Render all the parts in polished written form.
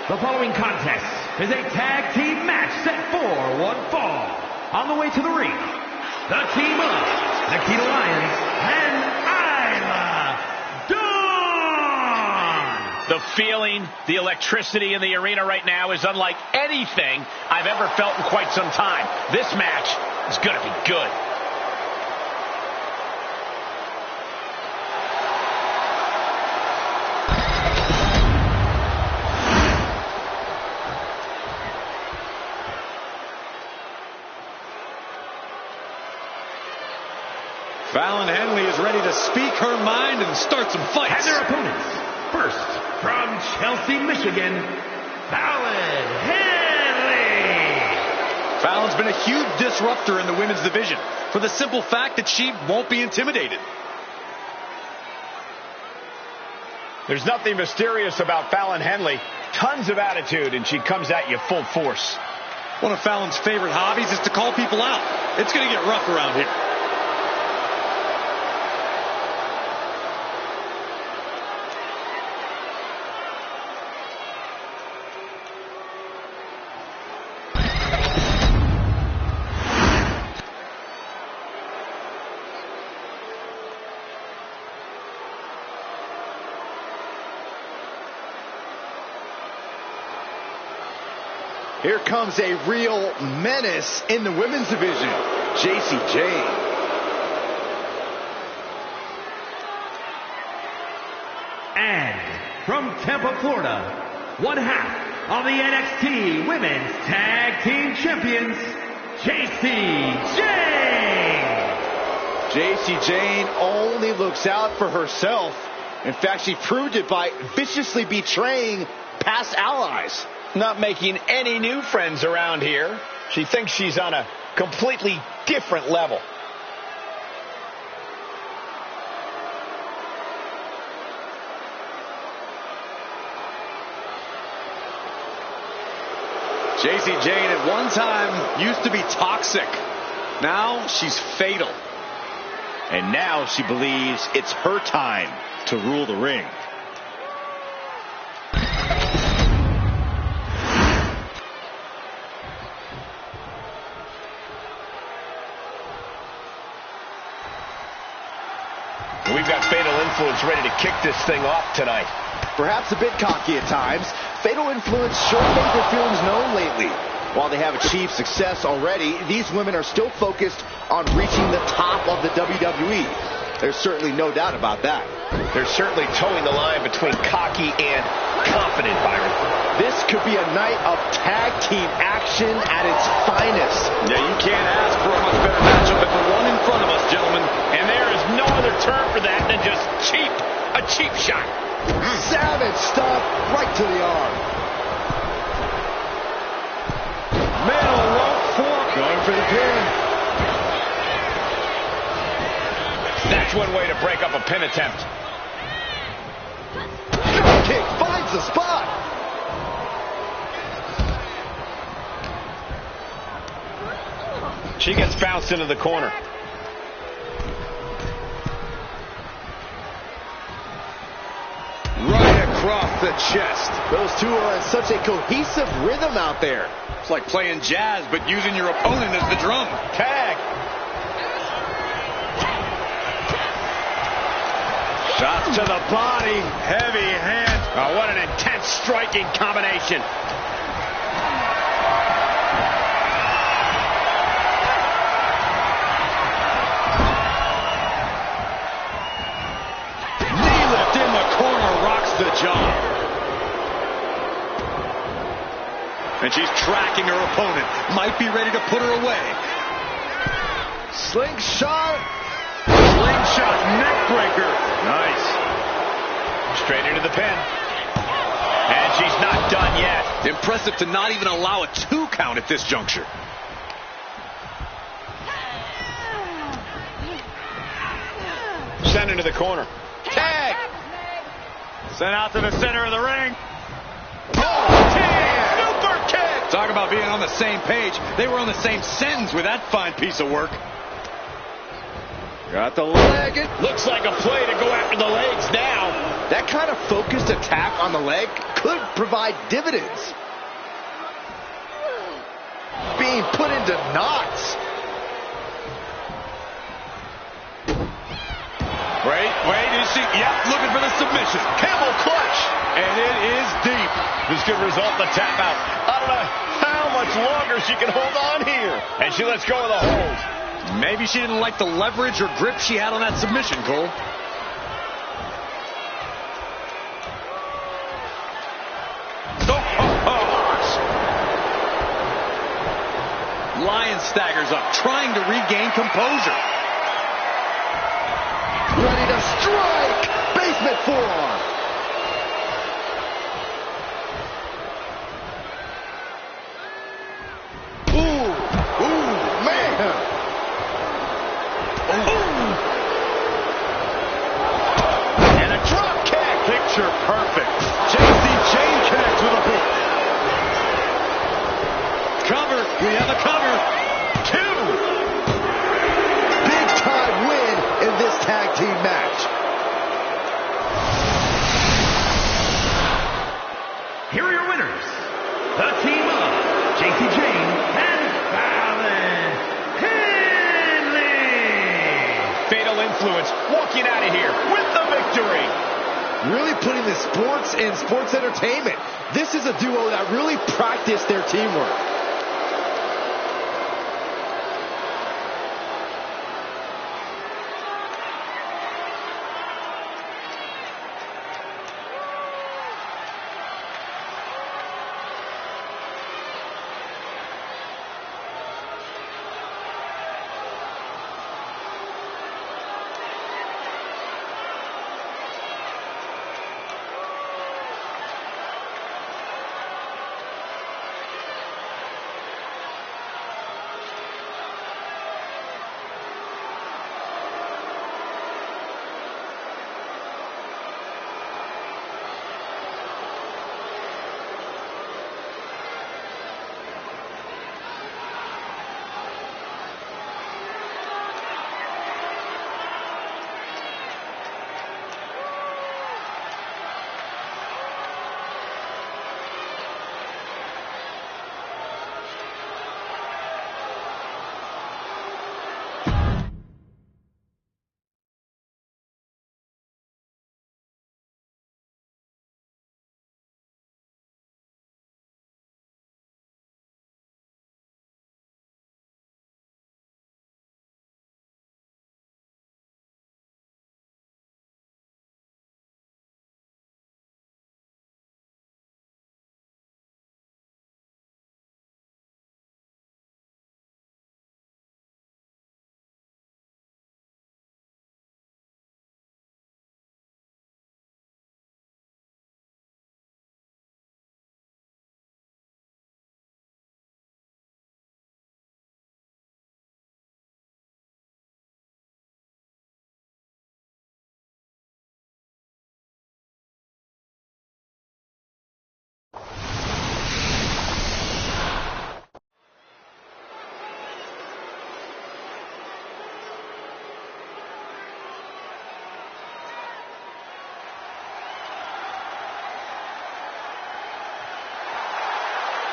The following contest is a tag team match set for one fall. On the way to the ring, the team of Nikita Lyons and Isla Dawn. The feeling, the electricity in the arena right now is unlike anything I've ever felt in quite some time. This match is going to be good. Fallon Henley is ready to speak her mind and start some fights. And their opponents, first, from Chelsea, Michigan, Fallon Henley. Fallon's been a huge disruptor in the women's division for the simple fact that she won't be intimidated. There's nothing mysterious about Fallon Henley. Tons of attitude, and she comes at you full force. One of Fallon's favorite hobbies is to call people out. It's going to get rough around here. Here comes a real menace in the women's division, Jacy Jayne. And from Tampa, Florida, one half of the NXT Women's Tag Team Champions, Jacy Jayne. Jacy Jayne only looks out for herself. In fact, she proved it by viciously betraying past allies. Not making any new friends around here. She thinks she's on a completely different level. Jacy Jayne at one time used to be toxic. Now she's fatal. And now she believes it's her time to rule the ring. We've got Fatal Influence ready to kick this thing off tonight. Perhaps a bit cocky at times, Fatal Influence sure made their feelings known lately. While they have achieved success already, these women are still focused on reaching the top of the WWE. There's certainly no doubt about that. They're certainly towing the line between cocky and confident, Byron. This could be a night of tag team action at its finest. Yeah, you can't ask for a much better matchup than the one in front of us, gentlemen. And there is no other term for that than just cheap. A cheap shot. Savage stuff right to the arm. Middle rope fork. Going for the pin. That's one way to break up a pin attempt. Drop kick finds the spot. She gets bounced into the corner. Right across the chest. Those two are in such a cohesive rhythm out there. It's like playing jazz, but using your opponent as the drum. Tag. Shots to the body. Heavy hand. Oh, what an intense striking combination. Knee lift in the corner rocks the jaw. And she's tracking her opponent. Might be ready to put her away. Slingshot. Slingshot neckbreaker. Nice. Straight into the pin. And she's not done yet. Impressive to not even allow a 2 count at this juncture. Sent into the corner. Tag. Sent out to the center of the ring. Super kick. Talk about being on the same page. They were on the same sentence with that fine piece of work. Got the leg. Looks like a play to go after the legs now. That kind of focused attack on the leg could provide dividends. Being put into knots. Wait, is she? Yep, looking for the submission. Camel clutch. And it is deep. This could result in a tap out. I don't know how much longer she can hold on here. And she lets go of the hold. Maybe she didn't like the leverage or grip she had on that submission, Cole. Lion staggers up, trying to regain composure. Ready to strike! Basement forearm. Ooh, man! And a drop kick. Picture perfect. JC Jane connects with a hook. Cover. We have a cover. 2. Big time win in this tag team match. Here are your winners. The team of JC Jane and Fallon Henley. Fatal Influence walking out of here with the victory. Really putting the sports in sports entertainment. This is a duo that really practiced their teamwork.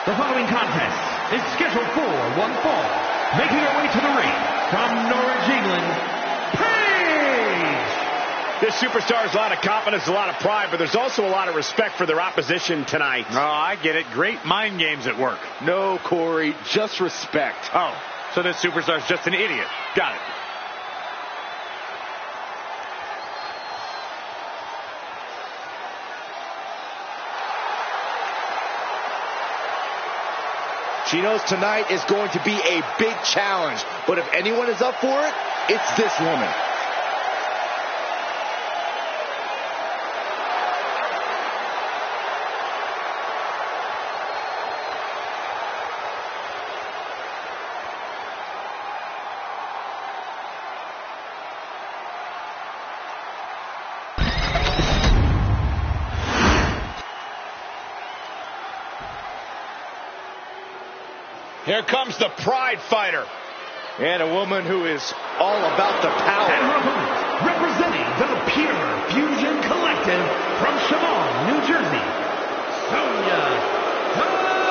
The following contest is scheduled for one fall. Making her way to the ring from Norwich, England, Paige! This superstar has a lot of confidence, a lot of pride, but there's also a lot of respect for their opposition tonight. Oh, I get it. Great mind games at work. No, Corey, just respect. Oh, so this superstar's just an idiot. Got it. She knows tonight is going to be a big challenge, but if anyone is up for it, it's this woman. Here comes the Pride Fighter. And a woman who is all about the power. And her opponent, representing the Pure Fusion Collective. champion from Chemung, New Jersey, Sonya Deville.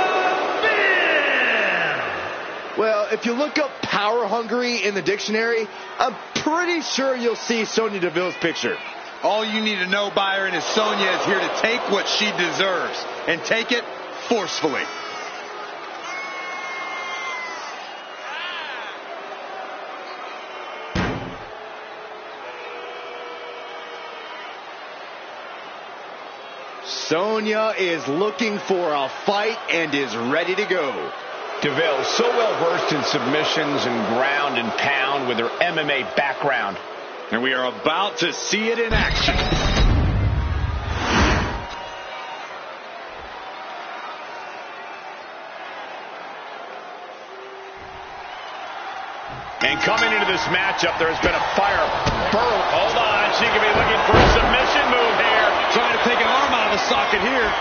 Well, if you look up power hungry in the dictionary, I'm pretty sure you'll see Sonya Deville's picture. All you need to know, Byron, is Sonya is here to take what she deserves and take it forcefully. Sonya is looking for a fight and is ready to go. Deville, so well versed in submissions and ground and pound with her MMA background. And we are about to see it in action. And coming into this matchup, there has been a fire burn. Hold on, she could be looking for a submission move here. Trying to take an arm out of the socket here.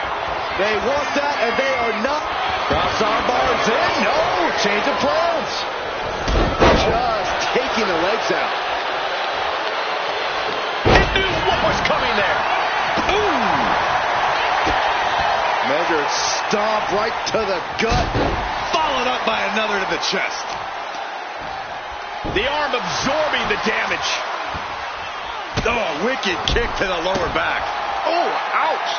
They want that, and they are not. Cross arm bars in. No, change of plans. Just taking the legs out. It knew what was coming there. Ooh. Measured stomp right to the gut. Followed up by another to the chest. The arm absorbing the damage. Oh, wicked kick to the lower back. Oh, ouch.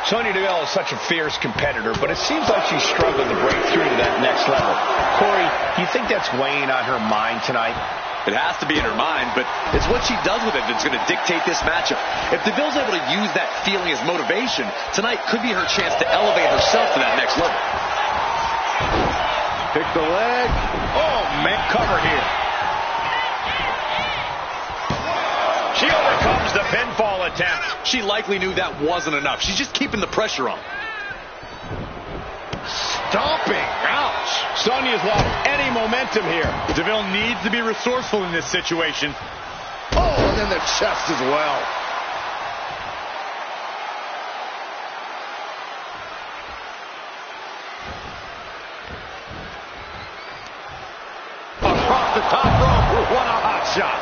Sonya Deville is such a fierce competitor, but it seems like she's struggling to break through to that next level. Corey, do you think that's weighing on her mind tonight? It has to be in her mind, but it's what she does with it that's going to dictate this matchup. If Deville's able to use that feeling as motivation, tonight could be her chance to elevate herself to that next level. Pick the leg. Oh, man, cover here. She overcomes the pinfall attempt. She likely knew that wasn't enough. She's just keeping the pressure on. Stomping. Ouch. Sonya's lost any momentum here. Deville needs to be resourceful in this situation. Oh, and then the chest as well. Across the top rope. What a hot shot.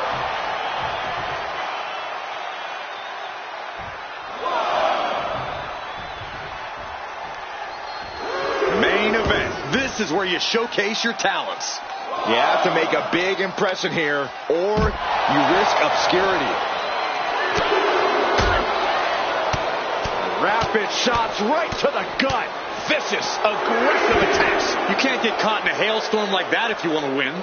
Main event. This is where you showcase your talents. You have to make a big impression here, or you risk obscurity. Rapid shots right to the gut. Vicious, aggressive attacks. You can't get caught in a hailstorm like that if you want to win.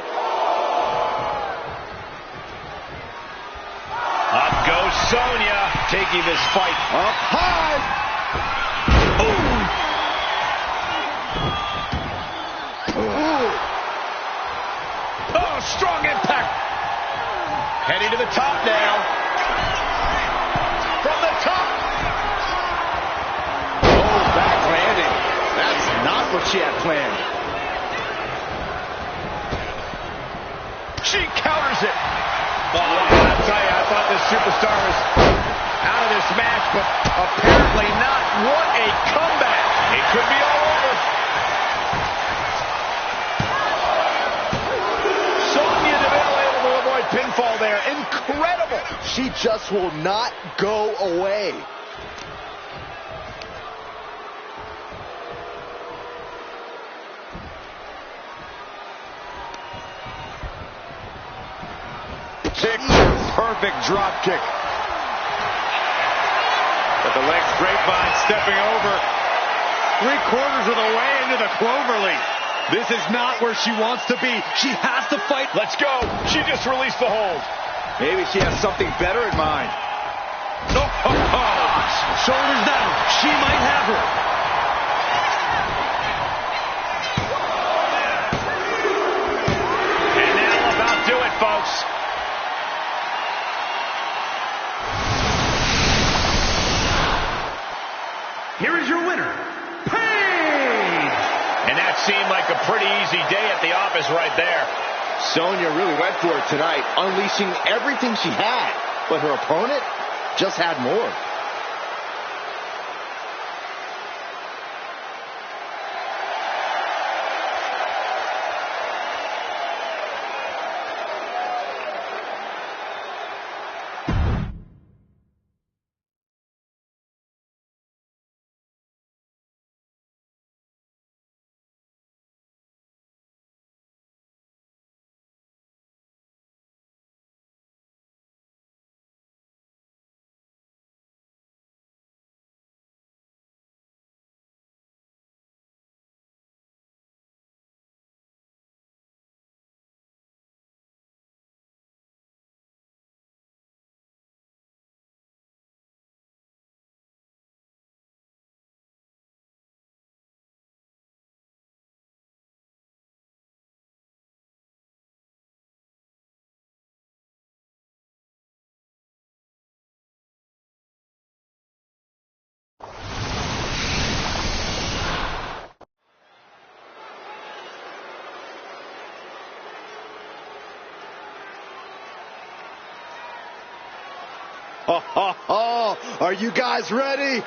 Up goes Sonya, taking this fight. Up high. Oh, strong impact. Heading to the top now. From the top. Oh, back landing. That's not what she had planned. She counters it. Oh, I'll tell you, I thought this superstar was out of this match, but apparently not. What a comeback. It could be all over. Sonya Deville able to avoid pinfall there. Incredible. She just will not go away. Perfect drop kick. But the legs grapevine stepping over. 3/4 of the way into the cloverleaf. This is not where she wants to be. She has to fight. Let's go. She just released the hold. Maybe she has something better in mind. Shoulders down. She might have her. And that'll about do it, folks. Here is your winner, Paige! And that seemed like a pretty easy day at the office right there. Sonya really went for it tonight, unleashing everything she had. But her opponent just had more. Are you guys ready?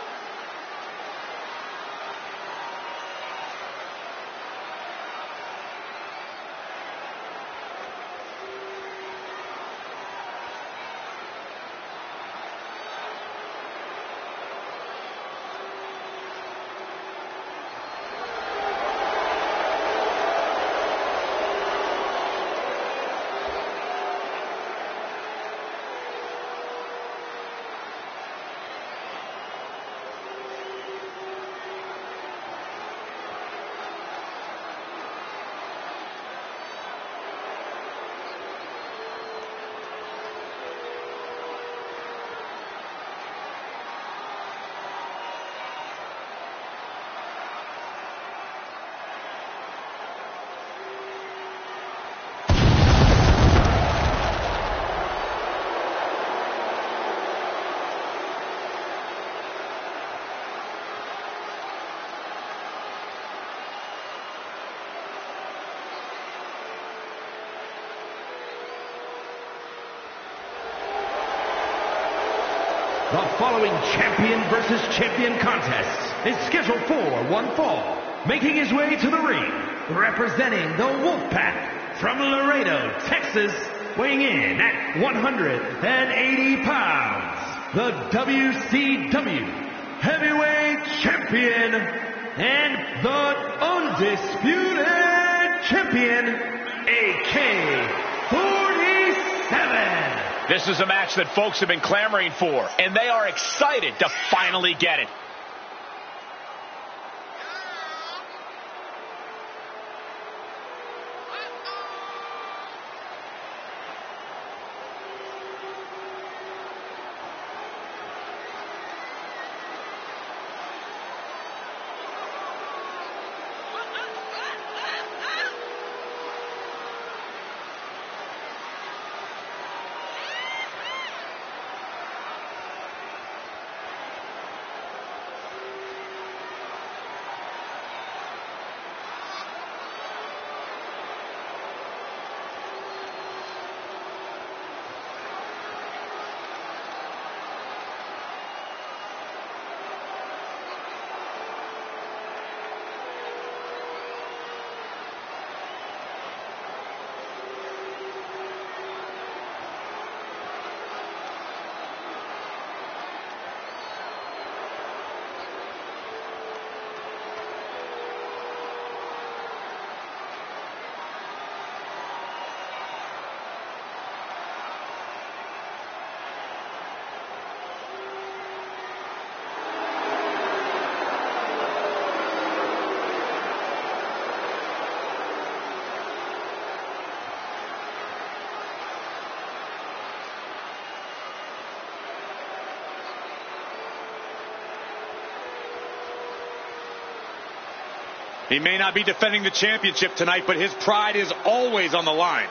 The following champion versus champion contest is scheduled for one fall. Making his way to the ring, representing the Wolfpack from Laredo, Texas, weighing in at 180 pounds, the WCW Heavyweight Champion and the Undisputed Champion, AK-47. This is a match that folks have been clamoring for, and they are excited to finally get it. He may not be defending the championship tonight, but his pride is always on the line.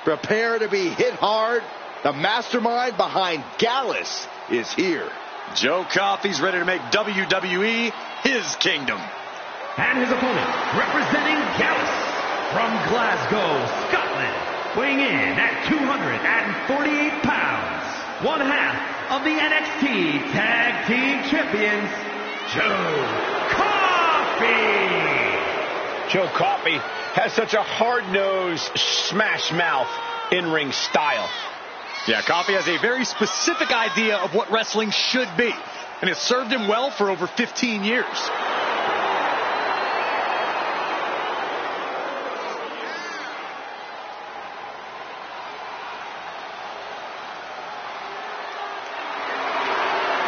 Prepare to be hit hard. The mastermind behind Gallus is here. Joe Coffey's ready to make WWE his kingdom. And his opponent, representing Gallus from Glasgow, Scotland, weighing in at 248 pounds, one half of the NXT Tag Team Champions, Joe Coffey. Joe Coffey has such a hard-nosed smash mouth. in-ring style. Yeah, Coffey has a very specific idea of what wrestling should be, and it's served him well for over 15 years.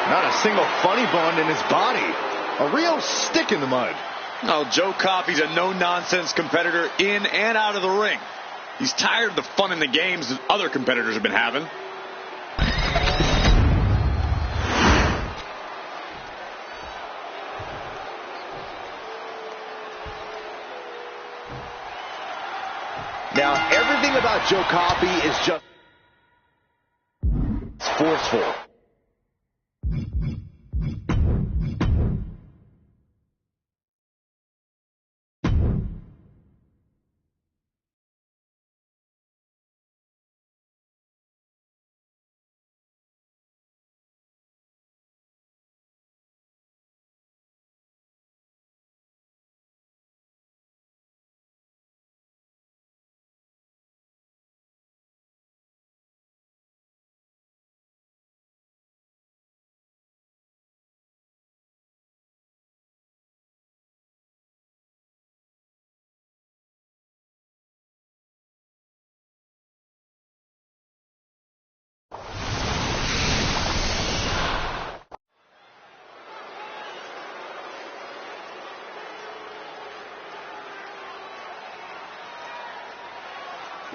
Not a single funny bone in his body. A real stick in the mud. Oh, Joe Coffey's a no-nonsense competitor in and out of the ring. He's tired of the fun in the games that other competitors have been having. Now, everything about Joe Coffey is just forceful.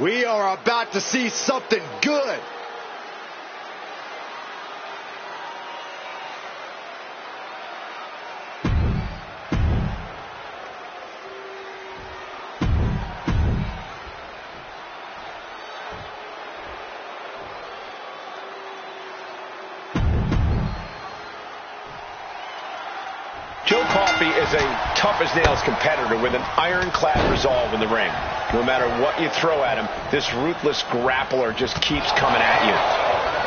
We are about to see something good. Joe Coffey is a tough-as-nails competitor with an ironclad resolve in the ring. No matter what you throw at him, this ruthless grappler just keeps coming at you.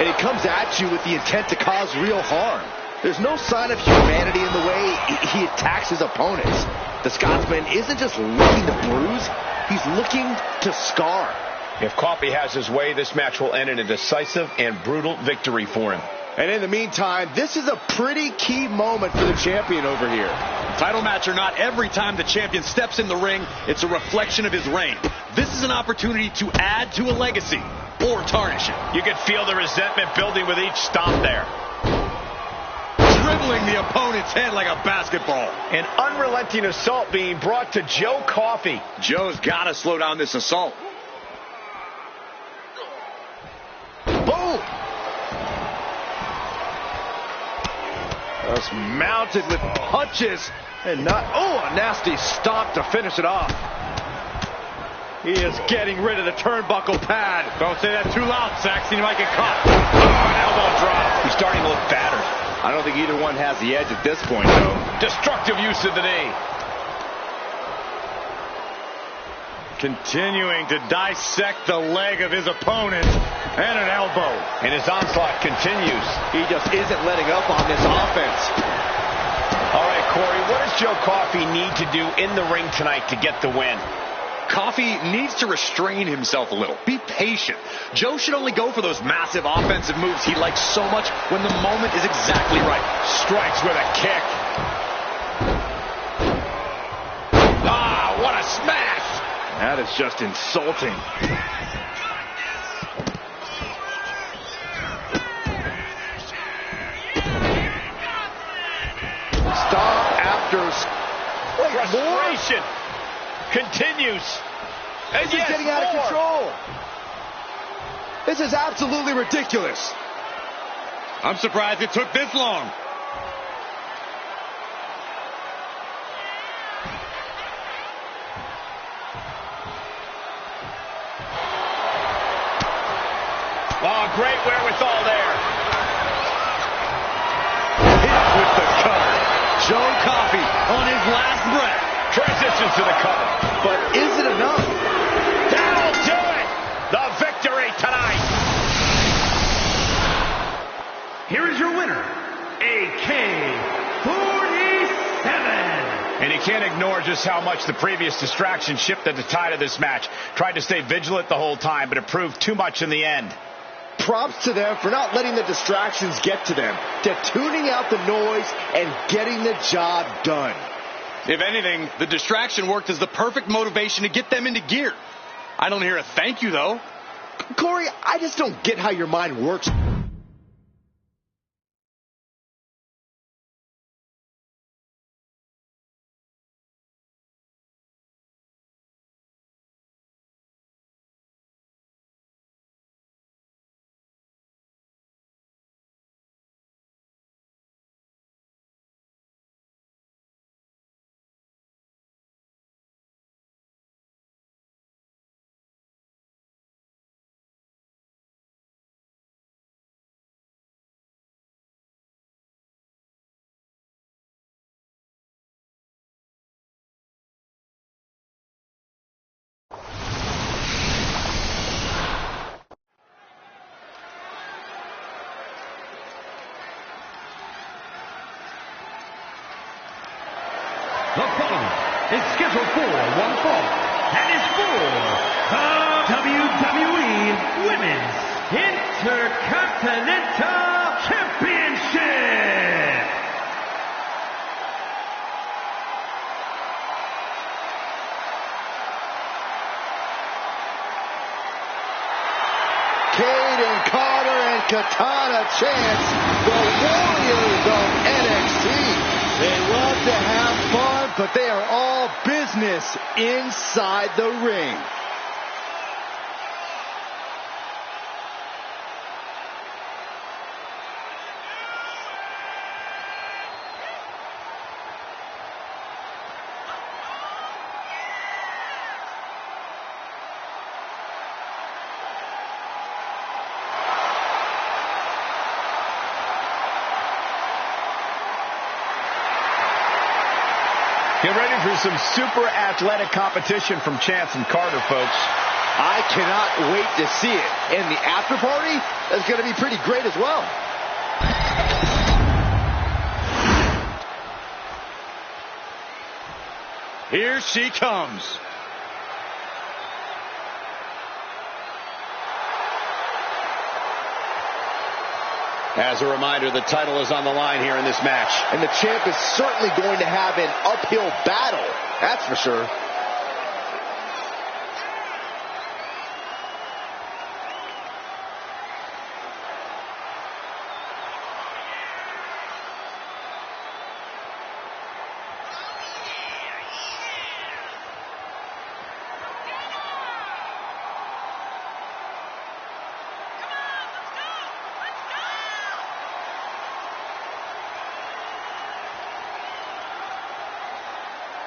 And he comes at you with the intent to cause real harm. There's no sign of humanity in the way he attacks his opponents. The Scotsman isn't just looking to bruise, he's looking to scar. If Coffey has his way, this match will end in a decisive and brutal victory for him. And in the meantime, this is a pretty key moment for the champion over here. Title match or not, every time the champion steps in the ring, it's a reflection of his reign. This is an opportunity to add to a legacy or tarnish it. You can feel the resentment building with each stomp there. Dribbling the opponent's head like a basketball. An unrelenting assault being brought to Joe Coffey. Joe's got to slow down this assault. Boom! Just mounted with punches and not, a nasty stop to finish it off. He is getting rid of the turnbuckle pad. Don't say that too loud, Saxon. You might get caught. An elbow drop. He's starting to look battered. I don't think either one has the edge at this point, though. Destructive use of the knee. Continuing to dissect the leg of his opponent. And an elbow. And his onslaught continues. He just isn't letting up on this offense. All right, Corey, what does Joe Coffey need to do in the ring tonight to get the win? Coffey needs to restrain himself a little. Be patient. Joe should only go for those massive offensive moves he likes so much when the moment is exactly right. Strikes with a kick. Ah, what a smash! That is just insulting. Stop after... Frustration continues. And this is getting out of control. This is absolutely ridiculous. I'm surprised it took this long. Oh, great wherewithal there. Hit with the cover. Joe Coffey on his last breath. Transitions to the cover. But is it enough? That'll do it. The victory tonight. Here is your winner, AK-47. And he can't ignore just how much the previous distraction shifted the tide of this match. Tried to stay vigilant the whole time, but it proved too much in the end. Props to them for not letting the distractions get to them, to tuning out the noise and getting the job done. If anything, the distraction worked as the perfect motivation to get them into gear. I don't hear a thank you, though. Corey, I just don't get how your mind works. The following is scheduled for one fall and is for the WWE Women's Intercontinental Championship. Kaden Carter and Katana Chance, the Warriors of NXT. They love to have fun, but they are all business inside the ring. Get ready for some super athletic competition from Chance and Carter, folks. I cannot wait to see it. And the after party is going to be pretty great as well. Here she comes. As a reminder, the title is on the line here in this match. And the champ is certainly going to have an uphill battle. That's for sure.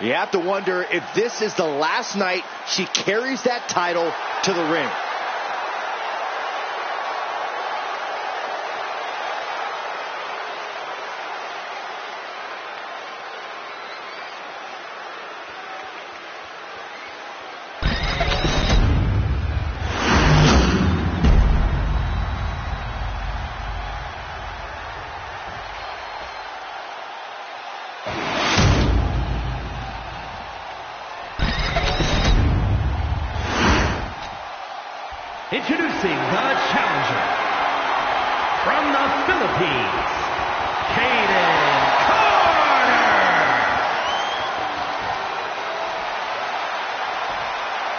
You have to wonder if this is the last night she carries that title to the ring. Introducing the challenger from the Philippines, Kaden Carter.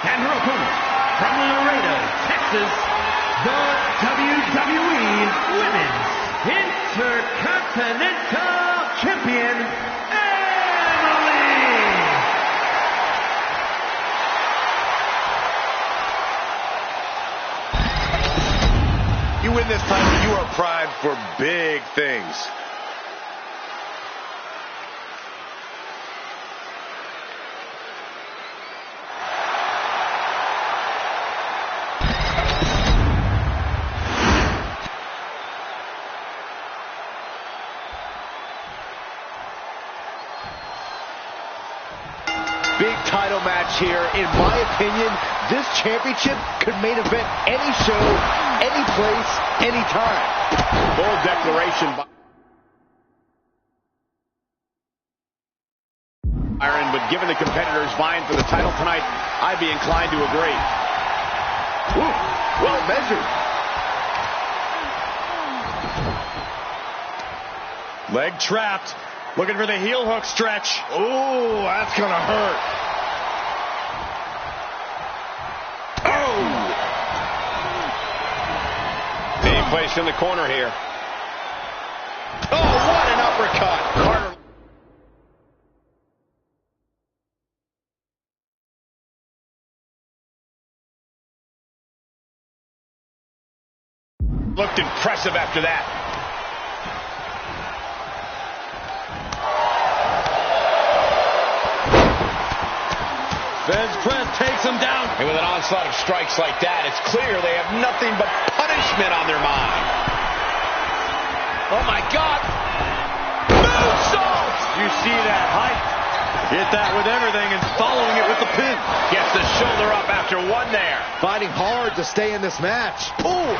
And her opponent from Laredo, Texas, the WWE Women's Intercontinental Champion, You win this title, you are primed for big things. Big title match here. In my opinion, this championship could main event any show, any place, any time. Bold declaration by Byron, but given the competitors vying for the title tonight, I'd be inclined to agree. Ooh, well measured. Leg trapped. Looking for the heel hook stretch. Oh, that's going to hurt. Oh! Being placed in the corner here. Oh, what an uppercut. Carter. Looked impressive after that. Ben's press takes him down. And with an onslaught of strikes like that, it's clear they have nothing but punishment on their mind. Oh, my God. Moonsault! You see that height? Hit that with everything and following it with the pin. Gets the shoulder up after one there. Fighting hard to stay in this match. Ooh!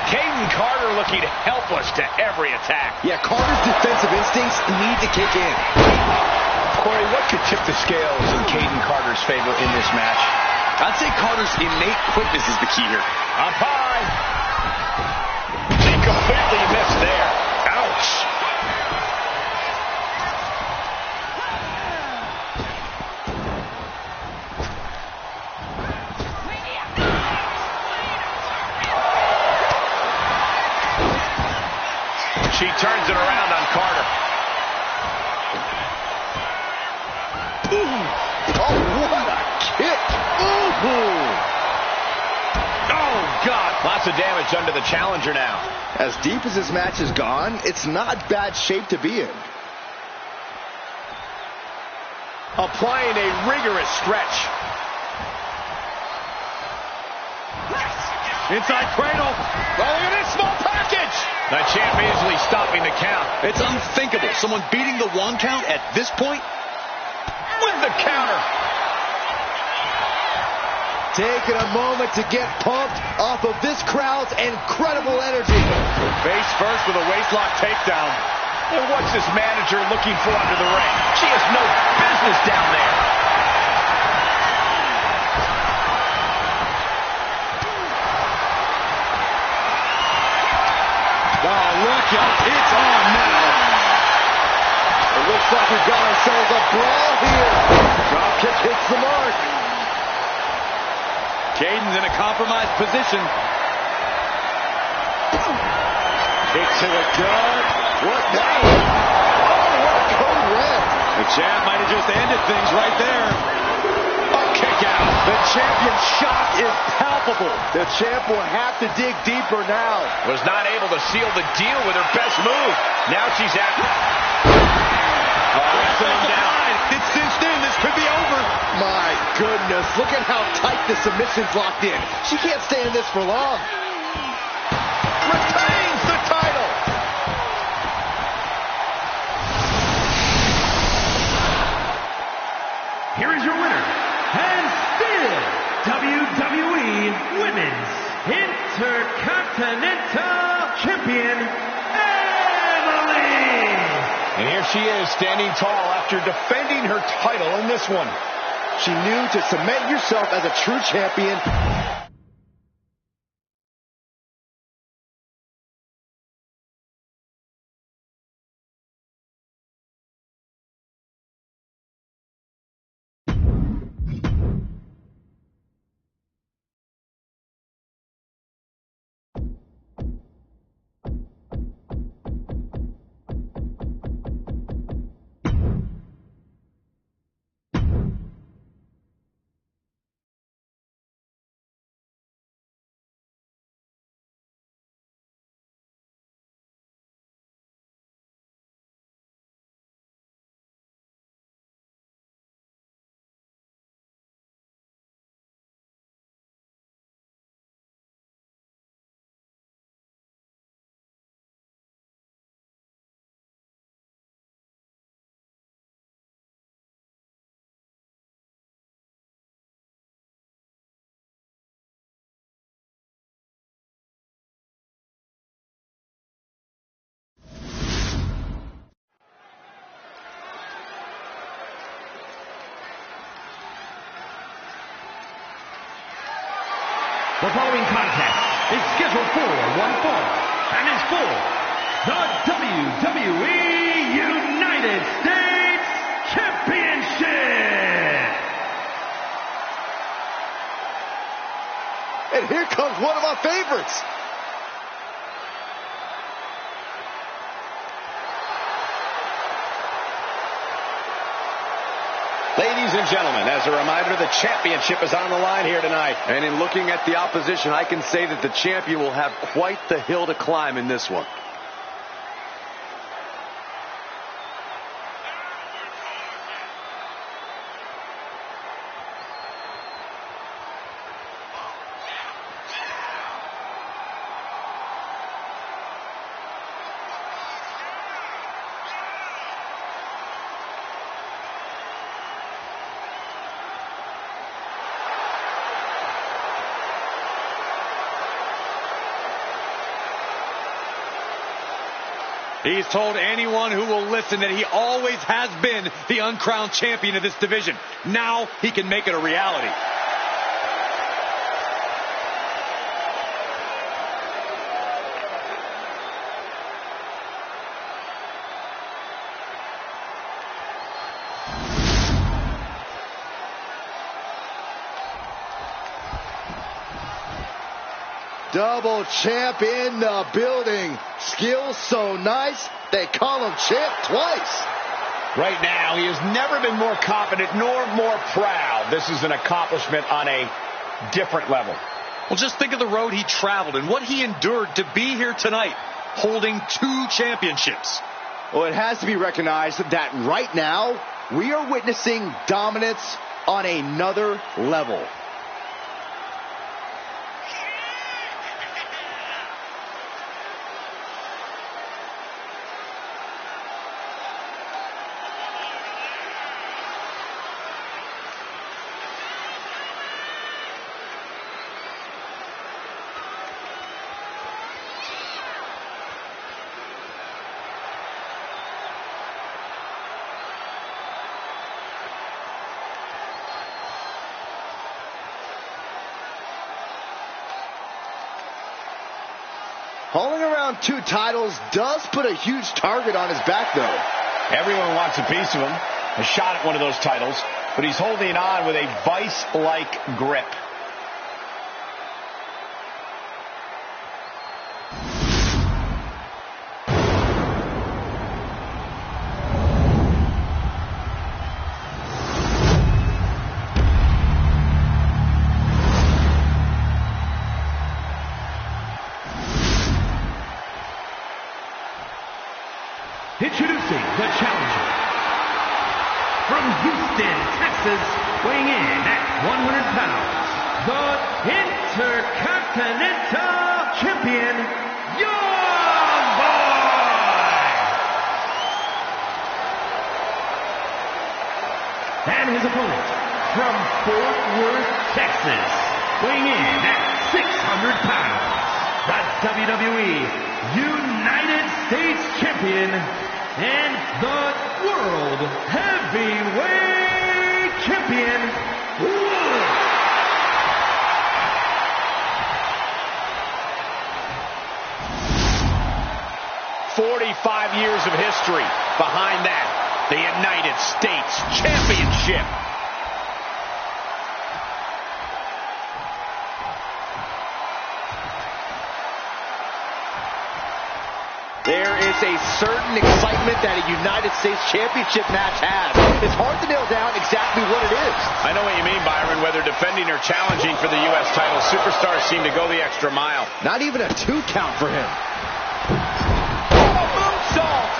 Caden Carter looking helpless to every attack. Yeah, Carter's defensive instincts need to kick in. Corey, what could tip the scales in Caden Carter's favor in this match? I'd say Carter's innate quickness is the key here. Up high. He completely missed there. Ouch. She turns it around on Carter. Ooh. Oh, what a kick. Ooh. Oh, God. Lots of damage done to the challenger now. As deep as this match has gone, it's not bad shape to be in. Applying a rigorous stretch. Inside cradle. Oh, look at this small package. The champ easily stopping the count. It's unthinkable. Someone beating the 1 count at this point. With the counter. Taking a moment to get pumped off of this crowd's incredible energy. Face first with a waistlock takedown. And what's this manager looking for under the ring? She has no business down there. Oh, look out. It's on now. It looks like we've got ourselves a brawl here. Drop kick hits the mark. Caden's in a compromised position. Kick to the gut. What now? Oh, what a code red. The champ might have just ended things right there. A kick out. The champion's shock is palpable. The champ will have to dig deeper now. Was not able to seal the deal with her best move. Now she's after. Wrestling down. It's cinched in. This could be over. My goodness, look at how tight the submission's locked in. She can't stay in this for long. Retains the title. Here is your winner, and still WWE Women's Intercontinental Champion, Emily. And here she is standing tall after defending her title in this one. She knew to cement yourself as a true champion The following contest is scheduled for one fall and is for the WWE United States Championship. And here comes one of our favorites. Ladies and gentlemen, as a reminder, the championship is on the line here tonight. And in looking at the opposition, I can say that the champion will have quite the hill to climb in this one. He's told anyone who will listen that he always has been the uncrowned champion of this division. Now he can make it a reality. Double champ in the building. Skills so nice, they call him champ twice. Right now, he has never been more confident nor more proud. This is an accomplishment on a different level. Well, just think of the road he traveled and what he endured to be here tonight, holding 2 championships. Well, it has to be recognized that right now, we are witnessing dominance on another level. Hauling around 2 titles does put a huge target on his back, though. Everyone wants a piece of him, a shot at one of those titles, but he's holding on with a vice-like grip. Introducing the challenger from Houston, Texas, weighing in at 100 pounds, the Intercontinental Champion, Young Boy! And his opponent from Fort Worth, Texas, weighing in at 600 pounds, the WWE United States Champion and the World Heavyweight Champion, 45 years of history behind that, the United States Championship. There is a certain excitement that a United States Championship match has. It's hard to nail down exactly what it is. I know what you mean, Byron. Whether defending or challenging for the U.S. title, superstars seem to go the extra mile. Not even a 2 count for him. Oh, a moonsault!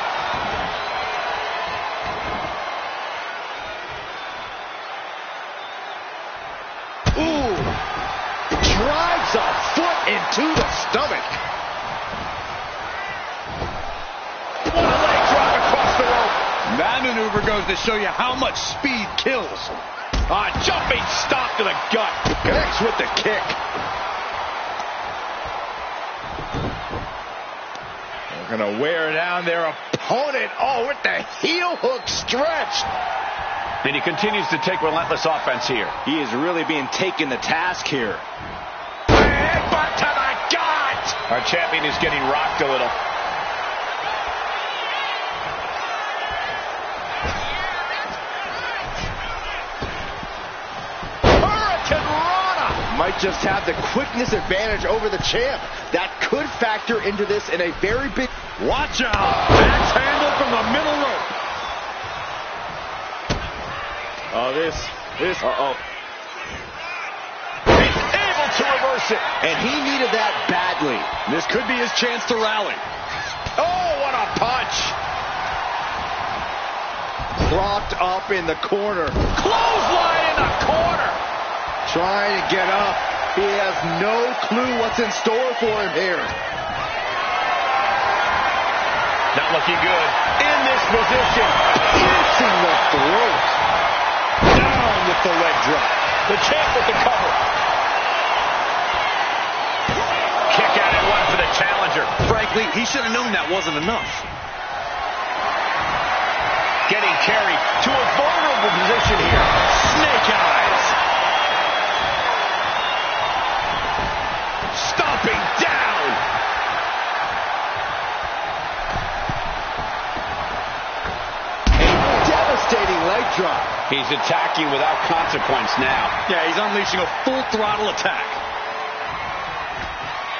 Ooh. Drives a foot into the stomach. That maneuver goes to show you how much speed kills. Jumping stop to the gut. Connects with the kick. They're going to wear down their opponent. Oh, with the heel hook stretch. And he continues to take relentless offense here. He is really being taken to task here. And Our champion is getting rocked a little. Might just have the quickness advantage over the champ. That could factor into this in a very big... Watch out! Axe handle from the middle rope. Oh, this. Uh-oh. He's able to reverse it. And he needed that badly. This could be his chance to rally. Oh, what a punch. Propped up in the corner. Clothesline in the corner. Trying to get up. He has no clue what's in store for him here. Not looking good. In this position. Piercing the throat. Down with the leg drop. The champ with the cover. Kick out at one for the challenger. Frankly, he should have known that wasn't enough. Getting carried to a vulnerable position here. Snake eyes. Stomping down. A devastating leg drop. He's attacking without consequence now. Yeah, he's unleashing a full throttle attack.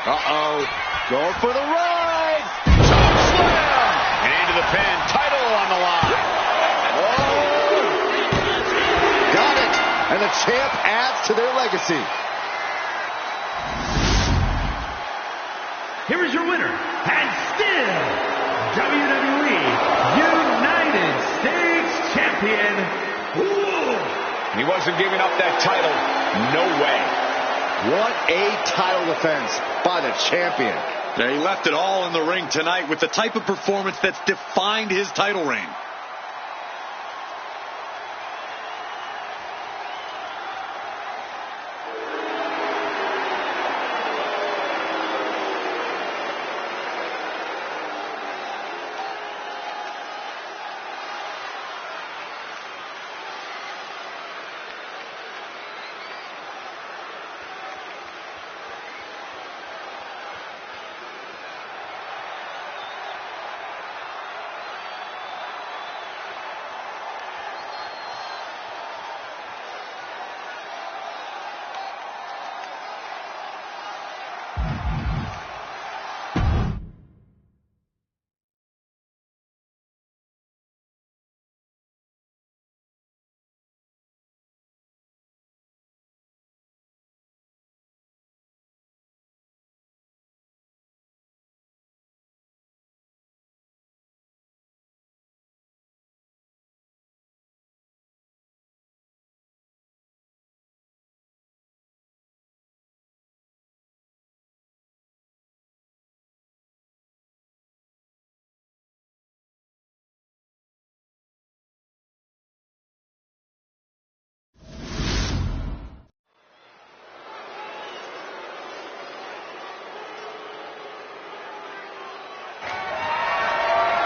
Uh-oh. Going for the ride. Choke slam. And into the pin. Title on the line. Oh. Got it. And the champ adds to their legacy. Here is your winner, and still WWE United States Champion. Ooh. He wasn't giving up that title. No way. What a title defense by the champion. Yeah, he left it all in the ring tonight with the type of performance that's defined his title reign.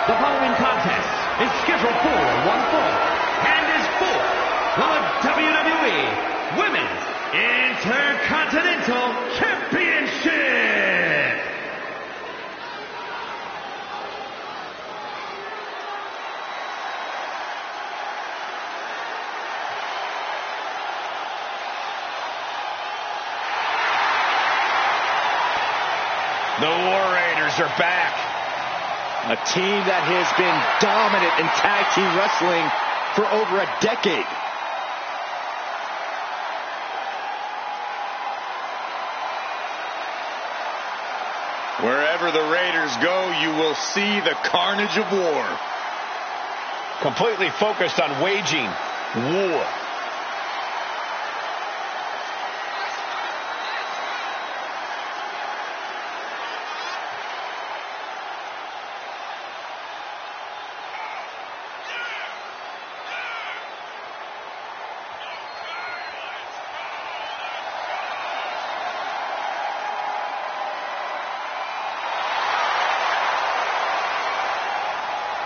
The following contest is scheduled for one fall and is for the WWE Women's Intercontinental Championship. The War Raiders are back. A team that has been dominant in tag team wrestling for over a decade. Wherever the Raiders go, you will see the carnage of war. Completely focused on waging war.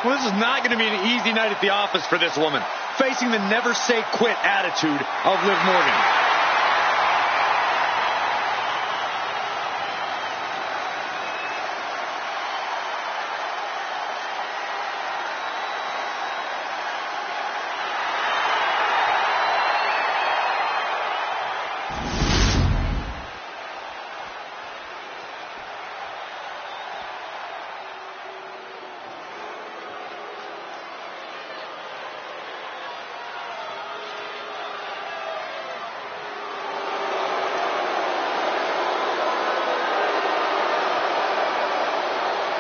Well, this is not going to be an easy night at the office for this woman, facing the never-say-quit attitude of Liv Morgan.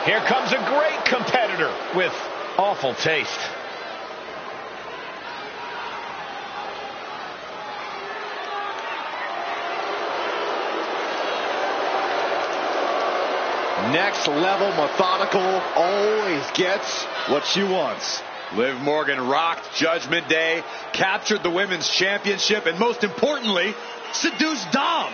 Here comes a great competitor with awful taste. Next level methodical, always gets what she wants. Liv Morgan rocked Judgment Day, captured the Women's Championship, and most importantly, seduced Dom.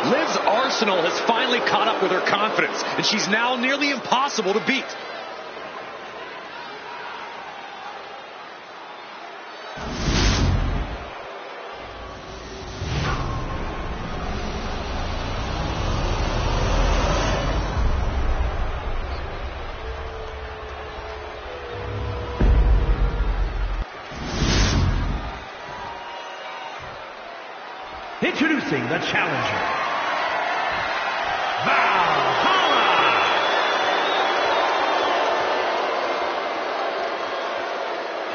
Liv's arsenal has finally caught up with her confidence, and she's now nearly impossible to beat. Introducing the challenger, Valhalla!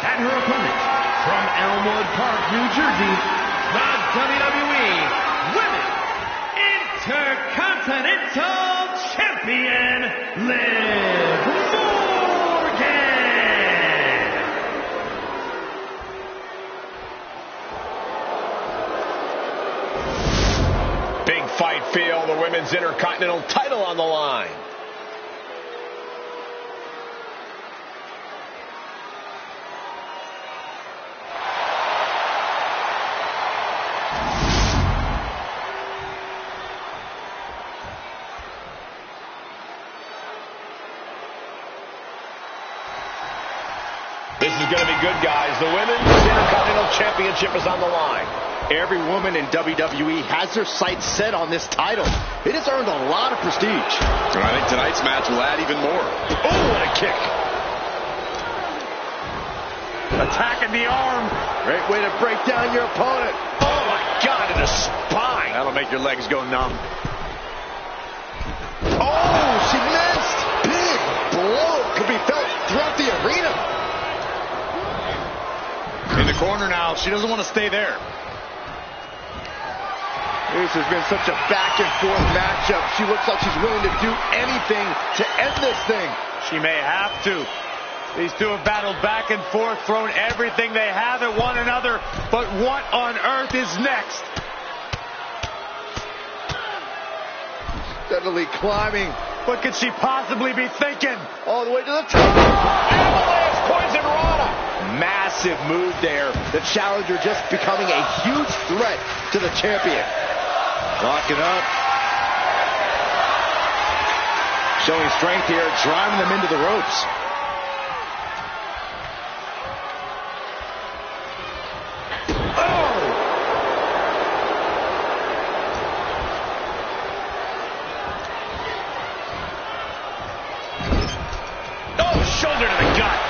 And her opponent, from Elmwood Park, New Jersey, the WWE Women's Intercontinental Champion, Liv Morgan! Big fight feel, the Women's Intercontinental title on the line. This is going to be good, guys. The Women's Intercontinental Championship is on the line. Every woman in WWE has their sights set on this title. It has earned a lot of prestige. And I think tonight's match will add even more. Oh, what a kick. Attacking the arm. Great way to break down your opponent. Oh, my God, in the spine. That'll make your legs go numb. Oh, she missed. Big blow could be felt throughout the arena. In the corner now. She doesn't want to stay there. This has been such a back-and-forth matchup. She looks like she's willing to do anything to end this thing. She may have to. These two have battled back and forth, thrown everything they have at one another. But what on earth is next? Steadily climbing. What could she possibly be thinking? All the way to the top. Avalanche Poison Rana. Massive move there. The challenger just becoming a huge threat to the champion. Locking up. Showing strength here, driving them into the ropes. Shoulder to the gut.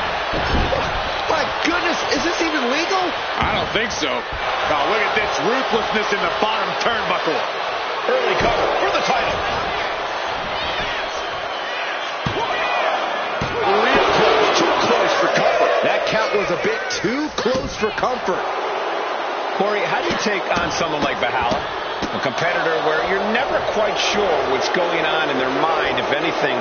My goodness, is this even legal? I don't think so. Now look at this ruthlessness in the bottom turnbuckle. Early cover for the title. Real close, too close for comfort. That count was a bit too close for comfort. Corey, how do you take on someone like Valhalla? A competitor where you're never quite sure what's going on in their mind, if anything,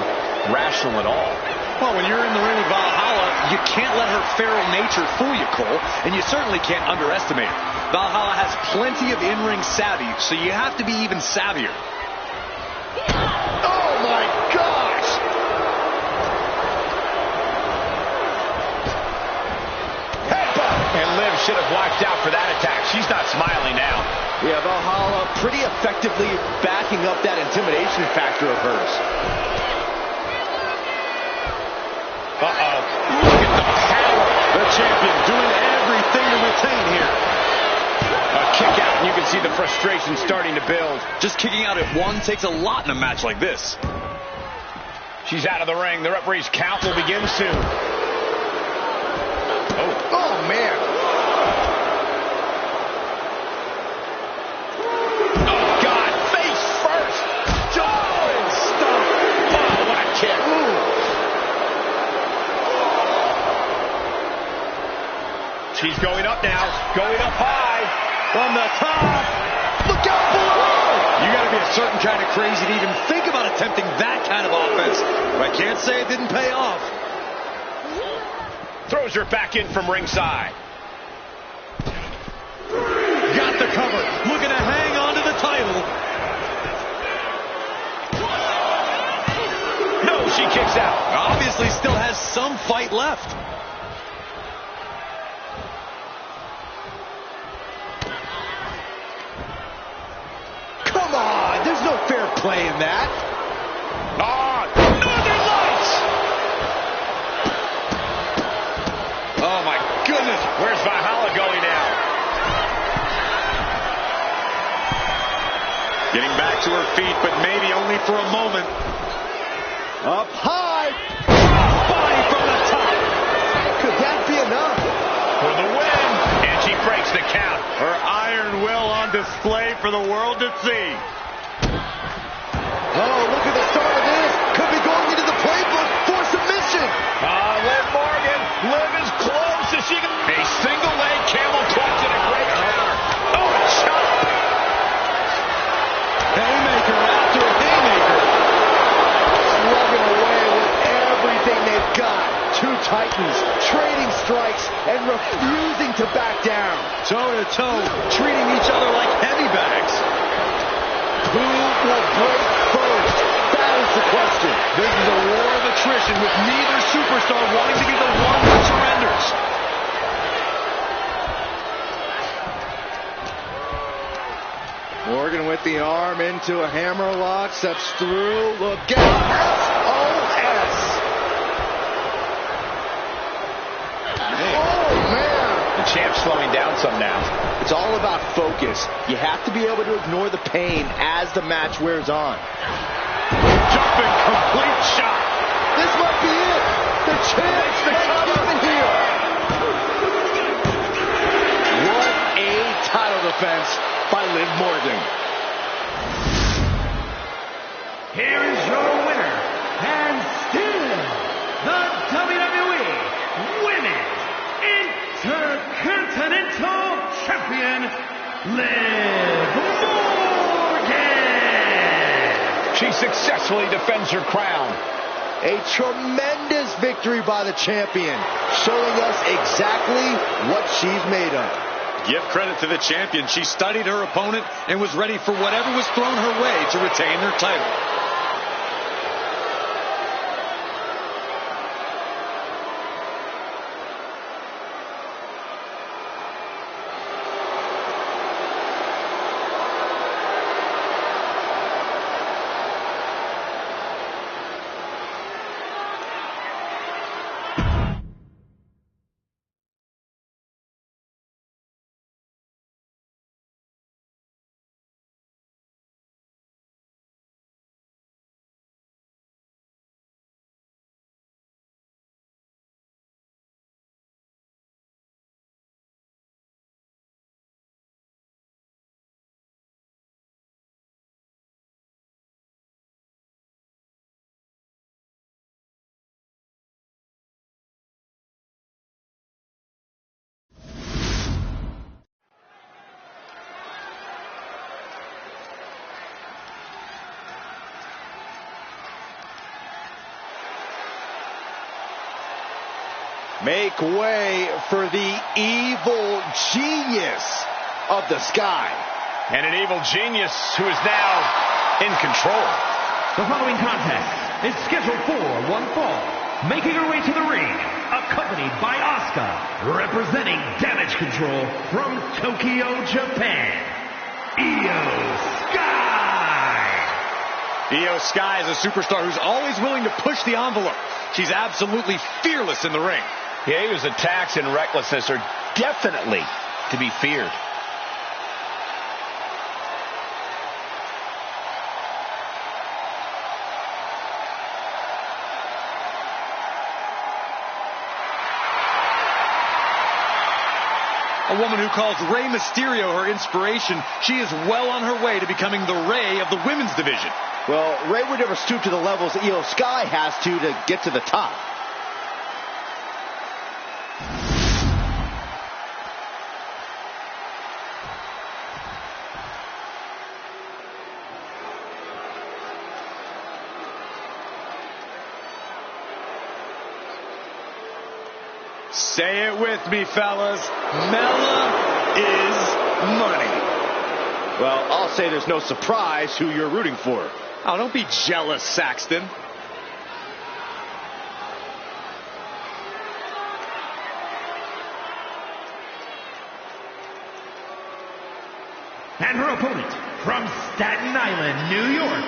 rational at all. Well, when you're in the ring with Valhalla, you can't let her feral nature fool you, Cole, and you certainly can't underestimate her. Valhalla has plenty of in-ring savvy, so you have to be even savvier. Oh, my gosh! Headbutt! And Liv should have watched out for that attack. She's not smiling now. Yeah, Valhalla pretty effectively backing up that intimidation factor of hers. Uh-oh. Look at the power. The champion doing everything to retain here. A kick out, and you can see the frustration starting to build. Just kicking out at one takes a lot in a match like this. She's out of the ring. The referee's count will begin soon. Oh, man. Oh, God. Face first. Jaw and stomp. Oh, She's going up now, going up high. From the top. Look out below! You got to be a certain kind of crazy to even think about attempting that kind of offense. But I can't say it didn't pay off. Throws her back in from ringside. Got the cover. Looking to hang on to the title. No, she kicks out. Obviously still has some fight left. Come on, there's no fair play in that. Northern Lights! Oh my goodness. Where's Valhalla going now? Getting back to her feet, but maybe only for a moment. Up high. Body from the top. Could that be enough? For the win. And she breaks the count. Her iron will on display for the world to see. Oh, look at the start of this. Could be going into the playbook for submission. Liv Morgan. Liv is close as she can. A single leg camel clutch and a great counter. Oh, a chop. Haymaker after haymaker. Slugging away with everything they've got. Two titans trading strikes and refusing to back down. Toe to toe, treating each other like heavy bags. Who will break first? That is the question. This is a war of attrition with neither superstar wanting to be the one that surrenders. Morgan with the arm into a hammerlock, steps through. Look out. SOS. Oh, man. The champ's slowing down some now. It's all about focus. You have to be able to ignore the pain as the match wears on. Jumping complete shot. This might be it. The chance to come up in here. What a title defense by Liv Morgan. Here is your winner, and still the WWE Women's Intercontinental Champion, Liv Morgan. She successfully defends her crown. A tremendous victory by the champion, showing us exactly what she's made of. Give credit to the champion. She studied her opponent and was ready for whatever was thrown her way to retain her title. Make way for the evil genius of the sky. And an evil genius who is now in control. The following contest is scheduled for one fall. Making her way to the ring, accompanied by Asuka, representing Damage Control from Tokyo, Japan, Io Sky. Io Sky is a superstar who's always willing to push the envelope. She's absolutely fearless in the ring. Yeah, Io's attacks and recklessness are definitely to be feared. A woman who calls Rey Mysterio her inspiration, she is well on her way to becoming the Rey of the women's division. Well, Rey would never stoop to the levels that Io Sky has to get to the top. Say it with me, fellas. Mela is money. Well, I'll say there's no surprise who you're rooting for. Oh, don't be jealous, Saxton. And her opponent from Staten Island, New York,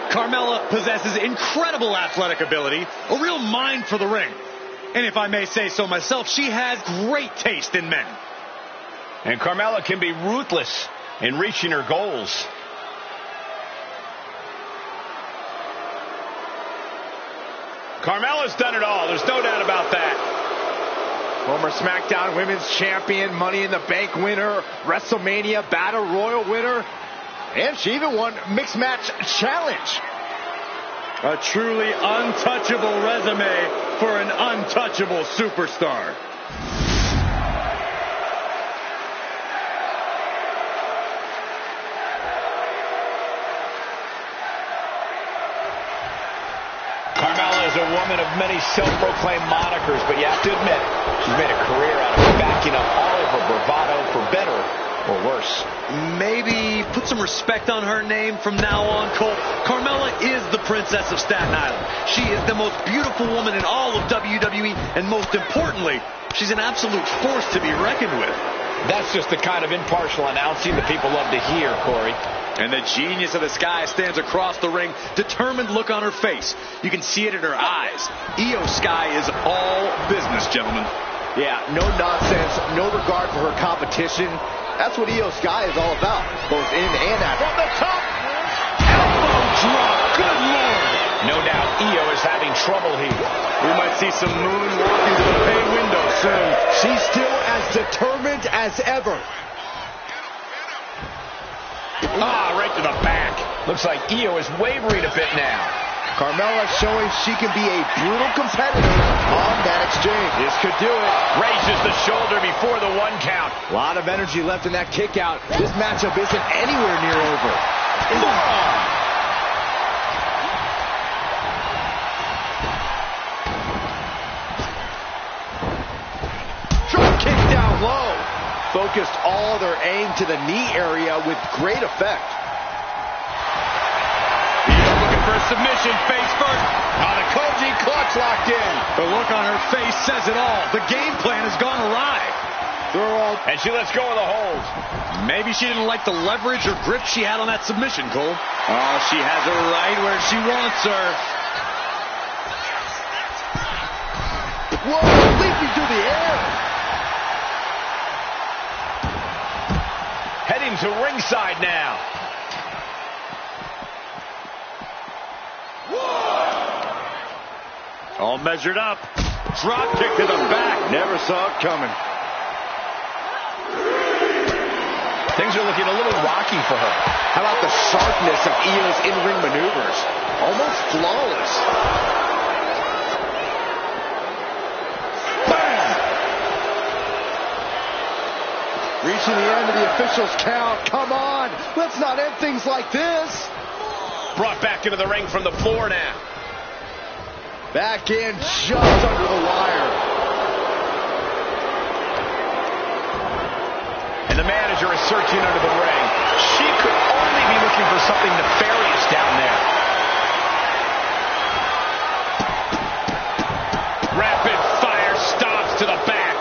Carmella possesses incredible athletic ability, a real mind for the ring. And if I may say so myself, she has great taste in men. And Carmella can be ruthless in reaching her goals. Carmella's done it all. There's no doubt about that. Former SmackDown Women's Champion, Money in the Bank winner, WrestleMania Battle Royal winner, and she even won Mixed Match Challenge. A truly untouchable resume for an untouchable superstar. Carmella is a woman of many self-proclaimed monikers, but you have to admit, she's made a career out of backing up all of her bravado for better or worse. Maybe put some respect on her name from now on, Cole. Carmella is the princess of Staten Island. She is the most beautiful woman in all of WWE, and most importantly, she's an absolute force to be reckoned with. That's just the kind of impartial announcing that people love to hear, Corey. And the genius of the Sky stands across the ring, determined look on her face. You can see it in her eyes. Io Sky is all business, gentlemen. Yeah, no nonsense, no regard for her competition. That's what Io Sky is all about, both in and out. From the top, elbow drop, good Lord. No doubt Io is having trouble here. We might see some moonwalking to the pay window soon. She's still as determined as ever. Right to the back. Looks like Io is wavering a bit now. Carmella showing she can be a brutal competitor on that exchange. This could do it. Raises the shoulder before the 1 count. A lot of energy left in that kick out. This matchup isn't anywhere near over. Drop kick down low. Focused all their aim to the knee area with great effect. Looking for a submission, face first. The Koji clutch locked in. The look on her face says it all. The game plan has gone awry. And she lets go of the hold. Maybe she didn't like the leverage or grip she had on that submission, Cole. Oh, she has her right where she wants her. Whoa, leaping through the air. Heading to ringside now. All measured up. Drop kick to the back. Never saw it coming. Things are looking a little rocky for her. How about the sharpness of Io's in-ring maneuvers? Almost flawless. Bam! Reaching the end of the official's count. Come on. Let's not end things like this. Brought back into the ring from the floor now. Back in just under the wire. And the manager is searching under the ring. She could only be looking for something nefarious down there. Rapid fire stops to the back.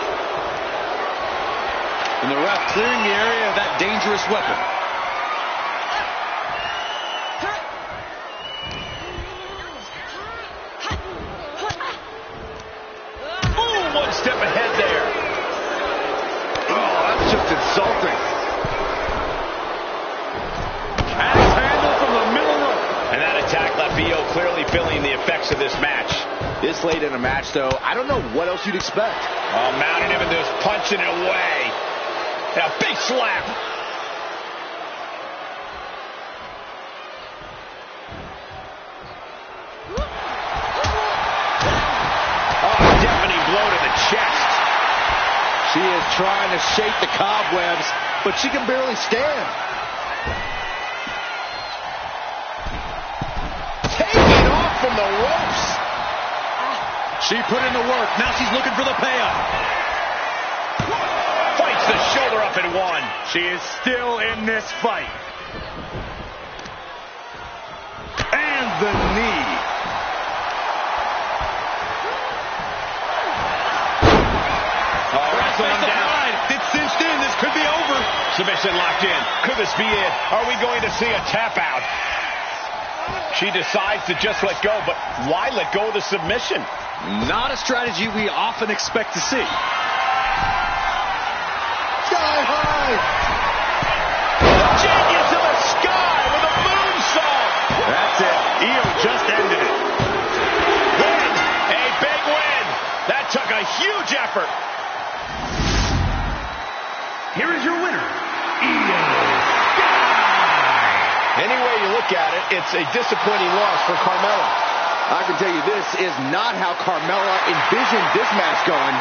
And the ref clearing the area of that dangerous weapon. One step ahead there. Oh, that's just insulting. Axe handle from the middle rope. And that attack left Io clearly feeling the effects of this match. This late in a match, though, I don't know what else you'd expect. Oh, mounting him and just punching it away. And a big slap. Blow to the chest. She is trying to shake the cobwebs, but she can barely stand. Taking off from the She put in the work. Now she's looking for the payoff. Fights the shoulder up and one. She is still in this fight. And the knee. Wrestling him down. It's cinched in. This could be over. Submission locked in. Could this be it? Are we going to see a tap out? She decides to just let go, but why let go of the submission? Not a strategy we often expect to see. Sky high! Virginia to the sky with a moonsault! That's it. Io just ended it. Win! A big win! That took a huge effort. Here is your winner, Io. Any way you look at it, it's a disappointing loss for Carmella. I can tell you this is not how Carmella envisioned this match going.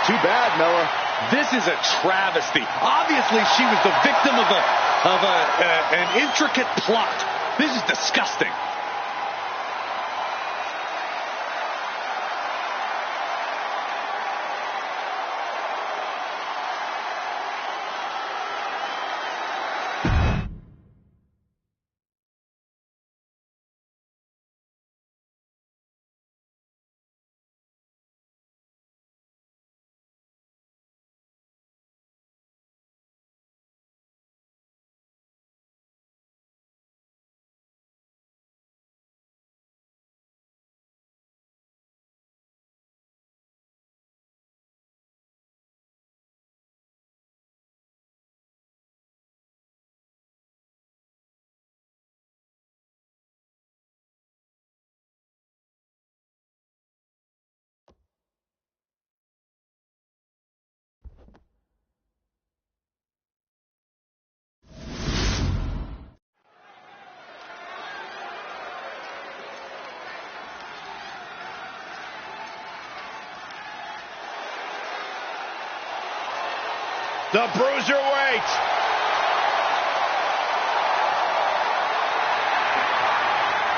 Too bad, Mella. This is a travesty. Obviously, she was the victim of an intricate plot. This is disgusting. The Bruiserweight.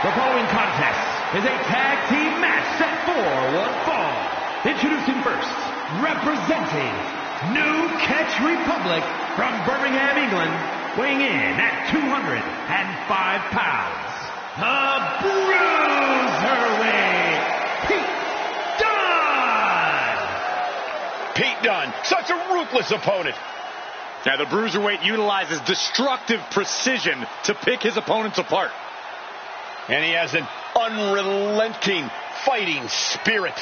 The following contest is a tag team match set for one fall. Introducing first, representing New Catch Republic from Birmingham, England, weighing in at 205 pounds, the Bruiserweight, Pete Dunne. Pete Dunne, such a ruthless opponent. Now, the Bruiserweight utilizes destructive precision to pick his opponents apart. And he has an unrelenting fighting spirit.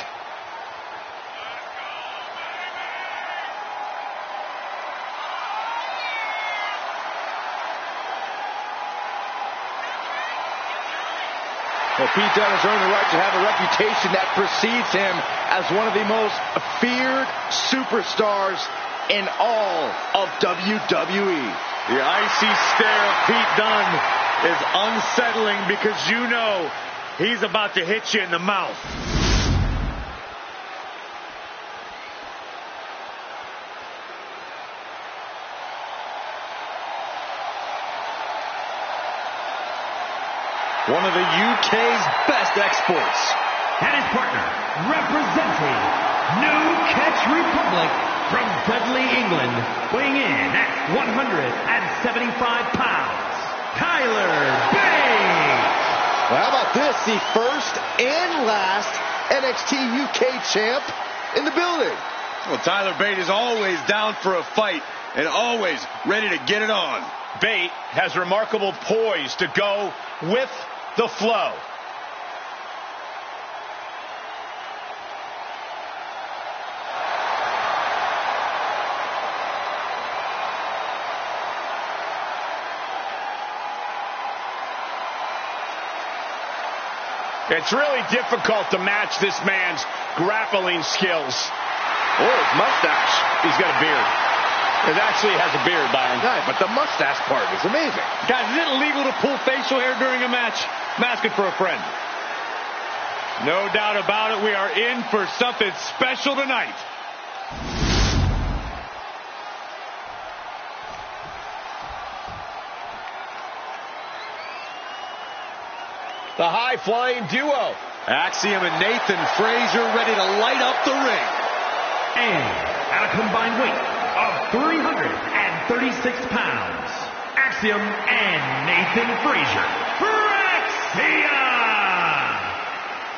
Well, Pete Dunne has earned the right to have a reputation that precedes him as one of the most feared superstars in all of WWE. The icy stare of Pete Dunne is unsettling because you know he's about to hit you in the mouth. One of the UK's best exports. And his partner, representing New Catch Republic from Dudley, England, weighing in at 175 pounds, Tyler Bate. Well, how about this? The first and last NXT UK champ in the building. Well, Tyler Bate is always down for a fight and always ready to get it on. Bate has remarkable poise to go with the flow. It's really difficult to match this man's grappling skills. Oh, his mustache. He's got a beard. It actually has a beard, Byron. Yeah, but the mustache part is amazing. Guys, is it illegal to pull facial hair during a match? I'm asking for a friend. No doubt about it, we are in for something special tonight. The high-flying duo Axiom and Nathan Frazier ready to light up the ring. And at a combined weight of 336 pounds, Axiom and Nathan Frazier. Axiom!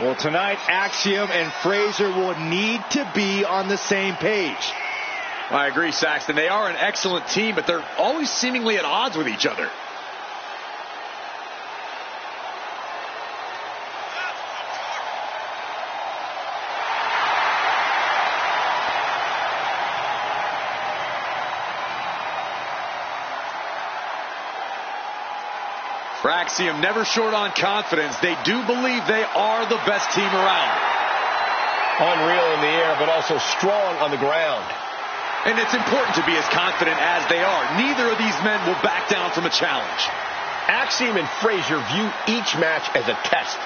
Well, tonight, Axiom and Frazier will need to be on the same page. I agree, Saxton. They are an excellent team, but they're always seemingly at odds with each other. For Axiom, never short on confidence. They do believe they are the best team around. Unreal in the air, but also strong on the ground. And it's important to be as confident as they are. Neither of these men will back down from a challenge. Axiom and Frazier view each match as a test.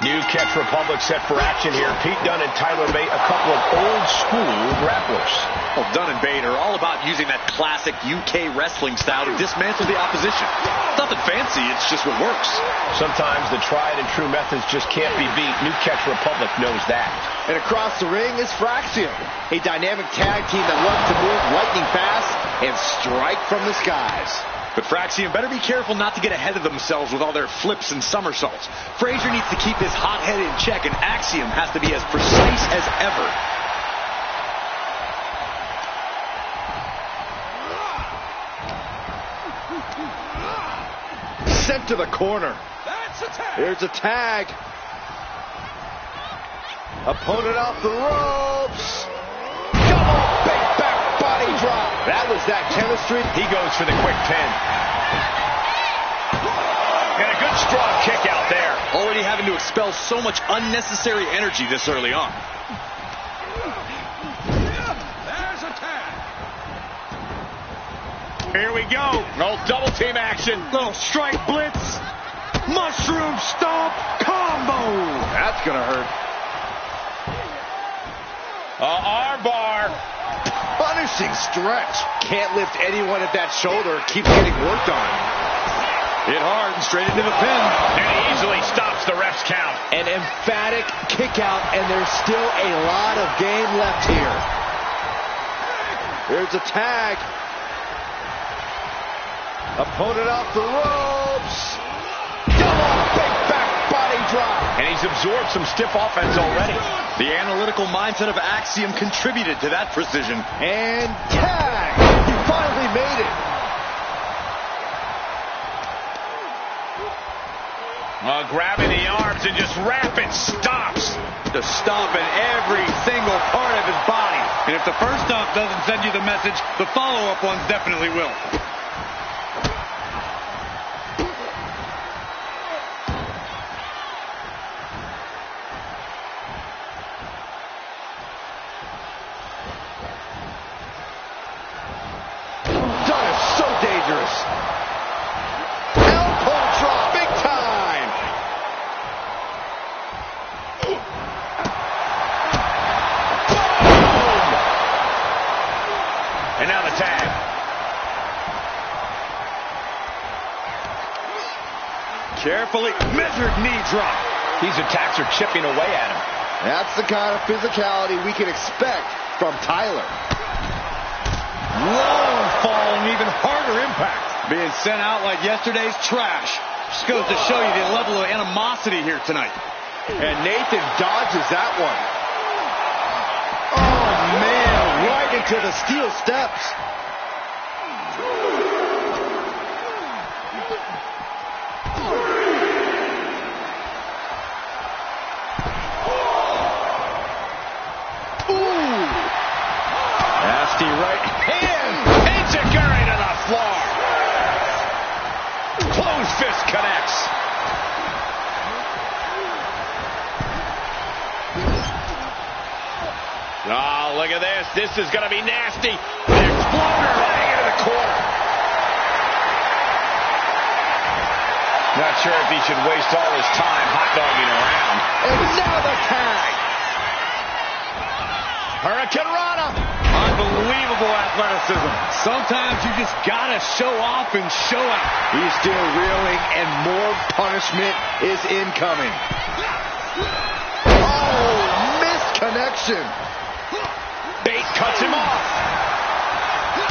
New Catch Republic set for action here. Pete Dunne and Tyler Bate, a couple of old school grapplers. Well, Dunne and Bate are all about using that classic UK wrestling style to dismantle the opposition. Nothing fancy, it's just what works. Sometimes the tried and true methods just can't be beat. New Catch Republic knows that. And across the ring is Axiom, a dynamic tag team that loves to move lightning fast and strike from the skies. But Axiom better be careful not to get ahead of themselves with all their flips and somersaults. Frazier needs to keep his hot head in check, and Axiom has to be as precise as ever. Sent to the corner. Here's a tag. Opponent off the ropes. Double big back body drop. That was that chemistry. He goes for the quick pin. And a good strong kick out there. Already having to expel so much unnecessary energy this early on. There's a tag. Here we go. No double team action. Little strike blitz. Mushroom stomp combo. That's going to hurt. Arm bar. Punishing stretch. Can't lift anyone at that shoulder. Keeps getting worked on. Hit hard and straight into the pin. And he easily stops the ref's count. An emphatic kick out, and there's still a lot of game left here. Here's a tag. Opponent off the ropes. Double big back body drop. And he's absorbed some stiff offense already. The analytical mindset of Axiom contributed to that precision. And tag. He finally made it. Grabbing the arms and just rapid stomps. The stomp in every single part of his body. And if the first stomp doesn't send you the message, the follow-up ones definitely will. And now the tag. Carefully measured knee drop. These attacks are chipping away at him. That's the kind of physicality we can expect from Tyler. Long fall and even harder impact. Being sent out like yesterday's trash. Just goes to show you the level of animosity here tonight. And Nathan dodges that one. Oh, man, right into the steel steps. Ooh. Nasty right hand. Enziguri to the floor. Closed fist connects. Oh, look at this. This is going to be nasty. The exploder right into the corner. Not sure if he should waste all his time hot-dogging around. And now the tag. Hurricane Rana. Unbelievable athleticism. Sometimes you just gotta show off and show out. He's still reeling, and more punishment is incoming. Oh, missed connection. Bait cuts him off.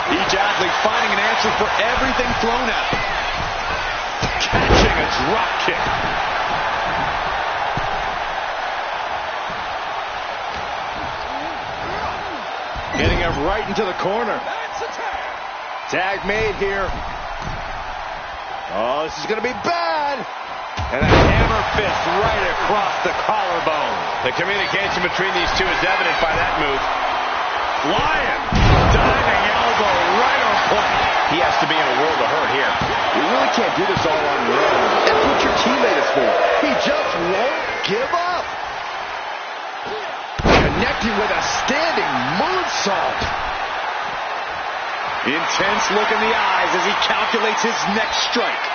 Each athlete finding an answer for everything thrown at them. Catching a drop kick. Getting him right into the corner. Tag made here. Oh, this is going to be bad. And a hammer fist right across the collarbone. The communication between these two is evident by that move. Flying. Diving elbow right on point. He has to be in a world of hurt here. You really can't do this all on your own. That's what your teammate is for. He just won't give up. Connecting with a standing moonsault. Intense look in the eyes as he calculates his next strike.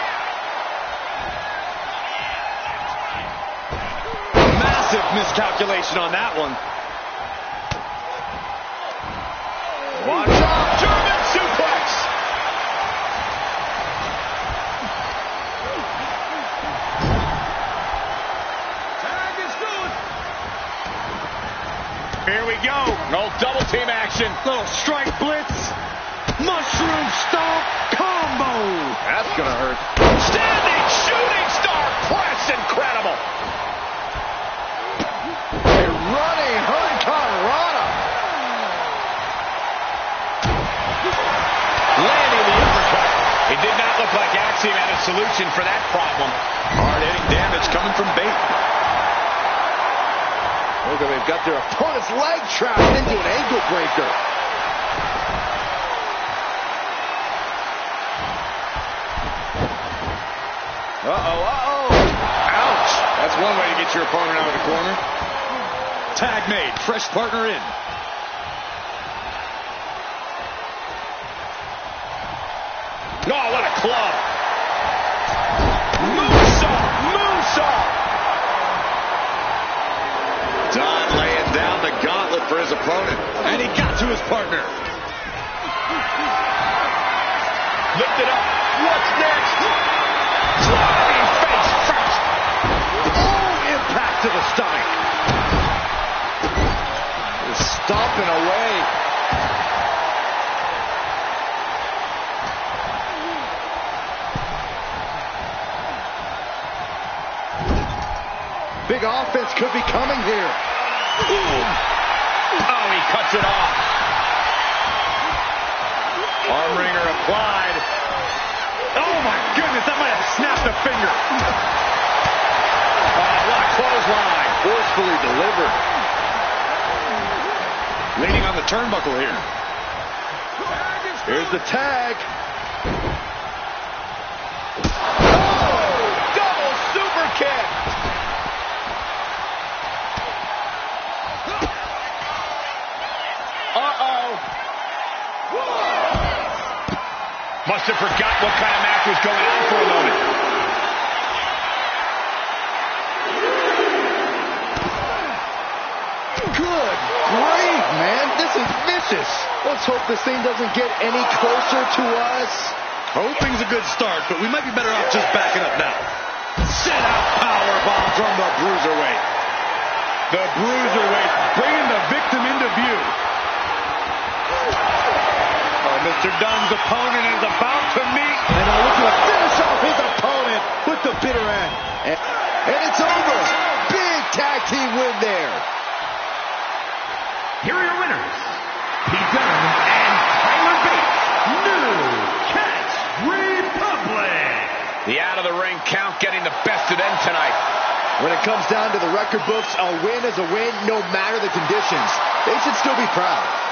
Massive miscalculation on that one. Watch out, German suplex. Tag is good. Here we go. No double team action. Little strike blitz. Mushroom stomp combo. That's going to hurt. Standing shooting star press. Incredible. A running Hurricane Rana. Landing the uppercut. It did not look like Axiom had a solution for that problem. Hard-hitting damage coming from Bate. Look, they've got their opponent's leg trapped into an ankle breaker. Uh-oh. Ouch. That's one way to get your opponent out of the corner. Tag made. Fresh partner in. Oh, what a club. Moonsault. Don laying down the gauntlet for his opponent. And he got to his partner. Lift it up. What's next? Sliding face first. Oh, impact to the stomach. Just stomping away. Big offense could be coming here. Boom. Oh, he cuts it off. Arm wringer applied. Oh my goodness, that might have snapped a finger. What a clothesline. Forcefully delivered. Leaning on the turnbuckle here. Here's the tag. Oh, double super kick. Must have forgot what kind of match was going on for a moment. Good grief, man. This is vicious. Let's hope this thing doesn't get any closer to us. Hoping's a good start, but we might be better off just backing up now. Sit out powerbomb from the Bruiserweight. The Bruiserweight bringing the victim into view. Mr. Dunn's opponent is about to meet. And now looking to finish off his opponent with the bitter end. And it's over. Big tag team win there. Here are your winners, Pete Dunne and Tyler Bate, New Catch Republic. The out-of-the-ring count getting the best of them tonight. When it comes down to the record books, a win is a win no matter the conditions. They should still be proud.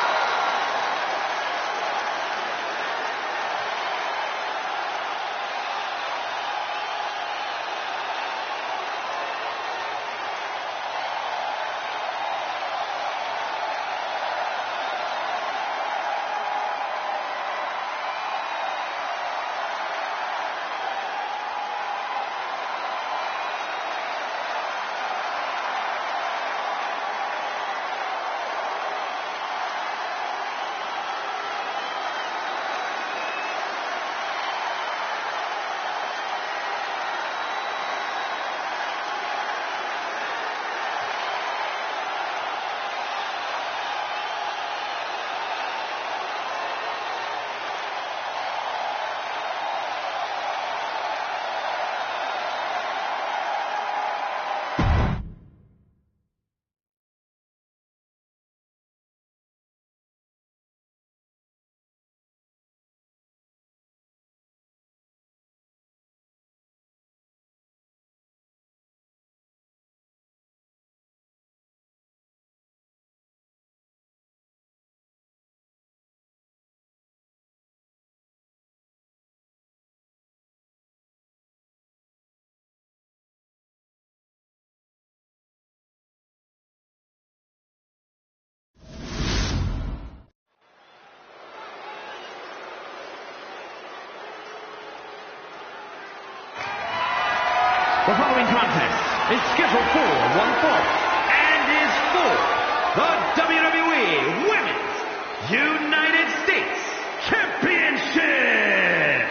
The following contest is scheduled for one fall and is for the WWE Women's United States Championship.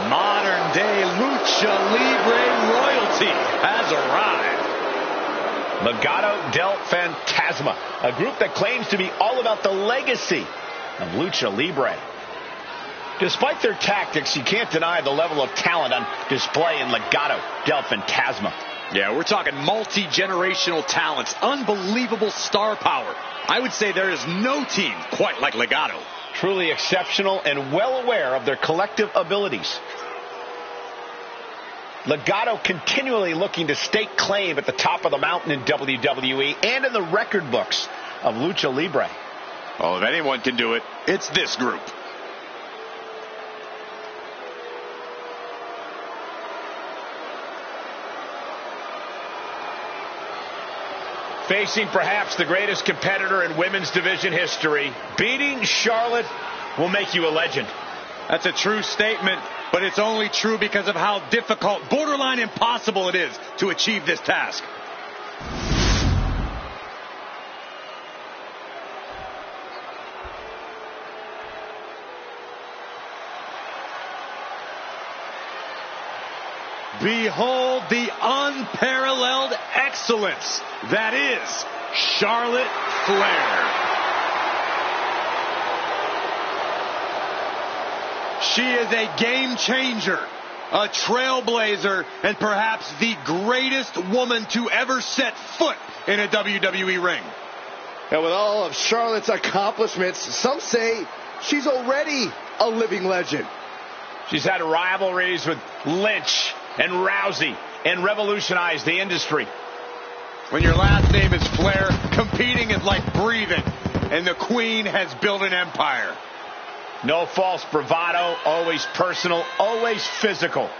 Modern-day Lucha Libre royalty has arrived. Legado del Fantasma, a group that claims to be all about the legacy of Lucha Libre. Despite their tactics, you can't deny the level of talent on display in Legado del Fantasma. Yeah, we're talking multi-generational talents, unbelievable star power. I would say there is no team quite like Legado. Truly exceptional and well aware of their collective abilities. Legado continually looking to stake claim at the top of the mountain in WWE and in the record books of Lucha Libre. Oh, if anyone can do it, it's this group. Facing perhaps the greatest competitor in women's division history, beating Charlotte will make you a legend. That's a true statement, but it's only true because of how difficult, borderline impossible it is to achieve this task. Behold the unparalleled excellence that is Charlotte Flair. She is a game changer, a trailblazer, and perhaps the greatest woman to ever set foot in a WWE ring. And with all of Charlotte's accomplishments, some say she's already a living legend. She's had rivalries with Lynch and Rousey and revolutionized the industry. When your last name is Flair, competing is like breathing, and the Queen has built an empire. No false bravado, always personal, always physical.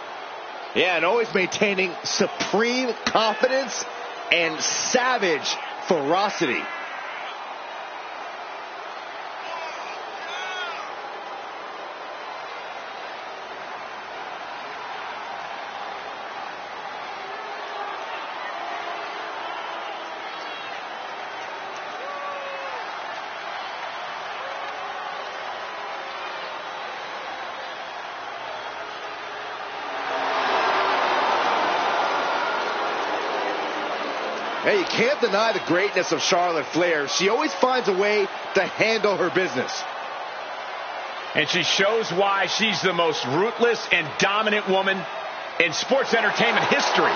Yeah, and always maintaining supreme confidence and savage ferocity. Hey, you can't deny the greatness of Charlotte Flair. She always finds a way to handle her business. And she shows why she's the most ruthless and dominant woman in sports entertainment history.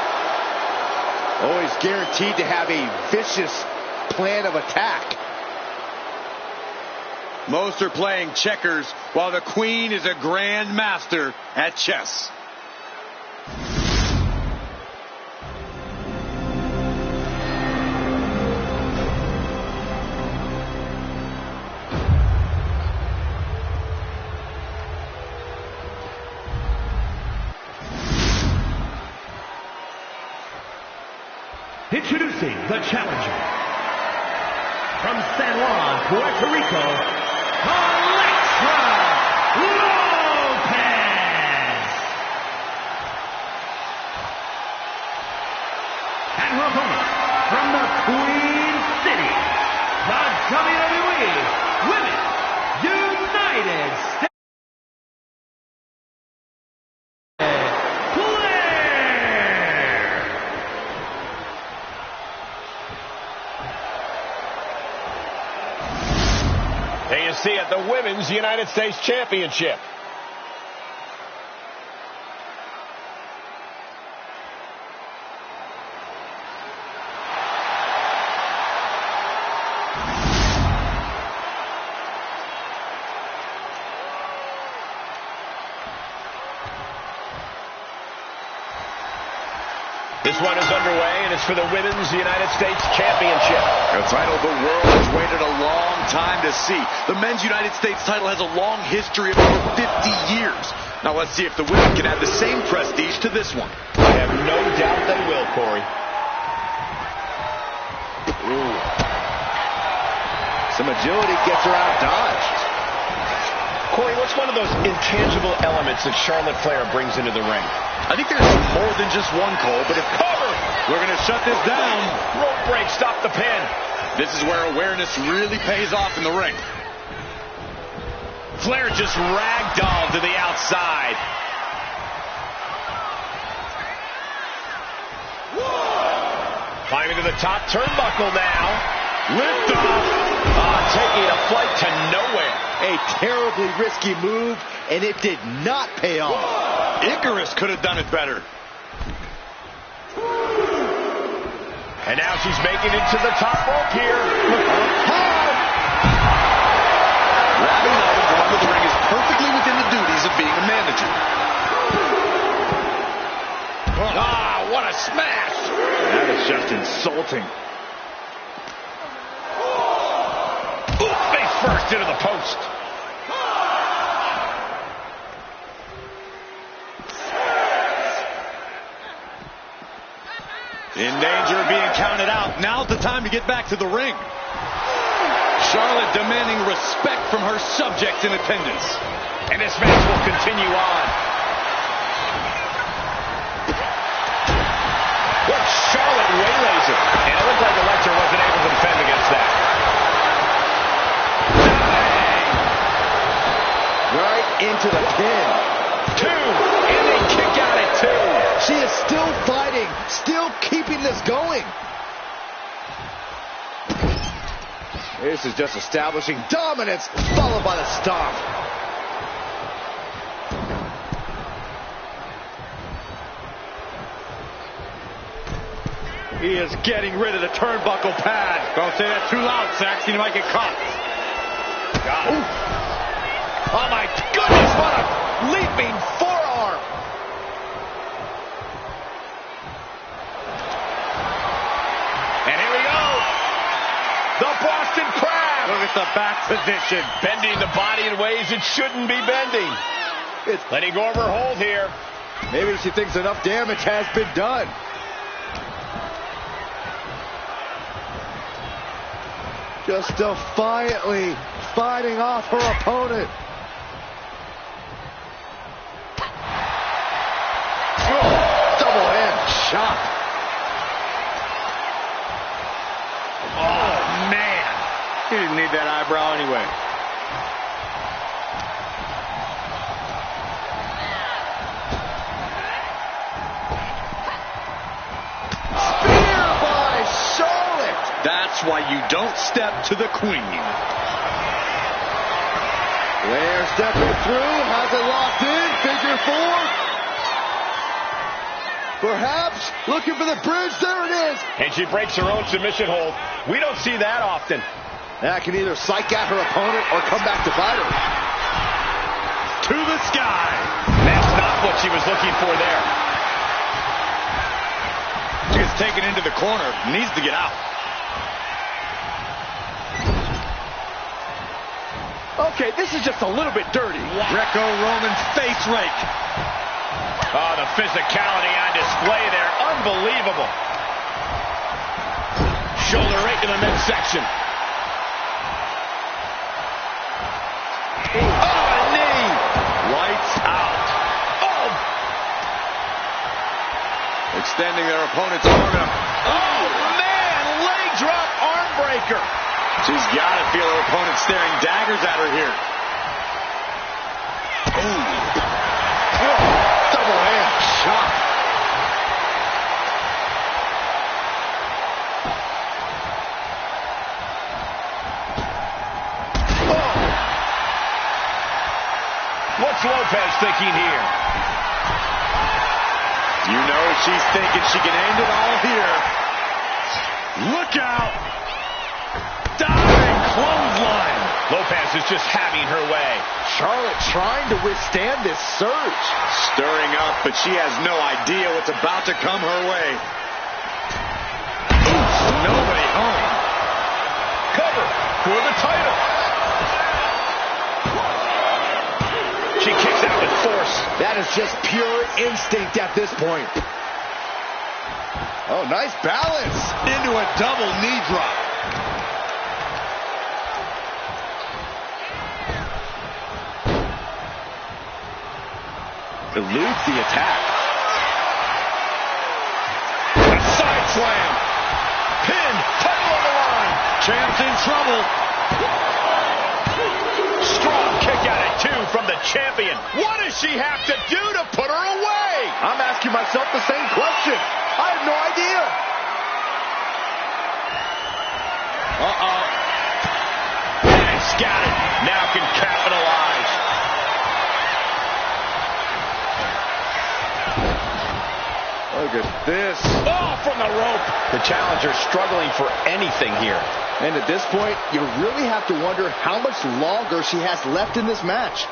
Always guaranteed to have a vicious plan of attack. Most are playing checkers, while the Queen is a grand master at chess. Introducing the challenger from San Juan, Puerto Rico, Alexa Lopez. And her opponent from the Queen City, the WWE Women's United States. There you see it, the Women's United States Championship. This one is underway, and it's for the Women's United States Championship. A title the world has waited a long time to see. The Men's United States title has a long history of over 50 years. Now let's see if the women can add the same prestige to this one. I have no doubt they will, Corey. Ooh. Some agility gets her out dodged. Corey, what's one of those intangible elements that Charlotte Flair brings into the ring? I think there's more than just one, Cole, but if Cover! we're going to shut this down. Rope break, stop the pin. This is where awareness really pays off in the ring. Flair just ragdolled to the outside. Climbing to the top turnbuckle now. Lift off. Taking a flight to nowhere. A terribly risky move, and it did not pay off. Icarus could have done it better. And now she's making it to the top rope here. Grabbing out of the bottom of the ring is perfectly within the duties of being a manager. What a smash! That is just insulting. Face first into the post. In danger of being counted out. Now's the time to get back to the ring. Charlotte demanding respect from her subjects in attendance. And this match will continue on. Well, Charlotte waylays her. And it looked like Elektra wasn't able to defend against that. Right into the pin. 2, and they kick out at 2. She is still fighting, still keeping this going. This is just establishing dominance, followed by the stomp. He is getting rid of the turnbuckle pad. Don't say that too loud, Saxon. You might get caught. Oh, my goodness, what a leaping forearm. And here we go. The Boston Crab. Look at the back position. Bending the body in ways it shouldn't be bending. Letting go of her hold here. Maybe she thinks enough damage has been done. Just defiantly fighting off her opponent. Double hand shot. Oh, man. He didn't need that eyebrow anyway. Spear by Charlotte. That's why you don't step to the queen. Flair stepping through, has it locked in, figure 4. Perhaps looking for the bridge, there it is. And she breaks her own submission hold. We don't see that often. That can either psych out her opponent or come back to bite her. To the sky. That's not what she was looking for there. She gets taken into the corner, needs to get out. Okay, this is just a little bit dirty. Greco-Roman face rake. Oh, the physicality on display there. Unbelievable. Shoulder right to the midsection. Oh, a knee. Lights out. Oh. Extending their opponent's arm. Oh, man. Leg drop arm breaker. She's got to feel her opponent staring daggers at her here. Double hand shot. What's Lopez thinking here? You know she's thinking she can end it all here. Look out! Diving clothesline. Lopez is just having her way. Charlotte trying to withstand this surge. Stirring up, but she has no idea what's about to come her way. Nobody home. Cover for the title. She kicks out with force. That is just pure instinct at this point. Oh, nice balance. Into a double knee drop. Eludes the attack. A side slam. Pin. Title on the line. Champ's in trouble. Strong kick out at 2 from the champion. What does she have to do to put her away? I'm asking myself the same question. I have no idea. Uh-oh. Nice, got it. Now can capitalize. Look at this. Oh, from the rope. The challenger struggling for anything here. And at this point, you really have to wonder how much longer she has left in this match.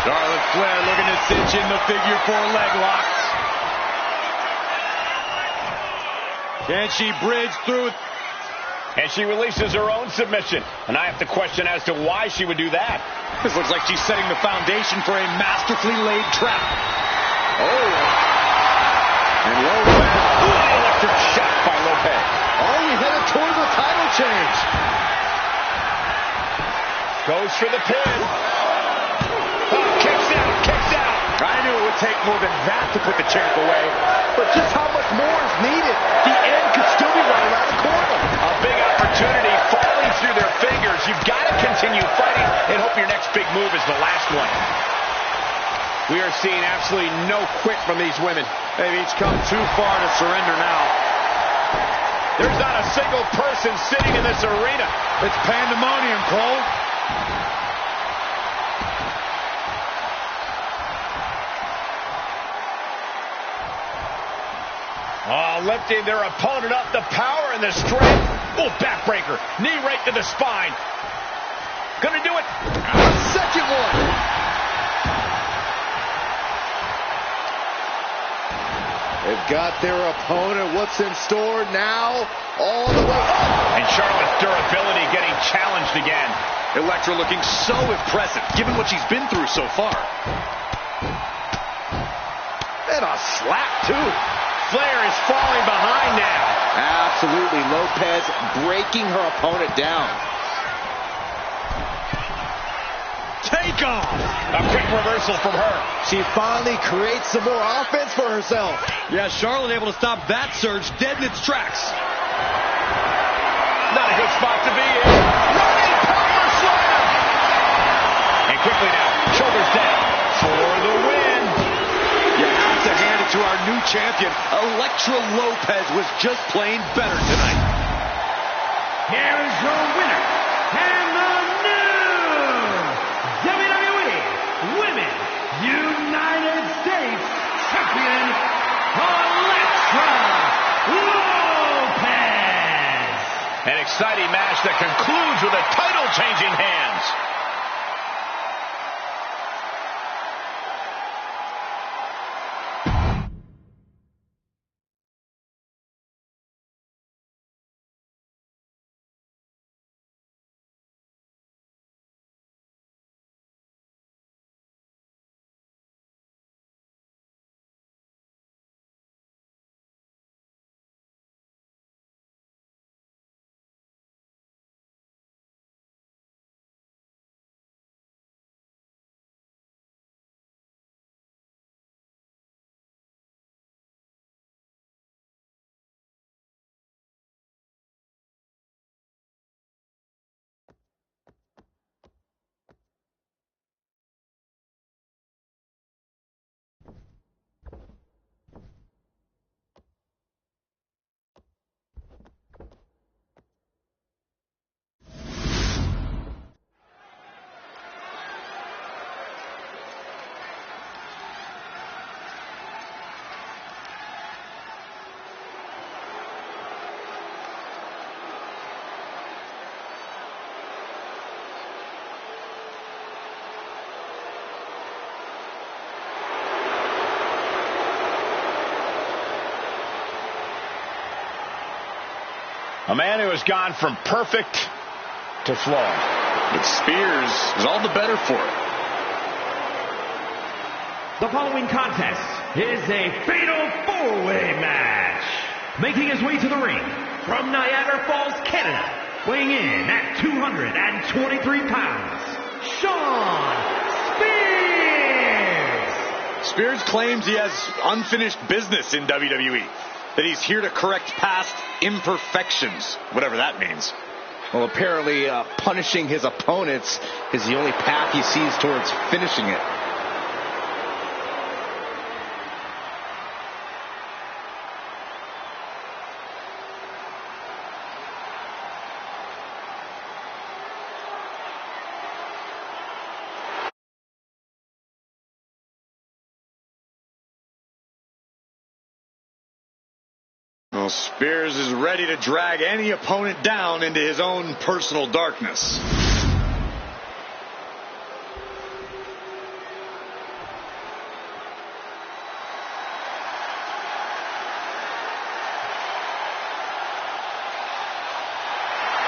Charlotte Flair looking to cinch in the figure 4 leg locks. Can she bridge through? And she releases her own submission. And I have to question as to why she would do that. This looks like she's setting the foundation for a masterfully laid trap. Oh. And Lopez. Ooh, electric shot by Lopez. Oh, we headed towards a title change. Goes for the pin. Oh, kicks out, kicks out. I knew it would take more than that to put the champ away. But just how much more is needed? The end could still be right around the corner. A big opportunity falling through their fingers. You've got to continue fighting and hope your next big move is the last one. We are seeing absolutely no quit from these women. They've each come too far to surrender now. There's not a single person sitting in this arena. It's pandemonium, Cole. Oh, lifting their opponent up, the power and the strength. Oh, backbreaker. Knee right to the spine. Gonna do it. Second one. They've got their opponent. What's in store now? All the way up. And Charlotte's durability getting challenged again. Elektra looking so impressive, given what she's been through so far. And a slap, too. Flair is falling behind now. Absolutely. Lopez breaking her opponent down. Take off. A quick reversal from her. She finally creates some more offense for herself. Yeah, Charlotte able to stop that surge dead in its tracks. Not a good spot to be in. Running power slam. And quickly now, shoulders down for the win. You have to hand it to our new champion. Elektra Lopez was just plain better tonight. Here is your winner, and the new WWE Women United States Champion, Elektra Lopez. An exciting match that concludes with a title changing hands. A man who has gone from perfect to flawed. But Spears is all the better for it. The following contest is a fatal 4-way match. Making his way to the ring from Niagara Falls, Canada, weighing in at 223 pounds, Shawn Spears! Spears claims he has unfinished business in WWE, that he's here to correct past imperfections, whatever that means. Well, apparently punishing his opponents is the only path he sees towards finishing it. Well, Spears is ready to drag any opponent down into his own personal darkness.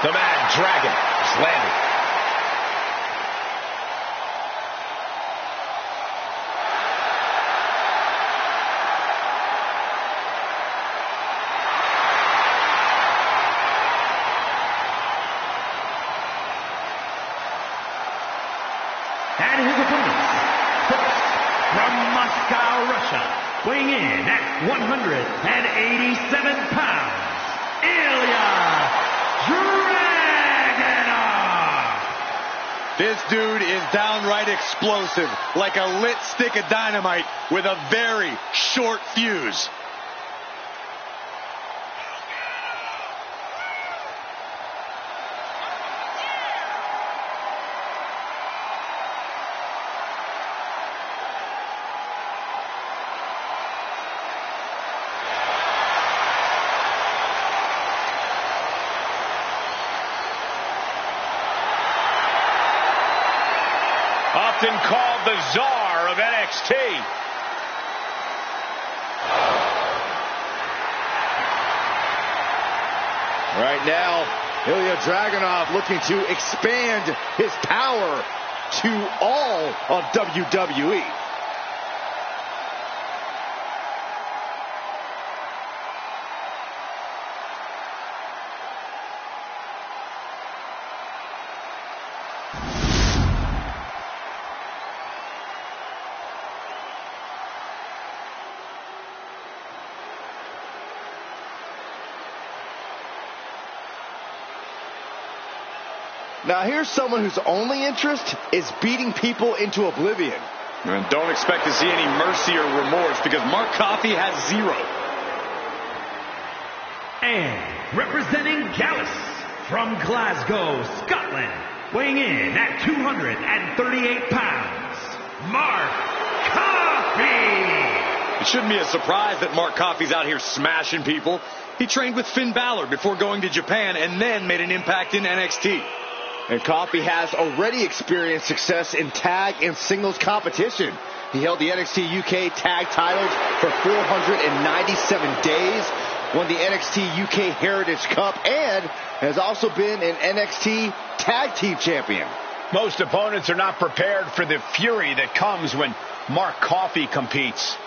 The Mad Dragon is landing. And his opponents, first, from Moscow, Russia, weighing in at 187 pounds, Ilya Dragunov. This dude is downright explosive, like a lit stick of dynamite with a very short fuse. Often called the Czar of NXT. Right now, Ilya Dragunov looking to expand his power to all of WWE. Now here's someone whose only interest is beating people into oblivion. And don't expect to see any mercy or remorse, because Mark Coffey has zero. And representing Gallus from Glasgow, Scotland, weighing in at 238 pounds, Mark Coffey. It shouldn't be a surprise that Mark Coffey's out here smashing people. He trained with Finn Balor before going to Japan and then made an impact in NXT. And Coffey has already experienced success in tag and singles competition. He held the NXT UK tag titles for 497 days, won the NXT UK Heritage Cup, and has also been an NXT Tag Team Champion. Most opponents are not prepared for the fury that comes when Mark Coffey competes.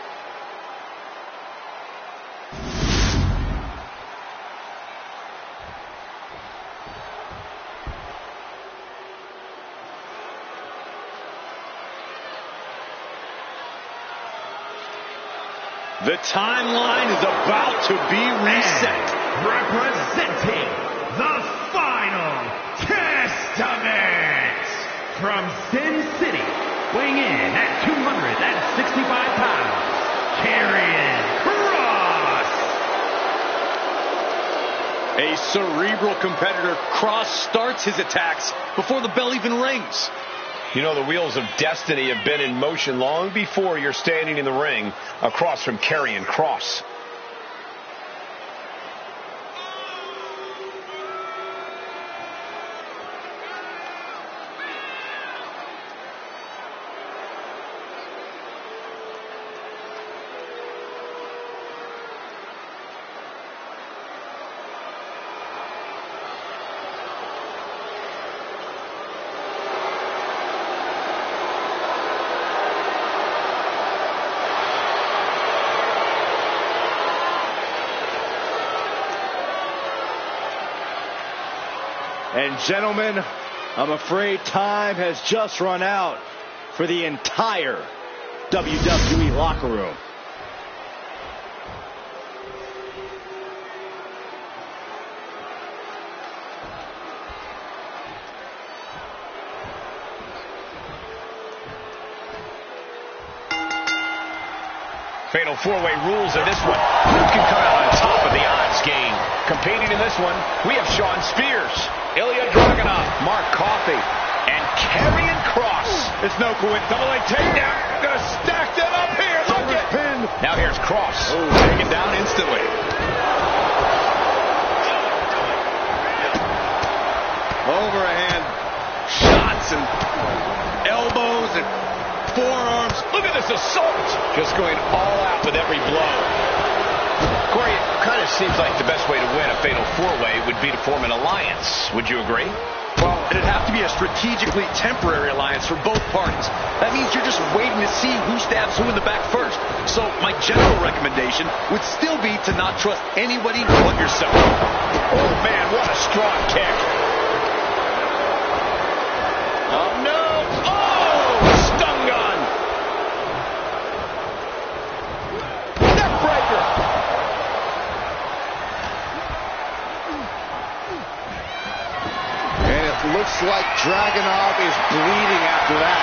The timeline is about to be reset. Representing the Final Testament from Sin City, weighing in at 265 pounds, Karrion Kross. A cerebral competitor, Kross starts his attacks before the bell even rings. You know, the wheels of destiny have been in motion long before you're standing in the ring across from Karrion Kross. And gentlemen, I'm afraid time has just run out for the entire WWE locker room. Fatal four-way rules in this one. Who can come out on top of the odds game? Competing in this one, we have Shawn Spears, Ilya Dragunov, Mark Coffey, and Karrion Kross. It's no coincidence. Double leg takedown. Gonna stack them up here. Look at pin. Now here's Kross. Oh, taken down instantly. Overhand shots and elbows and forearms. Look at this assault. Just going all out with every blow. Corey, it kind of seems like the best way to win a fatal four-way would be to form an alliance. Would you agree? Well, it'd have to be a strategically temporary alliance for both parties. That means you're just waiting to see who stabs who in the back first. So my general recommendation would still be to not trust anybody but yourself. Oh, man, what a strong kick. Oh, no. Oh, stun gun. Neckbreaker. And it looks like Dragunov is bleeding after that.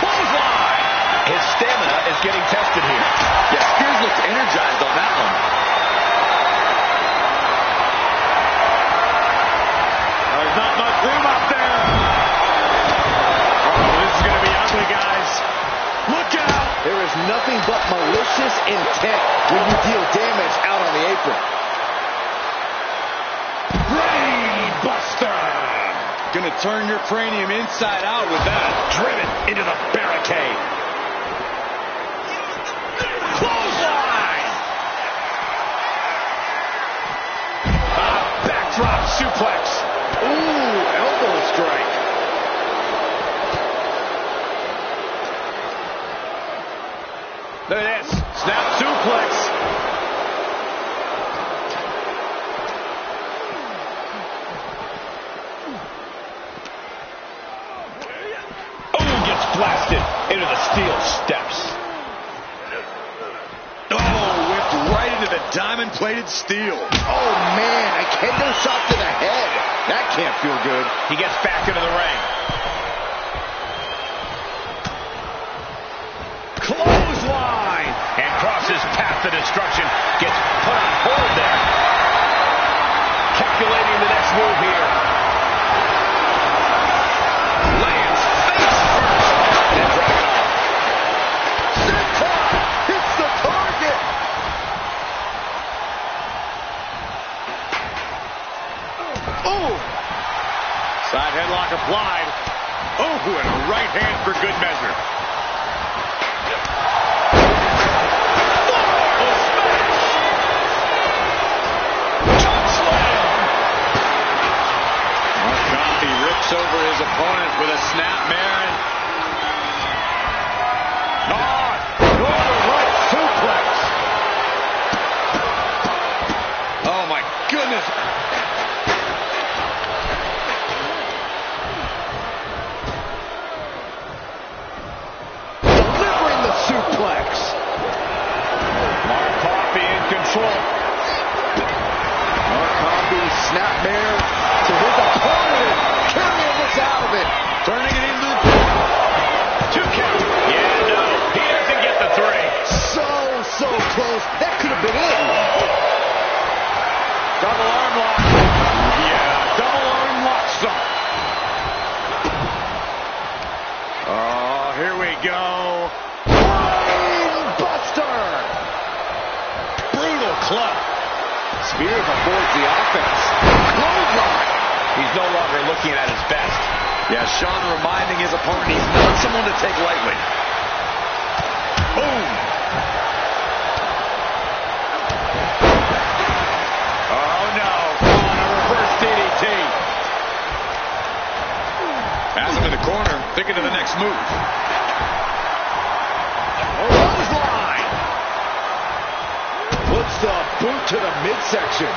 Clothesline. His stamina is getting tested here. Yeah, Spears looks energized on that one. There's not much room up there. Oh, this is going to be ugly, guys. Look out. There is nothing but malicious intent when you deal damage out on the apron. Brainbuster. Gonna turn your cranium inside out with that. Driven into the barricade. Clothesline. Backdrop suplex. Ooh, elbow strike. Look at this. Snap suplex. Oh, gets blasted into the steel steps. Oh, whipped right into the diamond-plated steel. Oh, man, a kendo shot to the head. That can't feel good. He gets back into the ring. Clothesline. And crosses path to destruction. Gets put on hold there. Calculating the next move here. Lands face first. And Dragunov. Senton hits the target. Oh. Side headlock applied. Oh, and a right hand for good measure. Over his opponent with a snapmare. Right suplex. Oh my goodness. Delivering the suplex. Mark Coffey in control. Mark Coffey snapmare to his opponent. Karrion looks out of it. Turning it into the 2 count. Yeah, no. He doesn't get the 3. So close. That could have been it. Double arm lock. Yeah, double arm lock stop. Oh, here we go. Brainbuster. Brutal club. Spears avoids the offense. Clothesline. He's no longer looking at his best. Yeah, Shawn reminding his opponent he's not someone to take lightly. Boom. Oh, no. On a reverse DDT. Has him in the corner, thinking of the next move. Clothesline. Puts the boot to the midsection.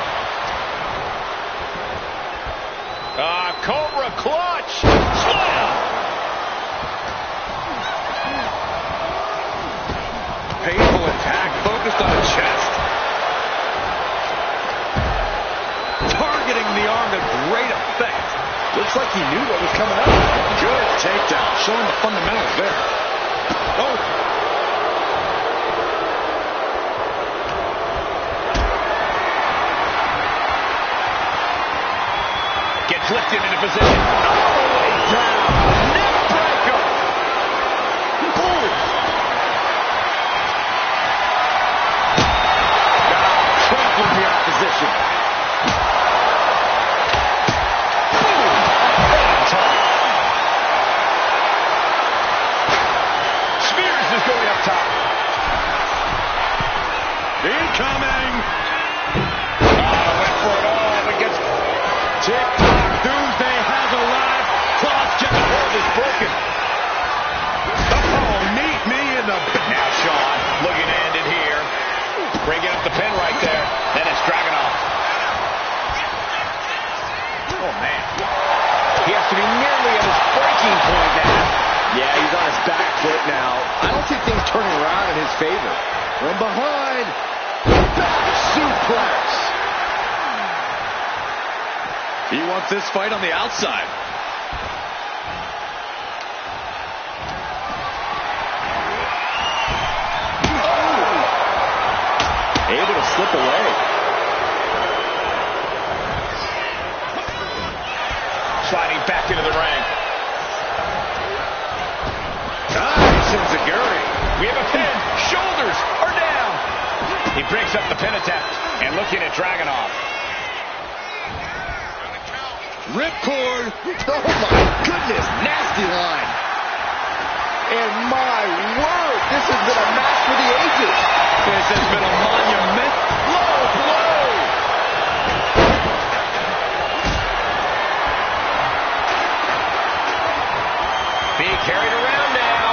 Cobra clutch. Slam. painful attack focused on the chest. Targeting the arm to great effect. Looks like he knew what was coming up. Good takedown, showing the fundamentals there. Oh. Gets lifted into position. All the way down. Neck breaker. Boom. Trampling the opposition. Boom. On top. Spears is going up top. Incoming. Went for it all, but gets Tick-tock Doomsday has arrived. Cross-jack hold is broken. Oh, meet me in the... Now Shawn looking to end it here. Breaking up the pin right there. Then it's Dragunov. Oh, man. He has to be nearly at his breaking point now. Yeah, he's on his back foot now. I don't see things turning around in his favor. From behind. Back suplex. He wants this fight on the outside. Oh. Able to slip away. Sliding back into the ring. Nice enziguri. We have a pin. Shoulders are down. He breaks up the pin attempt and looking at Dragunov. Ripcord. Oh my goodness, nasty line. And my word, this has been a match for the ages. This has been a monument. Low blow. Being carried around now.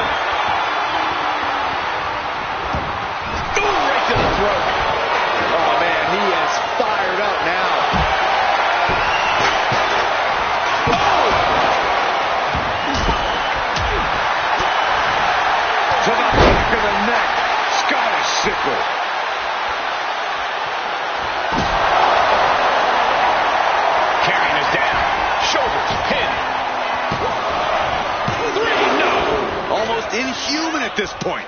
Ooh, right to the throat. Oh man, he is fired up now. To the back of the neck. Scottish sickle. Carrying us down. Shoulders, pin. 3, no. Almost inhuman at this point.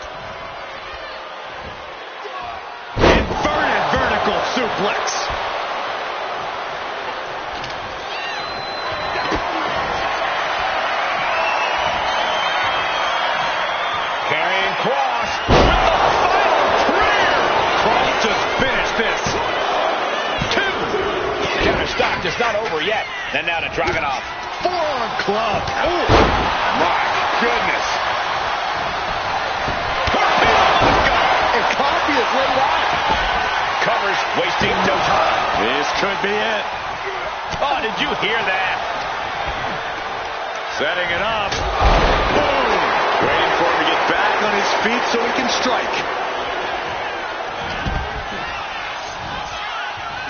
Inverted vertical suplex. Carrying Cross with the final prayer. Cross just finished this. 2. Counter-stopped. It's not over yet. Then down to Dragunov. Forearm club. Oh, my goodness. And Coffee is laid out. Covers, wasting no time. This could be it. Oh, did you hear that? Setting it up. Boom. Waiting for him to get back on his feet so he can strike.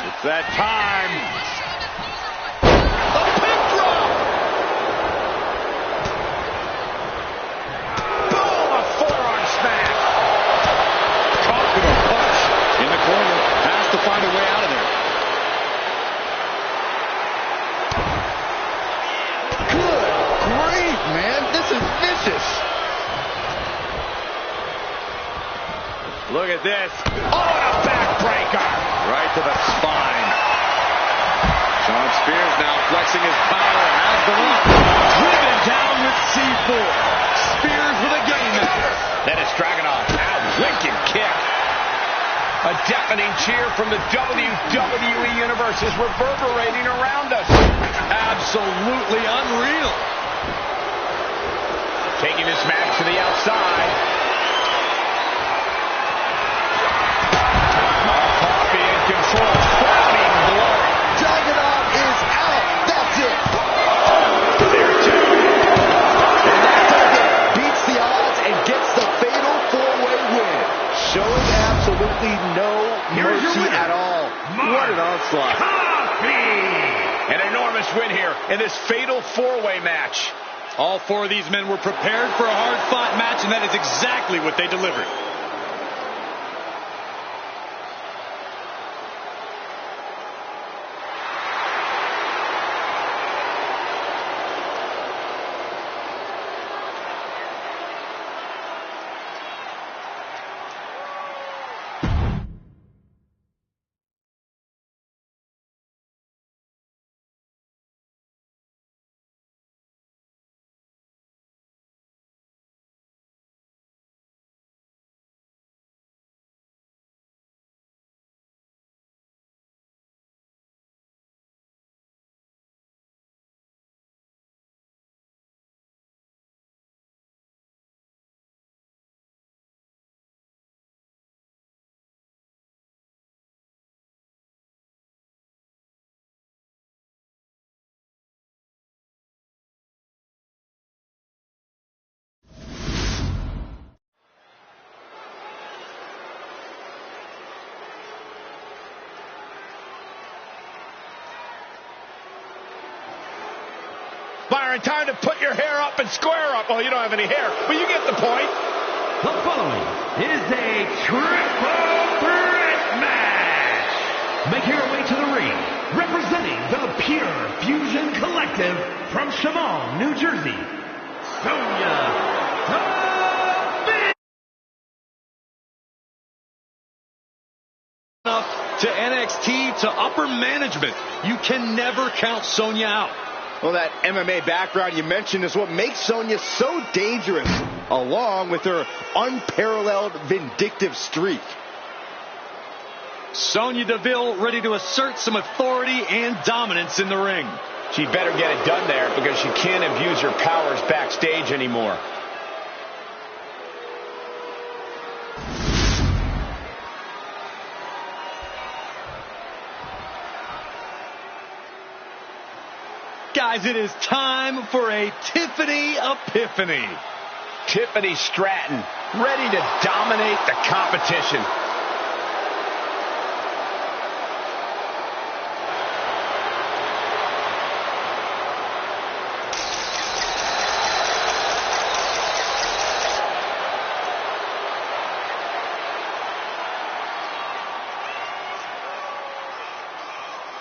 It's that time. A pin drop. Boom, a forearm smash. Caught with a punch in the corner. Has to find a way out of there. Good grief, man. This is vicious. Look at this. Oh, and a backbreaker. Right to the spine. Shawn Spears now flexing his power. Has the run. Driven down with C4. Spears with a game maker. Then it's Dragunov. Now, wicked kick. A deafening cheer from the WWE Universe is reverberating around us. Absolutely unreal. Taking this match to the outside. Coffee in control. Sprouting blow. Dragunov is out. That's it. There too. And that does it. Beats the odds and gets the fatal four-way win. Showing absolutely no mercy at all. What an onslaught. An enormous win here in this fatal four-way match. All four of these men were prepared for a hard-fought match, and that is exactly what they delivered. and time to put your hair up and square up. Well, you don't have any hair, but you get the point. The following is a triple threat match. Make your way to the ring, representing the Pure Fusion Collective from Chemung, New Jersey, Sonya Deville. To NXT, to upper management. You can never count Sonya out. Well, that MMA background you mentioned is what makes Sonya so dangerous, along with her unparalleled vindictive streak. Sonya Deville ready to assert some authority and dominance in the ring. She better get it done there because she can't abuse her powers backstage anymore. Guys, it is time for a Tiffany Epiphany. Tiffany Stratton, ready to dominate the competition.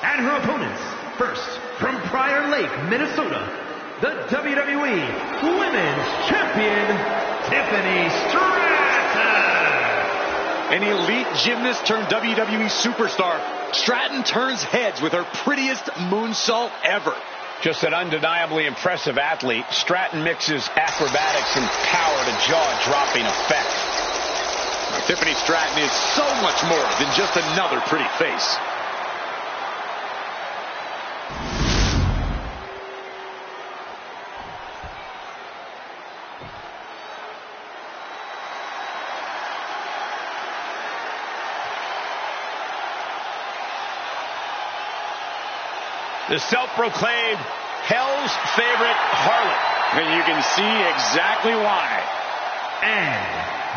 And her opponents, first, from Prior Lake, Minnesota, the WWE Women's Champion, Tiffany Stratton. An elite gymnast turned WWE superstar, Stratton turns heads with her prettiest moonsault ever. Just an undeniably impressive athlete, Stratton mixes acrobatics and power to jaw-dropping effect. Tiffany Stratton is so much more than just another pretty face. The self-proclaimed Hell's favorite harlot. And you can see exactly why. And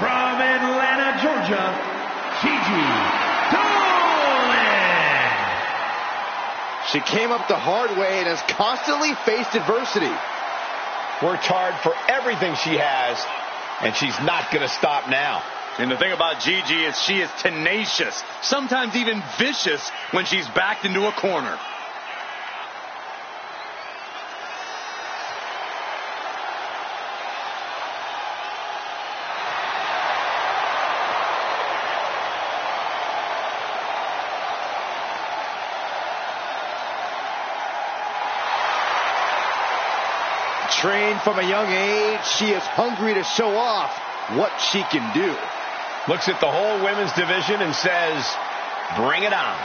from Atlanta, Georgia, Gigi Dolan. She came up the hard way and has constantly faced adversity. Worked hard for everything she has, and she's not going to stop now. And the thing about Gigi is she is tenacious, sometimes even vicious when she's backed into a corner. Trained from a young age, she is hungry to show off what she can do. Looks at the whole women's division and says, bring it on.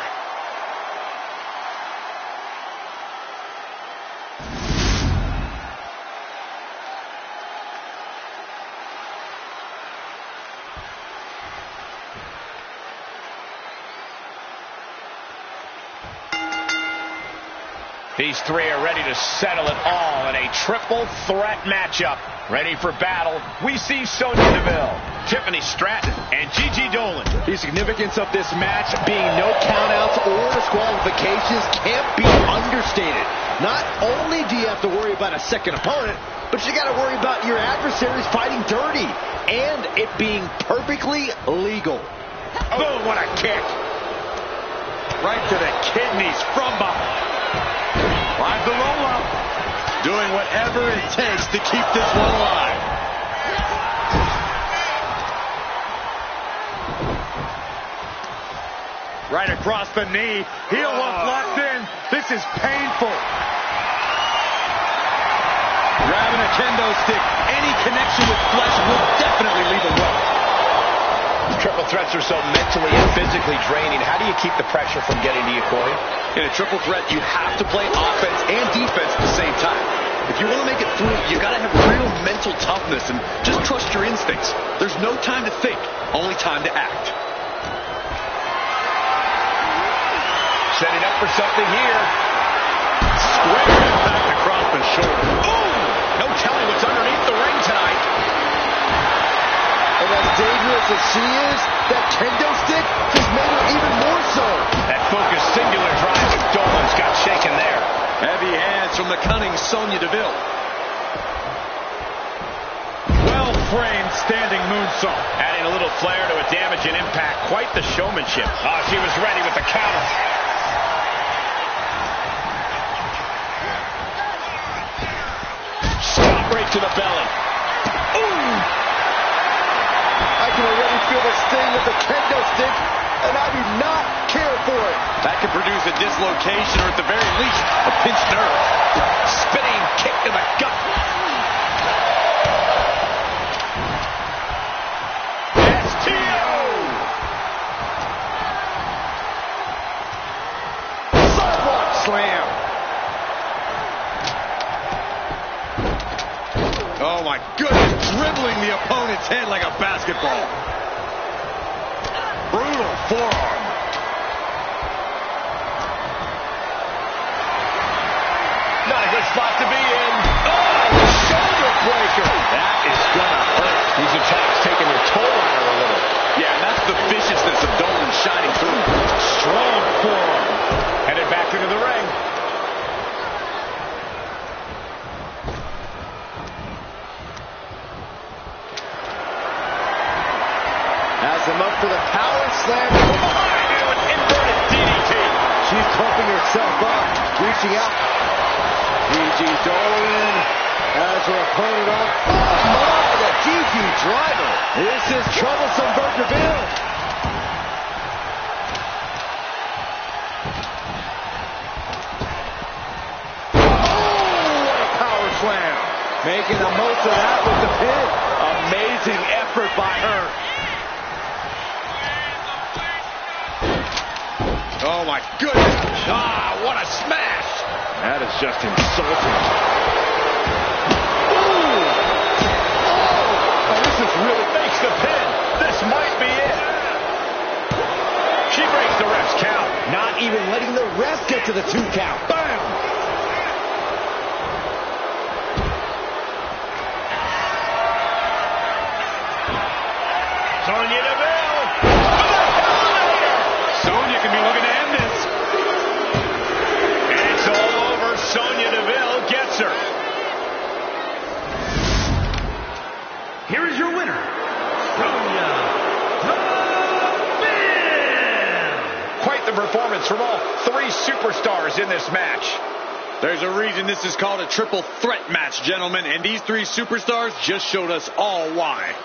These three are ready to settle it all in a triple threat matchup. Ready for battle, we see Sonya Deville, Tiffany Stratton, and Gigi Dolan. The significance of this match being no countouts or disqualifications can't be understated. Not only do you have to worry about a second opponent, but you got to worry about your adversaries fighting dirty and it being perfectly legal. Boom, what a kick. Right to the kidneys from behind. Finds the roll up. Doing whatever it takes to keep this one alive. Right across the knee. Heel hook locked in. This is painful. Grabbing a kendo stick. Any connection with flesh will definitely leave a welt. Triple threats are so mentally and physically draining. How do you keep the pressure from getting to you, Corey? In a triple threat, you have to play offense and defense at the same time. If you want to make it through, you got to have real mental toughness and just trust your instincts. There's no time to think, only time to act. Setting up for something here. Square impact across the shoulder. Boom! No telling what's underneath the ring tonight. And as dangerous as she is, that kendo stick just made her even more so. That focused singular drive of Dolan's got shaken there. Heavy hands from the cunning Sonya Deville. frame standing moonsault. Adding a little flair to a damage and impact. Quite the showmanship. Oh, she was ready with the counter. Stop right to the belly. Ooh! I can already feel the sting of the kendo stick, and I do not care for it. That could produce a dislocation or at the very least a pinched nerve. Spinning kick to the gut. STO! Sidewalk slam. Oh my goodness, dribbling the opponent's head like a basketball. Brutal forearm. Not a good spot to be in. Oh, shoulder breaker. That is gonna hurt. These attacks taking their toll on her a little. Yeah, that's the viciousness of Dolan shining through. Strong forearm. Headed back into the ring. Has him up for the power slam. Inverted DDT. She's pumping herself up, reaching out. PG Dolan has her opponent up. Oh my, the DG driver. This is troublesome for DeVille. Oh, what a power slam. Making the most of that with the pin. Amazing effort by her. Oh my goodness. Ah, what a smash. That is just insulting. Ooh. Oh, this is really Makes the pin. This might be it. She breaks the ref's count. not even letting the ref get to the 2 count. Bam! Sonya Deville. Sonya can be looking to end this. And it's all over. Sonya Deville gets her. Here is your winner, Sonya Deville. Quite the performance from all 3 superstars in this match. There's a reason this is called a triple threat match, gentlemen, and these 3 superstars just showed us all why.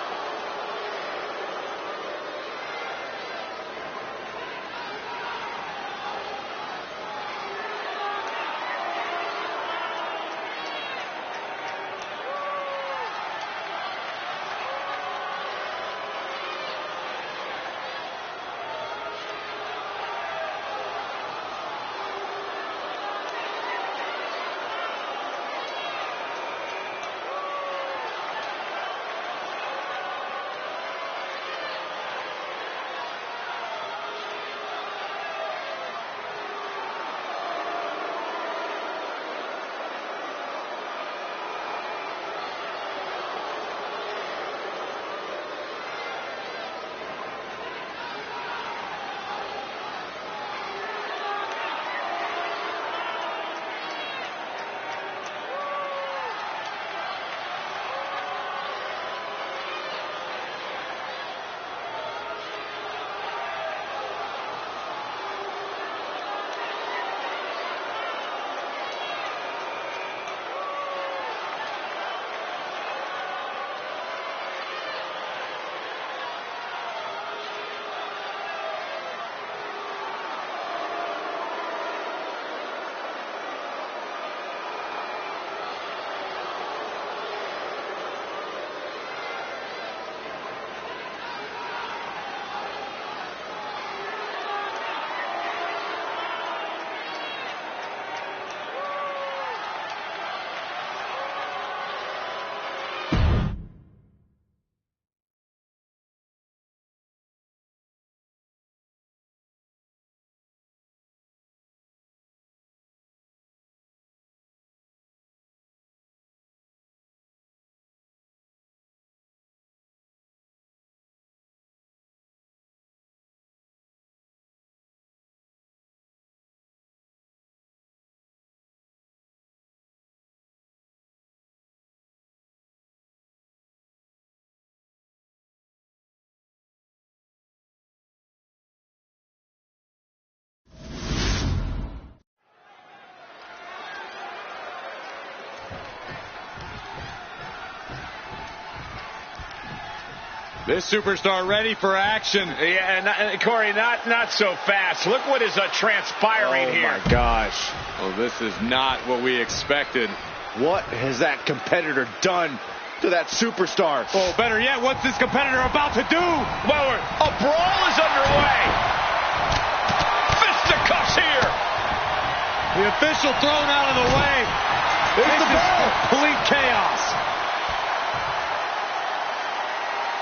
This superstar ready for action. Yeah, Corey, not so fast. Look what is transpiring here. Oh, my gosh. Well, this is not what we expected. What has that competitor done to that superstar? Oh, better yet, what's this competitor about to do? Well, a brawl is underway. Fisticuffs here. The official thrown out of the way. This is complete chaos.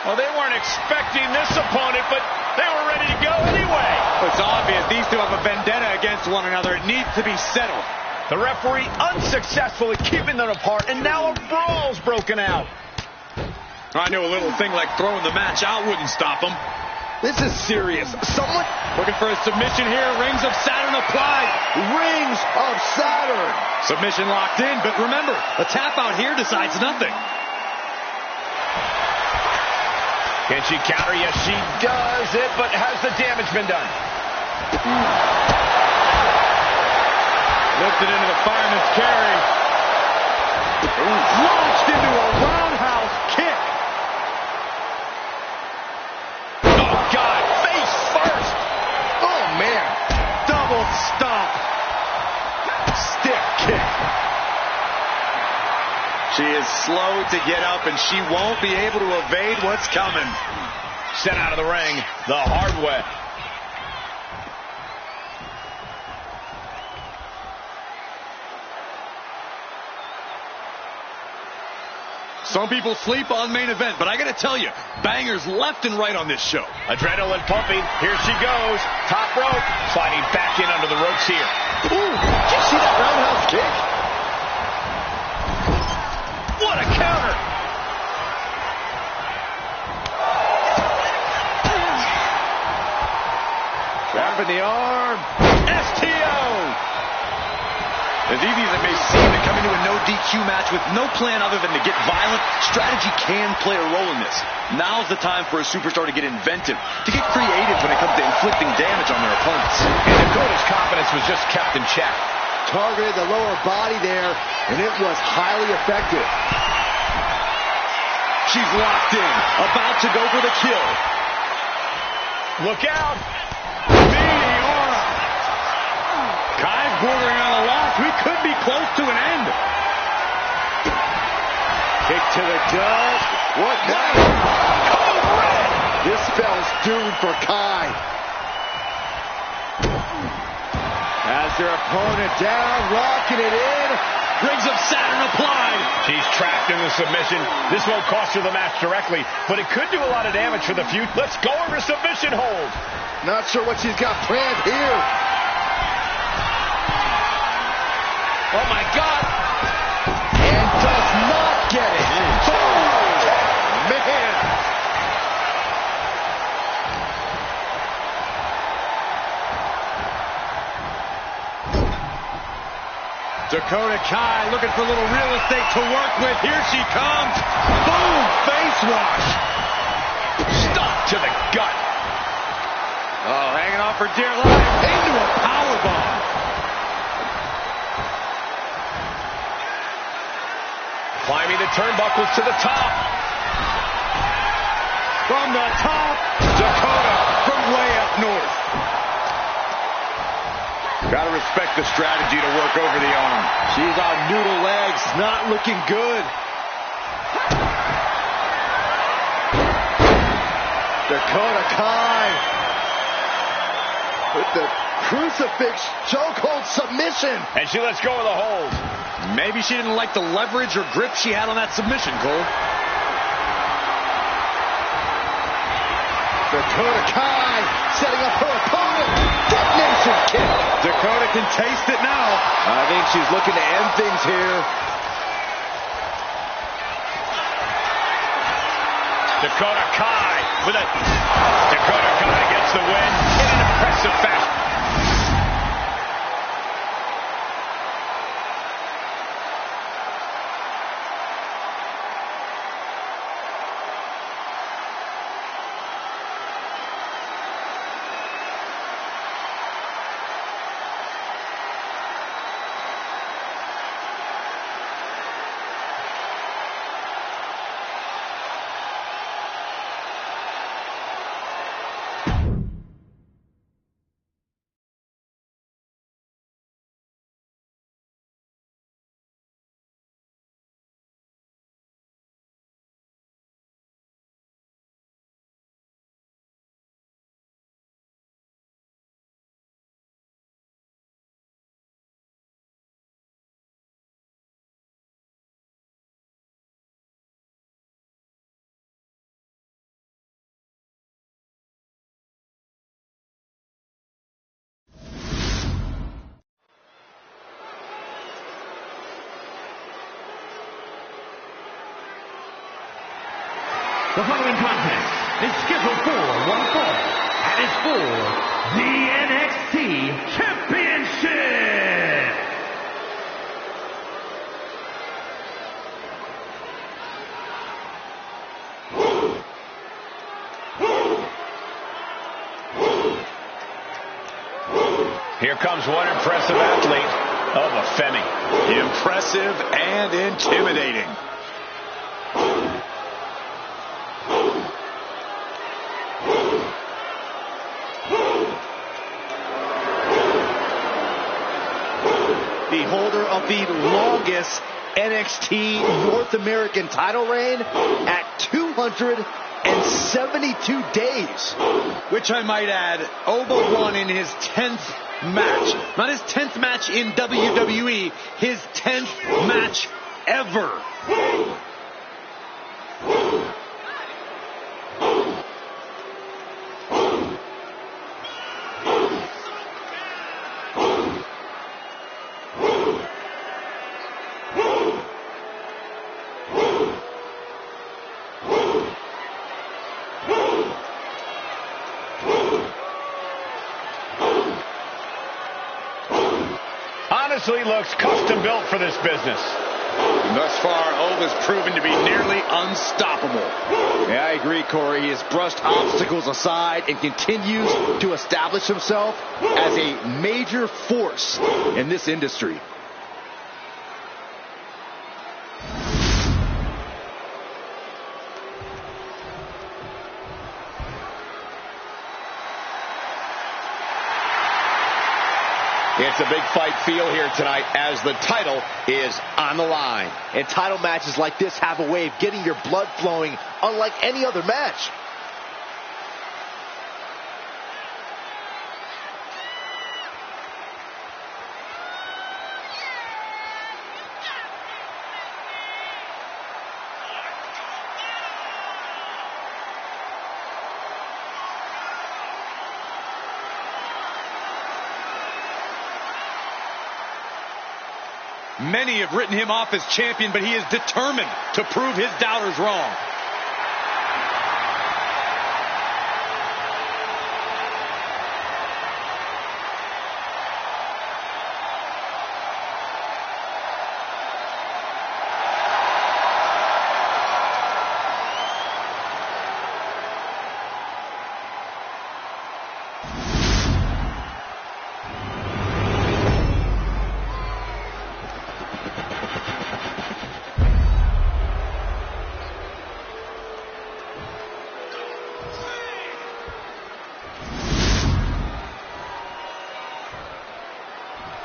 Well, they weren't expecting this opponent, but they were ready to go anyway. It's obvious these two have a vendetta against one another. It needs to be settled. The referee unsuccessful at keeping them apart, and now a brawl's broken out. I knew a little thing like throwing the match out wouldn't stop them. This is serious. Someone looking for a submission here. Rings of Saturn applied. Rings of Saturn. Submission locked in, but remember, a tap out here decides nothing. Can she counter? Yes, she does it, but has the damage been done? Lifted into the fireman's carry. Launched into a roundhouse kick. Oh, God, face first. Oh, man. Double stomp. Stiff kick. She is slow to get up, and she won't be able to evade what's coming. Sent out of the ring the hard way. Some people sleep on main event, but I gotta tell you, bangers left and right on this show. Adrenaline pumping. Here she goes. Top rope. Sliding back in under the ropes here. Ooh, did you see that roundhouse kick? What a counter. Wrapping the arm. STO. As easy as it may seem to come into a no DQ match with no plan other than to get violent, strategy can play a role in this. Now's the time for a superstar to get inventive, to get creative when it comes to inflicting damage on their opponents. And Dakota's confidence was just kept in check. Targeted the lower body there, and it was highly effective. She's locked in, about to go for the kill. Look out. Meteora. Kai's bordering on a loss. We could be close to an end. Kick to the gut. What now? Code red. This spell's doomed for Kai. Has their opponent down, locking it in. Rings of Saturn applied. She's trapped in the submission. This won't cost her the match directly, but it could do a lot of damage for the feud. Let's go over submission hold. Not sure what she's got planned here. Oh, my God. And does not get it. Oh, man. Dakota Kai looking for a little real estate to work with. Here she comes. Boom! Face wash. Stop to the gut. Oh, hanging on for dear life. Into a powerbomb. Climbing the turnbuckles to the top. From the top, Dakota from way up north. Gotta respect the strategy to work over the arm. She's on noodle legs, not looking good. Dakota Kai with the crucifix chokehold submission. And she lets go of the hold. Maybe she didn't like the leverage or grip she had on that submission, Cole. Dakota Kai setting up her opponent. Detonation kick. Dakota can taste it now. I think she's looking to end things here. Dakota Kai with a... Dakota Kai gets the win in an impressive fashion. The following contest is scheduled for one fall and is for the NXT Championship. Here comes one impressive athlete, Oba Femi. Impressive and intimidating. The holder of the longest NXT North American title reign at 272 days. Which I might add, Oba won in his 10th match. Not his 10th match in WWE, his 10th match ever. Honestly looks custom built for this business. Thus far, Oba's proven to be nearly unstoppable. Yeah, I agree, Corey. He has brushed obstacles aside and continues to establish himself as a major force in this industry. It's a big fight feel here tonight as the title is on the line. And title matches like this have a way of getting your blood flowing unlike any other match. Many have written him off as champion, but he is determined to prove his doubters wrong.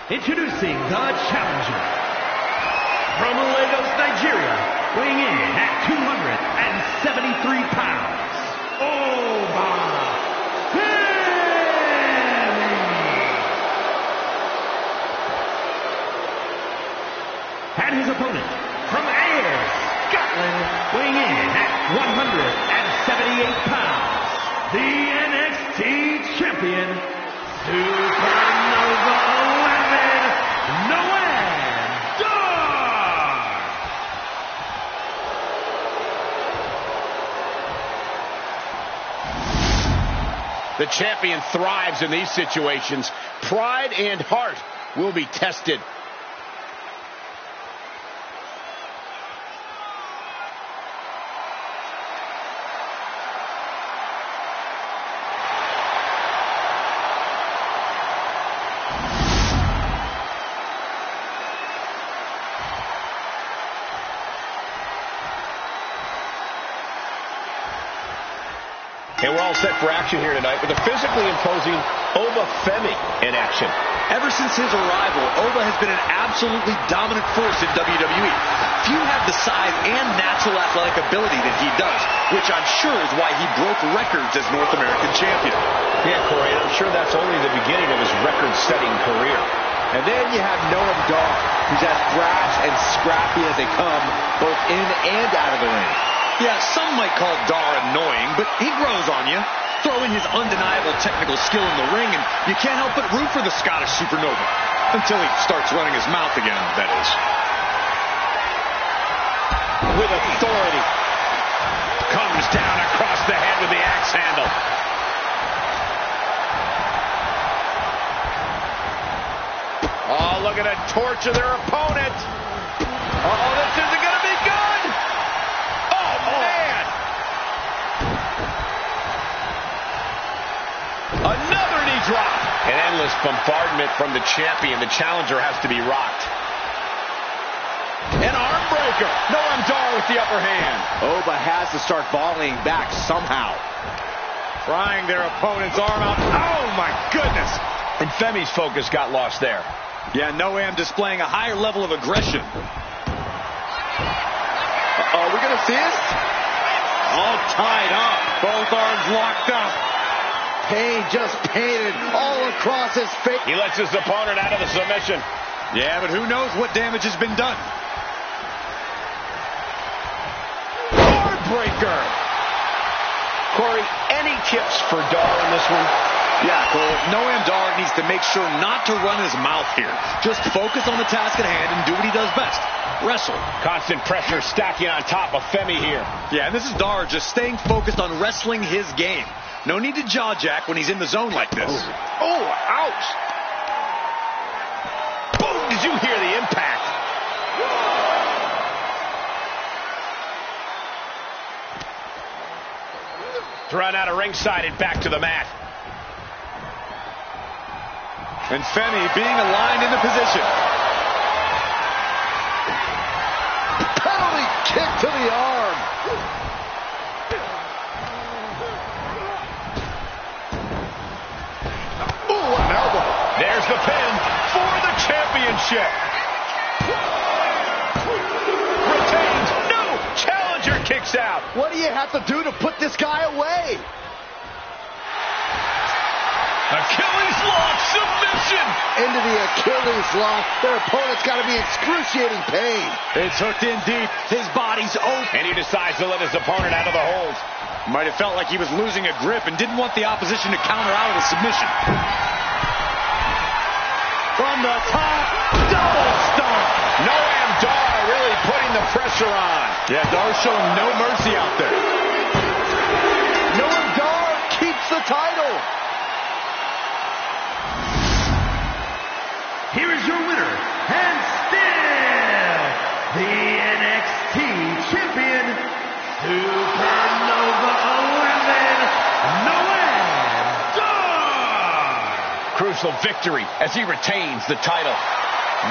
Introducing the challenger from Lagos, Nigeria, weighing in at 273 pounds, Oba Femi. And his opponent from Ayr, Scotland, weighing in at 178 pounds, the NXT champion, Supernova. The champion thrives in these situations. Pride and heart will be tested. And we're all set for action here tonight with a physically imposing Oba Femi in action. Ever since his arrival, Oba has been an absolutely dominant force in WWE. Few have the size and natural athletic ability that he does, which I'm sure is why he broke records as North American champion. Yeah, Corey, and I'm sure that's only the beginning of his record-setting career. And then you have Noam Dar, who's as brash and scrappy as they come, both in and out of the ring. Yeah, some might call Dar annoying, but he grows on you. Throw in his undeniable technical skill in the ring, and you can't help but root for the Scottish Supernova. Until he starts running his mouth again, that is. With authority. Comes down across the head with the axe handle. Oh, look at it, torture their opponent. Uh-oh, this isn't going to be good. Oh, man. Another knee drop. An endless bombardment from the champion. The challenger has to be rocked. An arm breaker. Noam Dar with the upper hand. Oh, but has to start volleying back somehow. Prying their opponent's arm out. Oh, my goodness. And Femi's focus got lost there. Yeah, Noam displaying a higher level of aggression. Uh-oh, we're going to see this? All tied up. Both arms locked up. Pain just painted all across his face. He lets his opponent out of the submission. Yeah, but who knows what damage has been done. Breaker. Corey, any tips for Dar in this one? Yeah, Cole, Noam Dar needs to make sure not to run his mouth here. Just focus on the task at hand and do what he does best. Wrestle. Constant pressure stacking on top of Femi here. Yeah, and this is Dar just staying focused on wrestling his game. No need to jaw jack when he's in the zone like this. Oh, ouch. Boom, did you hear the impact? Thrown out of ringside and back to the mat. And Femi being aligned in the position. Penalty kick to the arm. Ooh, an elbow. There's the pin for the championship. Retains. No! Challenger kicks out. What do you have to do to put this guy away? Achilles lock submission. Into the Achilles lock. Their opponent's got to be excruciating pain. It's hooked in deep. His body's open. And he decides to let his opponent out of the hold. Might have felt like he was losing a grip and didn't want the opposition to counter out of the submission. From the top, double stomp. Noam Dar really putting the pressure on. Yeah, Dar's showing no mercy out there. Noam Dar keeps the title. Here is your winner, and still the NXT champion, Supernova 11, Noam Dar. Crucial victory as he retains the title.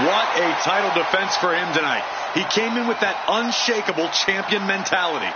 What a title defense for him tonight. He came in with that unshakable champion mentality.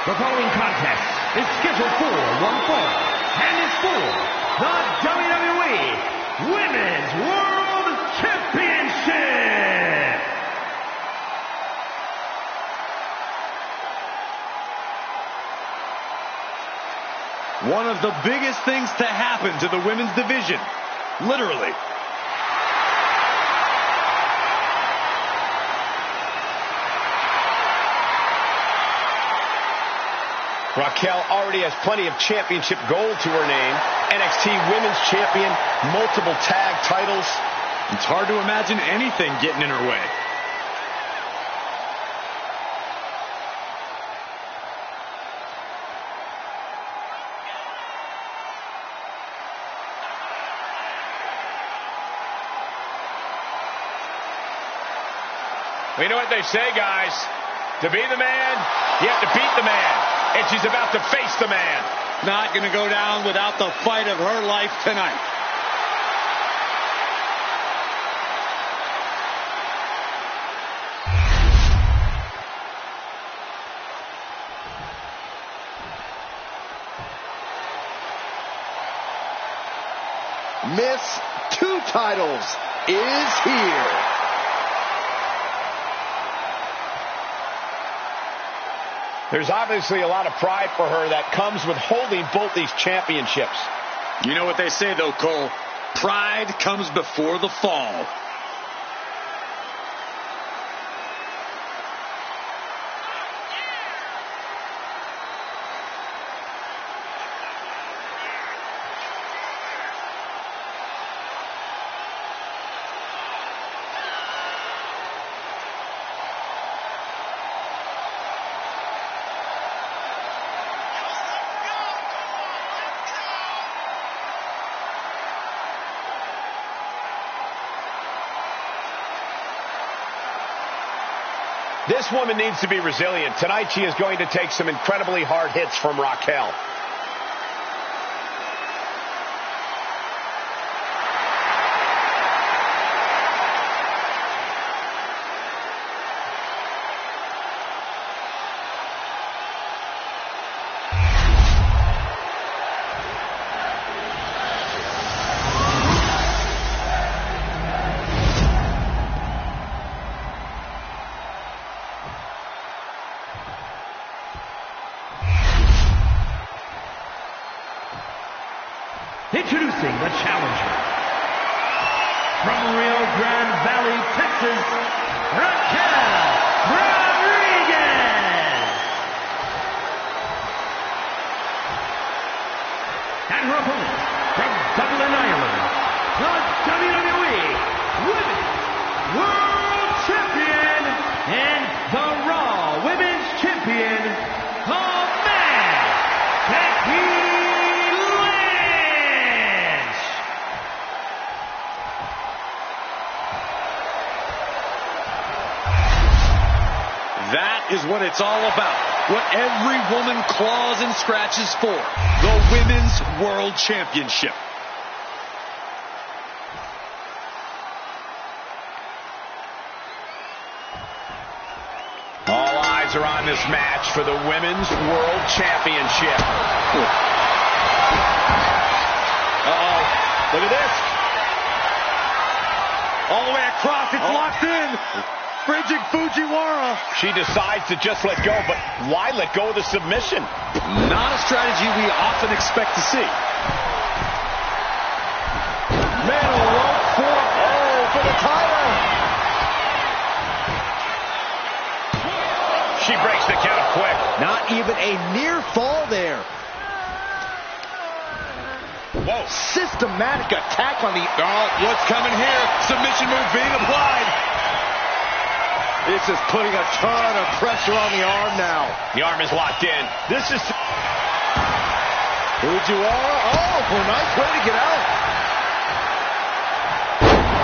The following contest is scheduled for one fall and is for the WWE Women's World Championship. One of the biggest things to happen to the women's division. Literally. Raquel already has plenty of championship gold to her name. NXT Women's Champion, multiple tag titles. It's hard to imagine anything getting in her way. We know what they say, guys. To be the man, you have to beat the man. And she's about to face the man. Not going to go down without the fight of her life tonight. Miss Two Titles is here. There's obviously a lot of pride for her that comes with holding both these championships. You know what they say, though, Cole. Pride comes before the fall. This woman needs to be resilient. Tonight she is going to take some incredibly hard hits from Raquel. Introducing the challenger, from Rio Grande Valley, Texas, Raquel Rodriguez. And her opponent, from Dublin, Ireland, the WWE Women's World Champion and the Raw Women's Champion, Becky. That is what it's all about. What every woman claws and scratches for. The Women's World Championship. All eyes are on this match for the Women's World Championship. Uh-oh. Look at this. All the way across. It's locked in. Frigid Fujiwara. She decides to just let go, but why let go of the submission? Not a strategy we often expect to see. Metal rope for the title. She breaks the count quick. Not even a near fall there. Whoa. Systematic attack on the... Oh, what's coming here? Submission move being applied. This is putting a ton of pressure on the arm now. The arm is locked in. This is... Fujiwara. Oh, nice way to get out.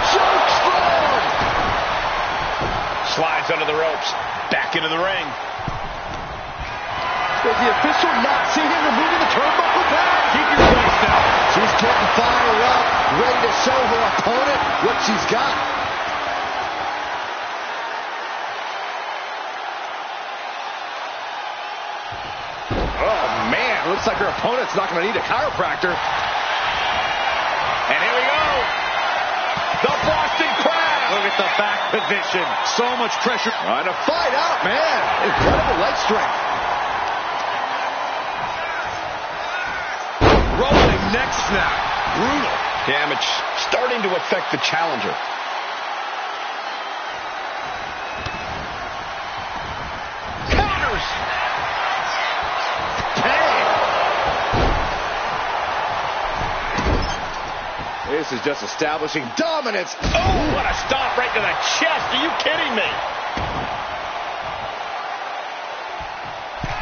Chokeslam. Slides under the ropes. Back into the ring. Does the official not see him removing the turnbuckle pad? Keep your voice down. She's getting fired up, ready to show her opponent what she's got. Oh, man. Looks like her opponent's not going to need a chiropractor. And here we go. The Boston Crab. Look at the back position. So much pressure. Trying to fight out, man. Incredible leg strength. Rolling neck snap. Brutal. Damage starting to affect the challenger. This is just establishing dominance. Oh, what a stomp right to the chest. Are you kidding me?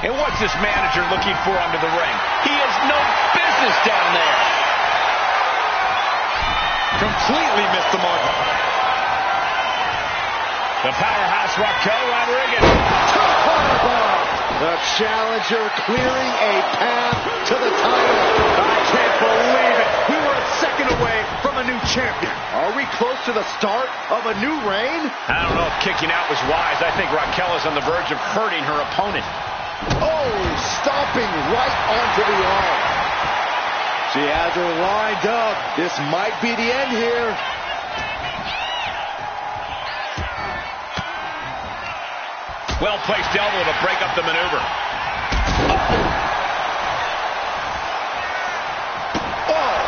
And what's this manager looking for under the ring? He has no business down there. Completely missed the mark. The powerhouse Raquel Rodriguez. The challenger clearing a path to the title. I can't believe it. We were a second away from a new champion. Are we close to the start of a new reign? I don't know if kicking out was wise. I think Raquel is on the verge of hurting her opponent. Oh, stomping right onto the arm. She has her lined up. This might be the end here. Well-placed elbow to break up the maneuver. Oh.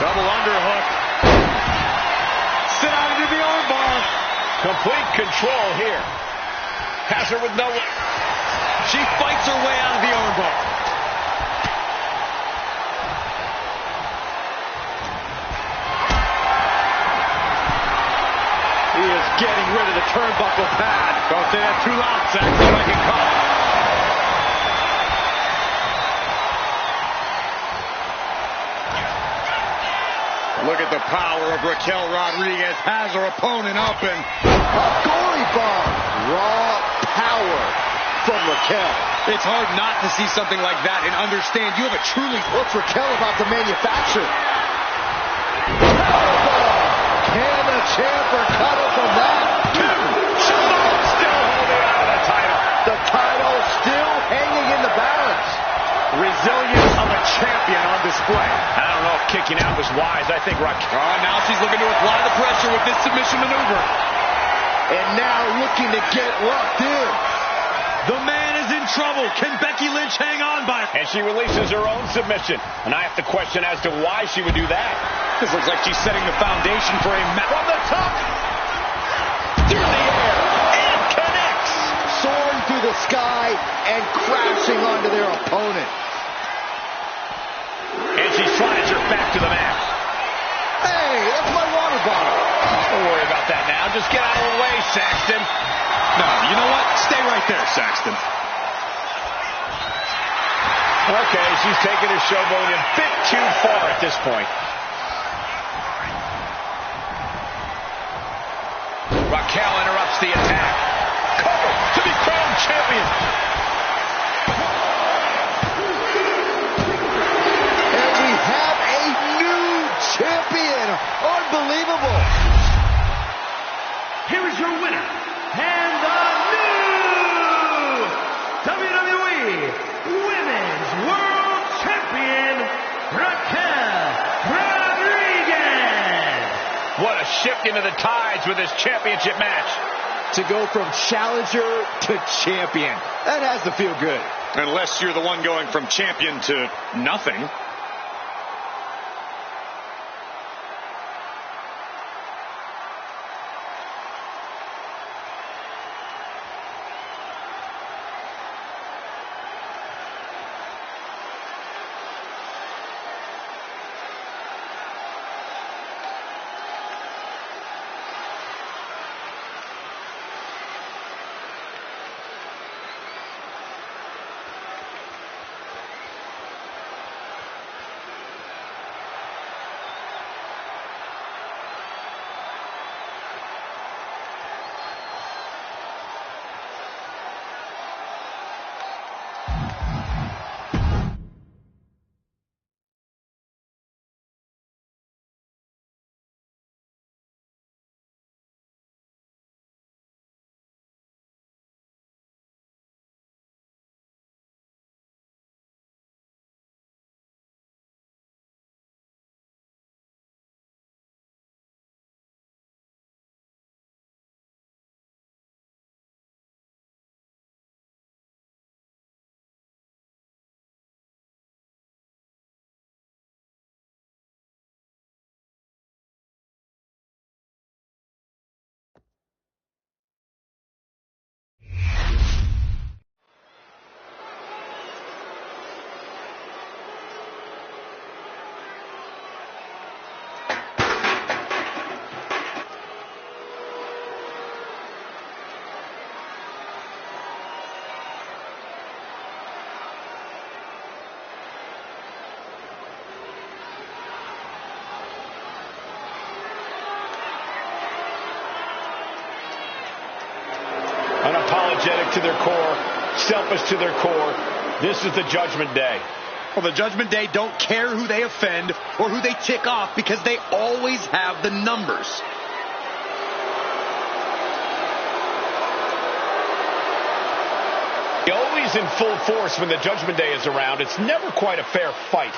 Double underhook. Sit out into the armbar. Complete control here. Has her with no... She fights her way out of the armbar. He is getting rid of the turnbuckle pad. Don't say that too loud, Saxton. I can call it. Look at the power of Raquel Rodriguez. Has her opponent up and... A gory bomb. Raw power from Raquel. It's hard not to see something like that and understand you have a truly... What's Raquel about to manufacture? Can the champ recover from that? Still holding on to the title. The title still hanging in the balance. Resilience of a champion on display. I don't know if kicking out was wise. I think Raquel... Oh, now she's looking to apply the pressure with this submission maneuver. And now looking to get locked in. The man is in trouble. Can Becky Lynch hang on by... And she releases her own submission. And I have to question as to why she would do that. This looks like she's setting the foundation for a match. From the top. Through the air. And connects. Soaring through the sky and crashing onto their opponent. And she slides her back to the mat. Hey, that's my water bottle. Don't worry about that now. Just get out of the way, Saxton. No, you know what? Stay right there, Saxton. Okay, she's taking her showboat a bit too far at this point. Raquel interrupts the attack. Cover to be crowned champion. And we have a new champion. Unbelievable. Here is your winner, and the new WWE Women's World Champion, Raquel Rodriguez. What a shift into the tides with this championship match. To go from challenger to champion. That has to feel good. Unless you're the one going from champion to nothing. apologetic to their core, selfish to their core. This is the Judgment Day. Well, the Judgment Day don't care who they offend or who they tick off because they always have the numbers. Always in full force when the Judgment Day is around. It's never quite a fair fight.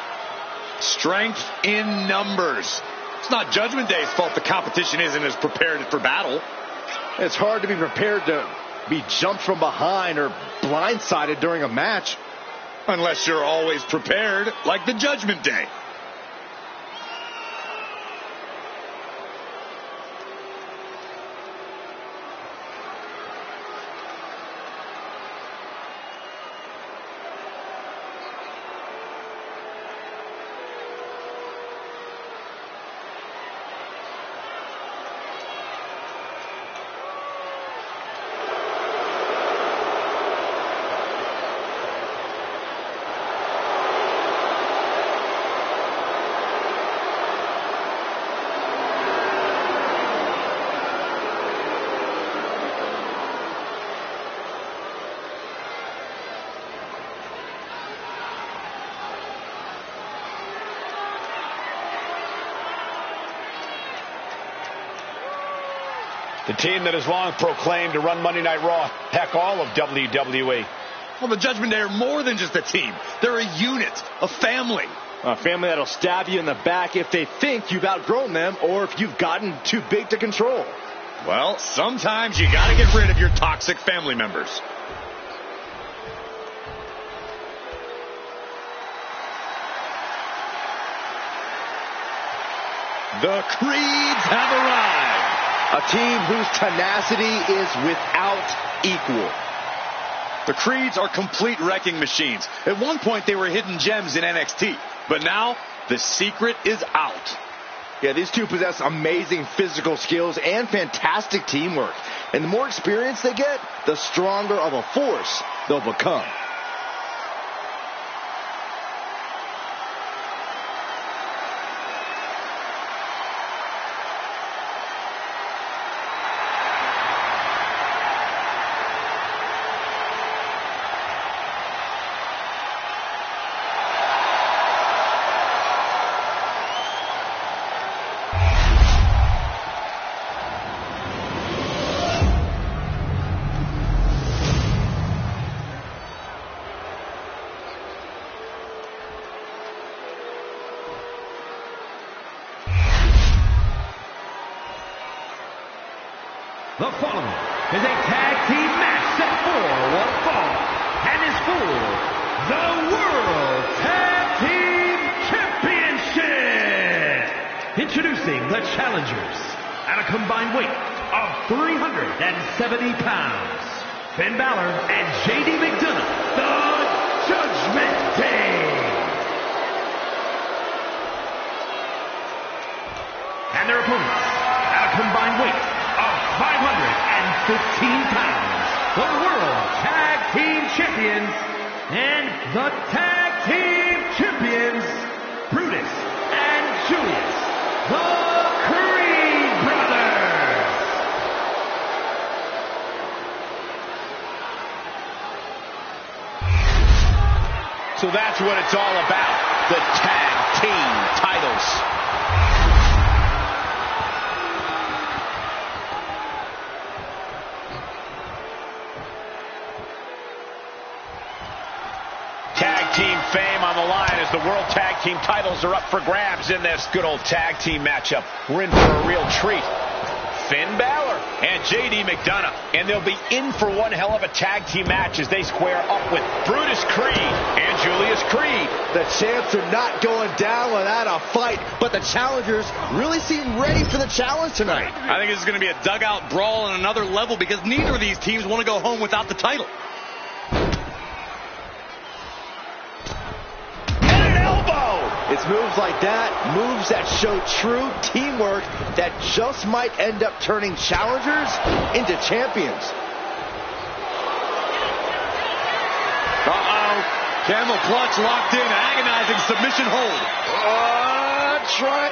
Strength in numbers. It's not Judgment Day's fault the competition isn't as prepared for battle. It's hard to be prepared to be jumped from behind or blindsided during a match. Unless you're always prepared, like the Judgment Day. The team that has long proclaimed to run Monday Night Raw, heck, all of WWE. Well, the Judgment Day are more than just a team. They're a unit, a family. A family that'll stab you in the back if they think you've outgrown them or if you've gotten too big to control. Well, sometimes you gotta get rid of your toxic family members. The Creeds have arrived. A team whose tenacity is without equal. The Creeds are complete wrecking machines. At one point, they were hidden gems in NXT. But now, the secret is out. Yeah, these two possess amazing physical skills and fantastic teamwork. And the more experience they get, the stronger of a force they'll become. The following is a tag team match set for one fall and is for the World Tag Team Championship. Introducing the challengers at a combined weight of 370 pounds. Finn Balor and JD McDonough, the Judgment Day. And their opponents at a combined weight of 515 pounds, the World Tag Team Champions, and the Tag Team Champions, Brutus and Julius, the Creed Brothers. So that's what it's all about, the tag team titles. Team fame on the line as the World Tag Team titles are up for grabs in this good old tag team matchup. We're in for a real treat. Finn Balor and JD McDonough, and they'll be in for one hell of a tag team match as they square up with Brutus Creed and Julius Creed. The champs are not going down without a fight, but the challengers really seem ready for the challenge tonight. I think this is going to be a dugout brawl on another level because neither of these teams want to go home without the title. It's moves like that, moves that show true teamwork that just might end up turning challengers into champions. Uh-oh. Camel clutch locked in, agonizing submission hold.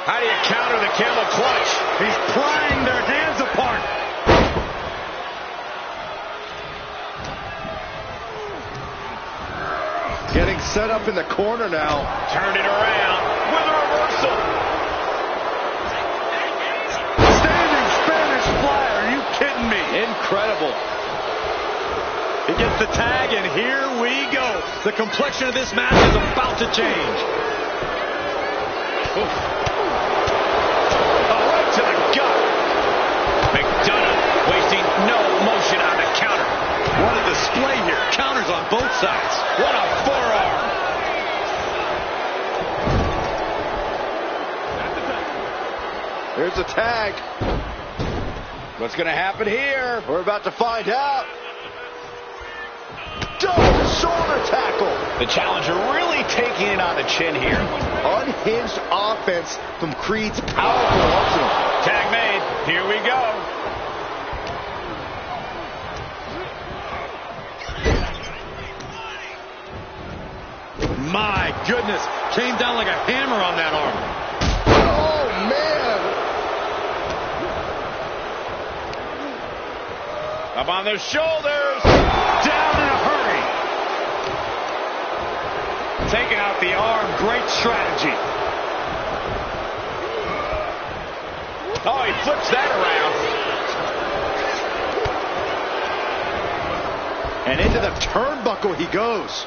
How do you counter the camel clutch? He's prying their hands apart. Getting set up in the corner now. Turn it around with a reversal. Standing Spanish fly. Are you kidding me? Incredible. He gets the tag, and here we go. The complexion of this match is about to change. Oof. Oh, right to the gut. McDonough wasting no motion on the counter. What a display here. Counters on both sides. What a forearm. Here's the tag. What's going to happen here? We're about to find out. Double shoulder tackle. The challenger really taking it on the chin here. Unhinged offense from Creed's powerful arsenal. Tag made. Here we go. My goodness. Came down like a hammer on that arm. Oh, man. Up on the shoulders. Down in a hurry. Taking out the arm. Great strategy. Oh, he flips that around. And into the turnbuckle he goes.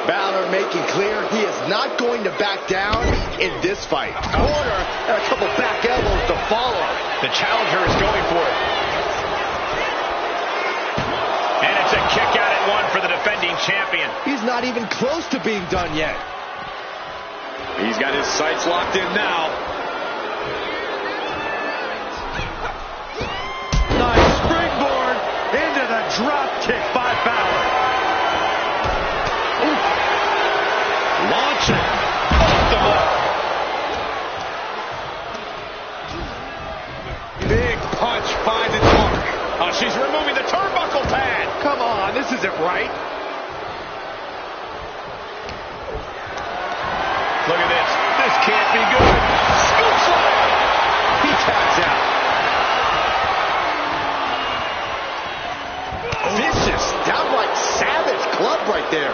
Balor making clear he is not going to back down in this fight. Corner and a couple back elbows to follow. The challenger is going for it. And it's a kick out at one for the defending champion. He's not even close to being done yet. He's got his sights locked in now. Nice springboard into the drop kick by Balor. Ooh. Launching. Off the block. Big punch finds its mark. Oh, she's removing the turnbuckle pad. Come on, this isn't right. Look at this. This can't be good. Scoop slam. He taps out. Vicious, downright savage club right there.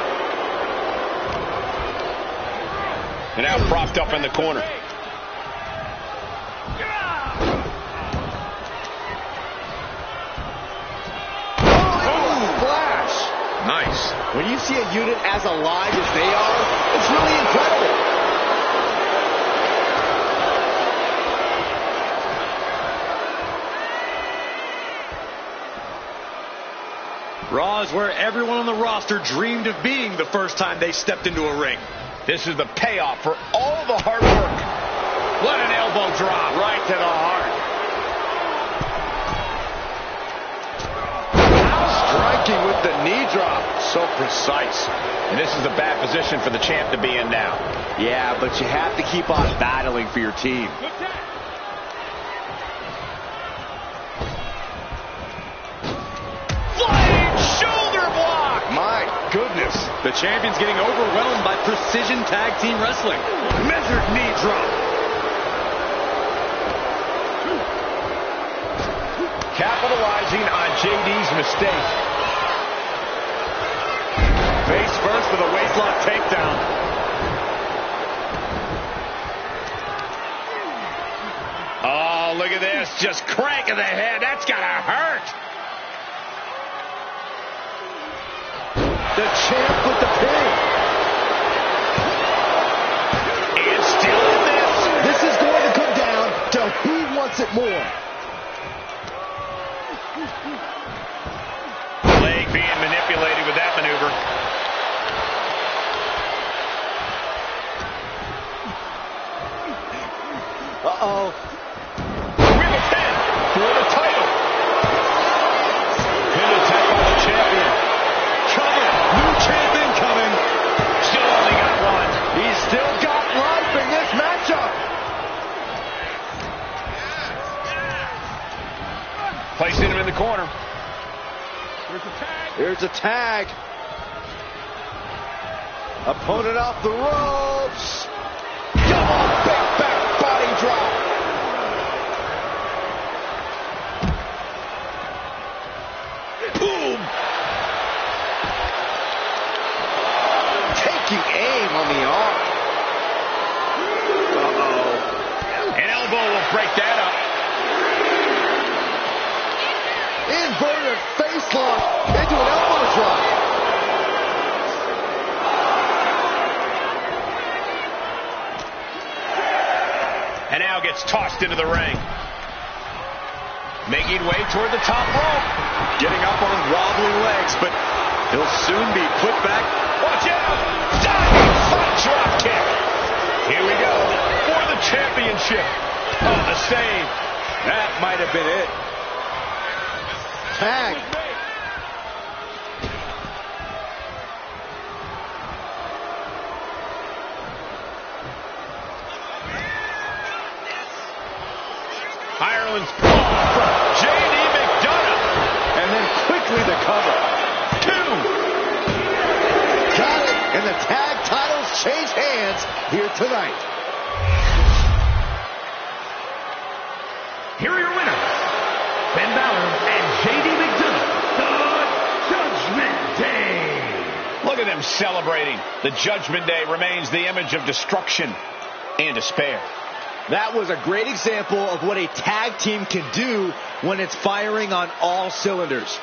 And now propped up in the corner. Nice. When you see a unit as alive as they are, it's really incredible. Raw is where everyone on the roster dreamed of being the first time they stepped into a ring. This is the payoff for all the hard work. What an elbow drop right to the heart. Striking with the knee drop. So precise. And this is a bad position for the champ to be in now. Yeah, but you have to keep on battling for your team. Flying shoulder block. My goodness. The champion's getting overwhelmed by precision tag team wrestling. Measured knee drop. Capitalizing on JD's mistake. Face first with a waistlock takedown. Oh, look at this. Just cranking the head. That's gotta hurt. The champ with the pin. And still in this. This is going to come down to who wants it more. Leg being manipulated with that maneuver. Uh-oh. We have a pin for the title. Pin attack by the champion. Cover. New champion coming. Still only got one. He's still got life in this matchup. Placing him in the corner. Here's a tag. Opponent off the ropes. Double back body drop. Boom. shame on the arm. An elbow will break that up. Inverted face lock into an elbow drop. And now gets tossed into the ring. Making way toward the top rope. Getting up on wobbly legs, but he'll soon be put back. Watch out! Diving front drop kick. Here we go for the championship. Oh, the save. That might have been it. Tag. Ireland's pull from J.D. McDonough. And then quickly the cover. 2. Got it. And the tag titles change hands here tonight. Here are your winners, Ben Balor and J.D. McDonough, the Judgment Day. Look at them celebrating. The Judgment Day remains the image of destruction and despair. That was a great example of what a tag team can do when it's firing on all cylinders.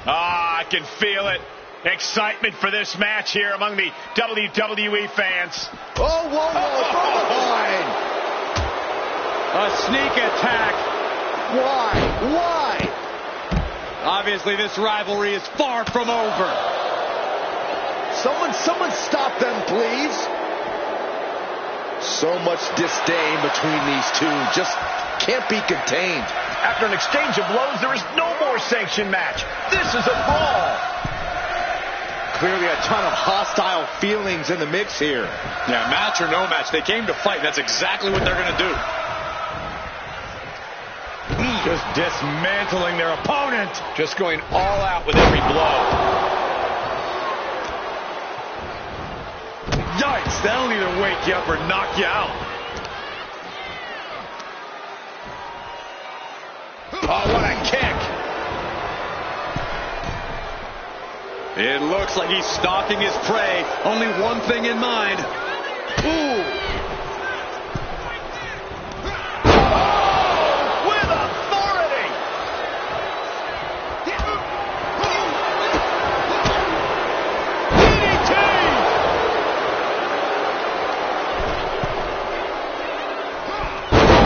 Ah, I can feel it. Excitement for this match here among the WWE fans. Oh, whoa, from behind. A sneak attack. Why? Obviously, this rivalry is far from over. Someone stop them, please. So much disdain between these two. Just can't be contained. After an exchange of blows, there is no more sanctioned match. This is a brawl. Clearly a ton of hostile feelings in the mix here. Yeah, match or no match, they came to fight. That's exactly what they're going to do. Just dismantling their opponent. Just going all out with every blow. Yikes, that'll either wake you up or knock you out. Oh, what a kick. It looks like he's stalking his prey. Only one thing in mind. Ooh. Oh, with authority. DDT.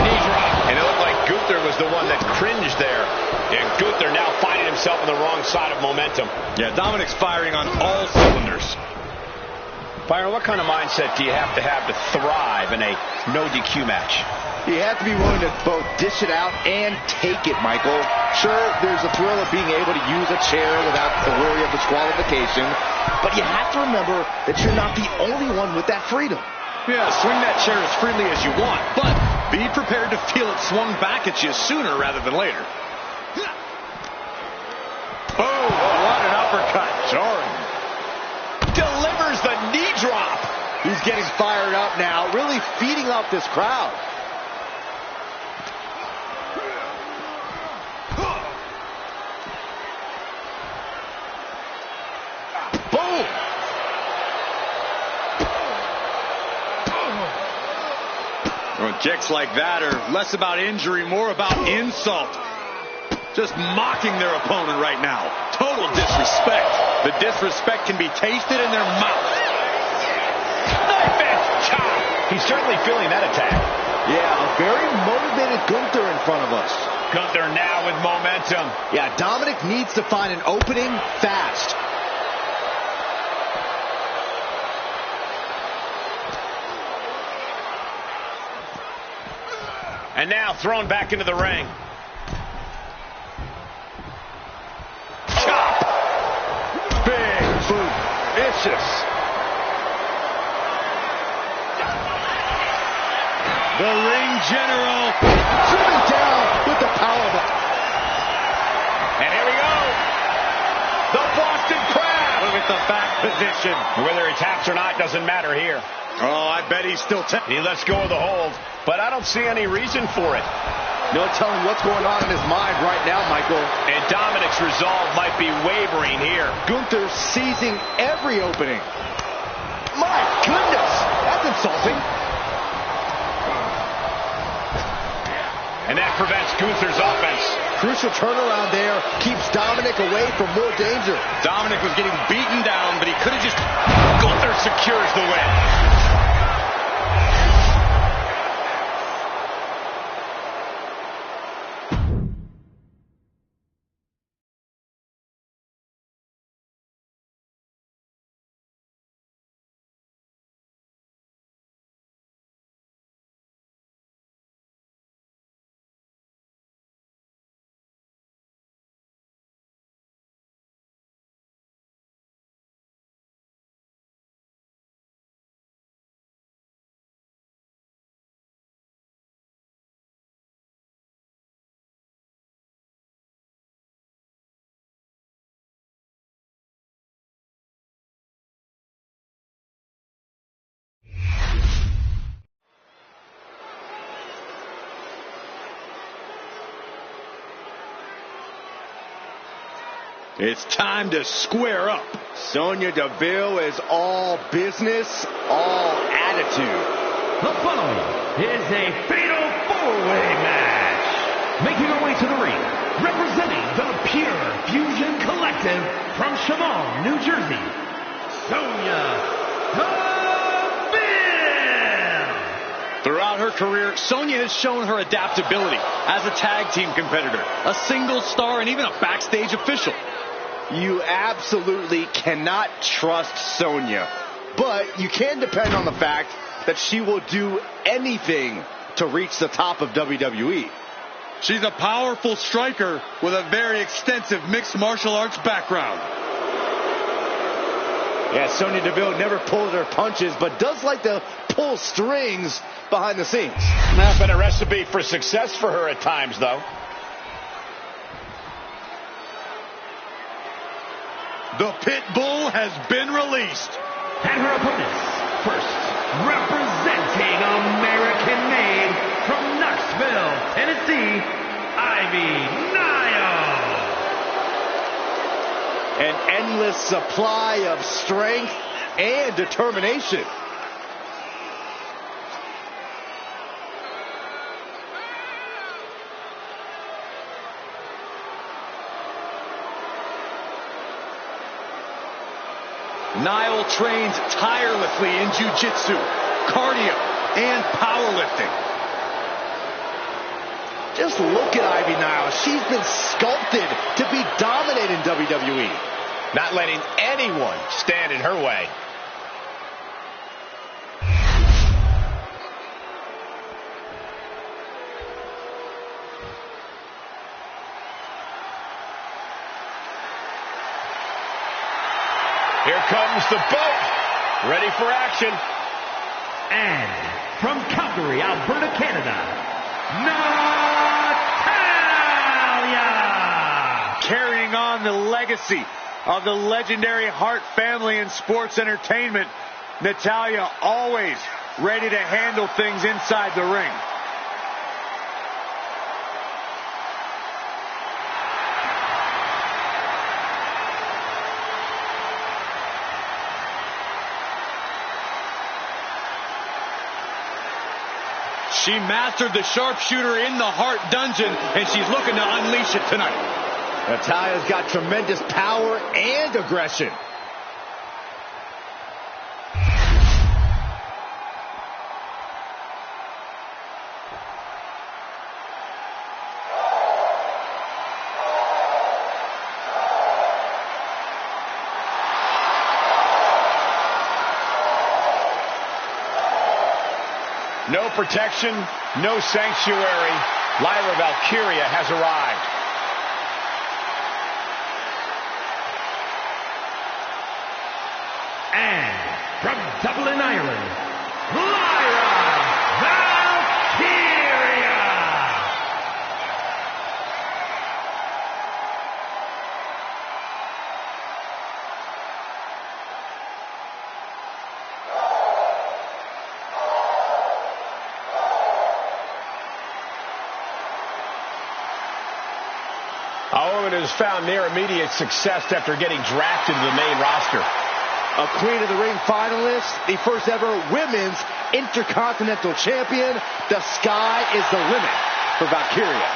Knee drop. And it looked like Gunther was the one that cringed there. And Gunther now finding himself on the wrong side of momentum. Yeah, Dominic's firing on all cylinders. Byron, what kind of mindset do you have to thrive in a no DQ match? You have to be willing to both dish it out and take it, Michael. Sure, there's a thrill of being able to use a chair without the worry of disqualification, but you have to remember that you're not the only one with that freedom. Yeah, swing that chair as freely as you want, but be prepared to feel it swung back at you sooner rather than later. Oh, what an uppercut. Jarring. Delivers the knee drop. He's getting fired up now, really feeding off this crowd. Boom. Well, kicks like that are less about injury, more about insult. Just mocking their opponent right now. Total disrespect. The disrespect can be tasted in their mouth. Knife edge chop. He's certainly feeling that attack. Yeah, a very motivated Gunther in front of us. Gunther now with momentum. Yeah, Dominic needs to find an opening fast. And now thrown back into the ring. Chop. Big boot. Vicious. The ring general. Driven down with the powerbomb. And here we go. The Boston Crab. Look at the back position. Whether he taps or not doesn't matter here. Oh, I bet he's still He lets go of the hold, but I don't see any reason for it. No telling what's going on in his mind right now, Michael. And Dominic's resolve might be wavering here. Gunther seizing every opening. My goodness, that's insulting. And that prevents Gunther's offense. Crucial turnaround there keeps Dominic away from more danger. Dominic was getting beaten down, but he could have just... Gunther secures the win. It's time to square up. Sonya Deville is all business, all attitude. The following is a fatal four-way match making her way to the ring, representing the Pure Fusion Collective from Chemung, New Jersey, Sonya Deville. Throughout her career, Sonya has shown her adaptability as a tag team competitor, a single star, and even a backstage official. You absolutely cannot trust Sonya, but you can depend on the fact that she will do anything to reach the top of WWE. She's a powerful striker with a very extensive mixed martial arts background. Yeah, Sonya Deville never pulls her punches, but does like to pull strings behind the scenes. That's been a recipe for success for her at times, though. The Pit Bull has been released. And her opponents, first, representing American-made from Knoxville, Tennessee, Ivy Nile. An endless supply of strength and determination. Nile trains tirelessly in jiu-jitsu, cardio, and powerlifting. Just look at Ivy Nile. She's been sculpted to be dominant in WWE. Not letting anyone stand in her way. Here comes the boat, ready for action. And from Calgary, Alberta, Canada, Natalya! Carrying on the legacy of the legendary Hart family in sports entertainment, Natalya always ready to handle things inside the ring. She mastered the sharpshooter in the Hart dungeon, and she's looking to unleash it tonight. Natalya's got tremendous power and aggression. No protection, no sanctuary. Lyra Valkyria has arrived. And from Dublin, Ireland, Lyra Valkyria! Owen has found near immediate success after getting drafted to the main roster. A Queen of the Ring finalist, the first ever women's Intercontinental Champion. The sky is the limit for Valkyria.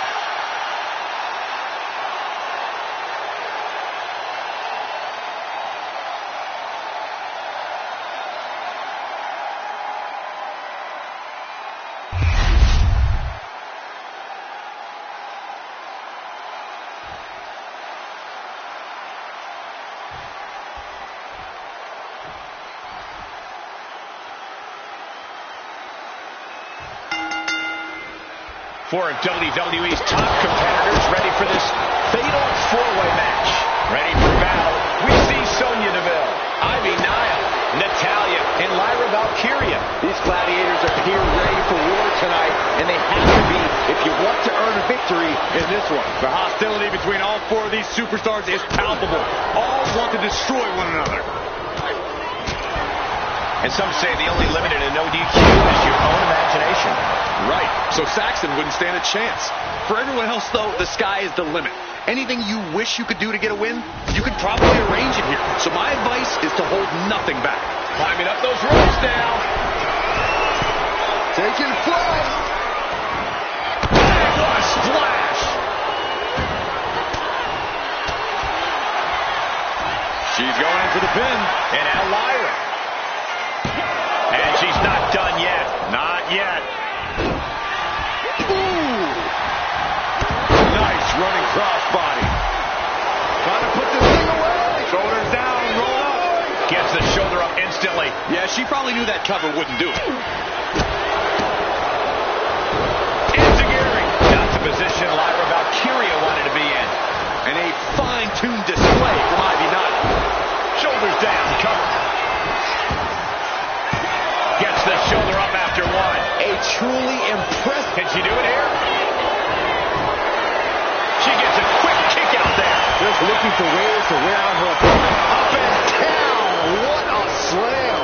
Four of WWE's top competitors ready for this fatal four-way match. Ready for battle, we see Sonya Deville, Ivy Nile, Natalya, and Lyra Valkyria. These gladiators are here ready for war tonight, and they have to be if you want to earn a victory in this one. The hostility between all four of these superstars is palpable. All want to destroy one another. And some say the only limit in a no DQ is your own imagination. Right, so Saxton wouldn't stand a chance. For everyone else, though, the sky is the limit. Anything you wish you could do to get a win, you could probably arrange it here. So my advice is to hold nothing back. Climbing up those ropes now. Taking flight. What a splash. spin. And now Lyra. And she's not done yet. Not yet. Ooh. Nice running crossbody. Trying to put this thing away. Shoulders down, roll up. Gets the shoulder up instantly. Yeah, she probably knew that cover wouldn't do it. Enzuigiri. Not the position Lyra Valkyria wanted to be in. And a fine-tuned display from Ivy Knight. Shoulders down, cover. Gets the shoulder up after one. A truly impressive. Can she do it here? She gets a quick kick out there. Just looking for ways to wear out her opponent. Up and down. What a slam.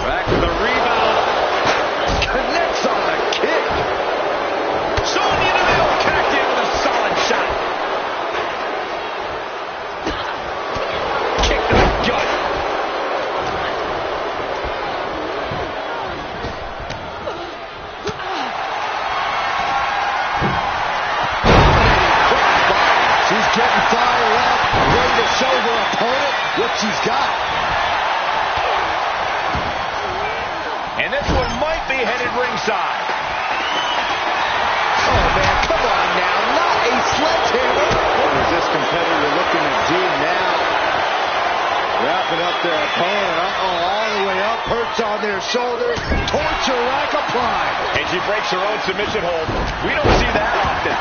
Back to the rebound. Connects on the kick. Sonya Deville connected with a solid shot. Kick to the gut. She's getting fired up, ready to show her opponent what she's got. And this one might be headed ringside. Oh, man, come on now. Not a sledgehammer. What is this competitor looking to do now? Wrapping up their opponent. All the way up. Perch on their shoulders. Torture rack applied. And she breaks her own submission hold. We don't see that often.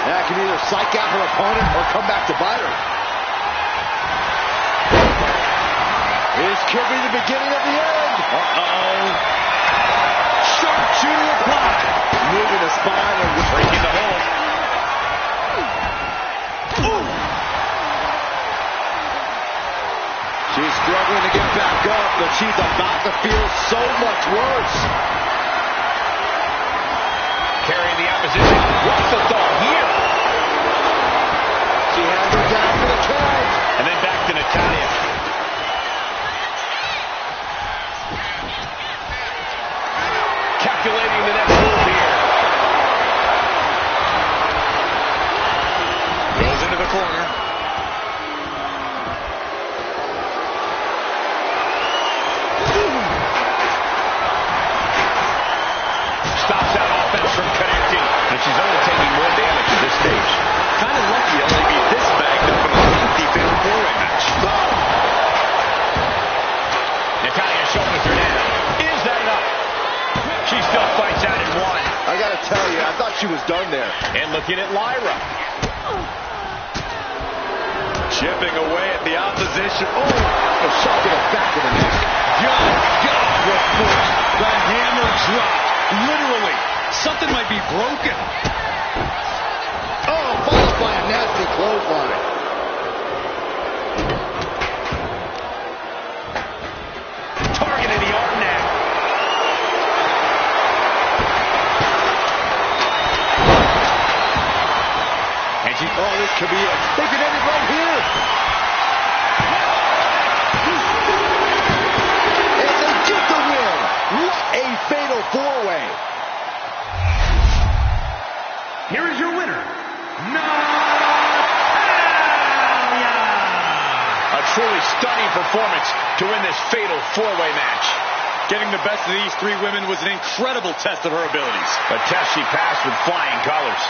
That can either psych out her opponent or come back to bite her. This could be the beginning of the end. Uh-oh. Sharpshooter applied. Moving the spine and Breaking the hold. Ooh. She's struggling to get back up, but she's about to feel so much worse. Carrying the opposition. What's the thought here? She has her down for the count. And then back to Natalya. Calculating the next move here. Goes into the corner. Stops out offense from connecting. And she's only taking more damage at this stage. Kind of lucky to only be this bagged up in a lengthy fatal four-way match. Natalya shoulders her down. Is that enough? She still fights out in one. I gotta tell you, I thought she was done there. And looking at Lyra. Chipping away at the opposition. Oh, a shot to the back of the neck. Good God, with force. The hammer dropped. Literally. Something might be broken. Oh, followed by a nasty clothesline. Targeting the arm now. And she, Oh, this could be it. They could end it right here. And they get the win. What a fatal four-way. Here is your winner, Natalya! a truly stunning performance to win this fatal four-way match. Getting the best of these three women was an incredible test of her abilities. A test she passed with flying colors.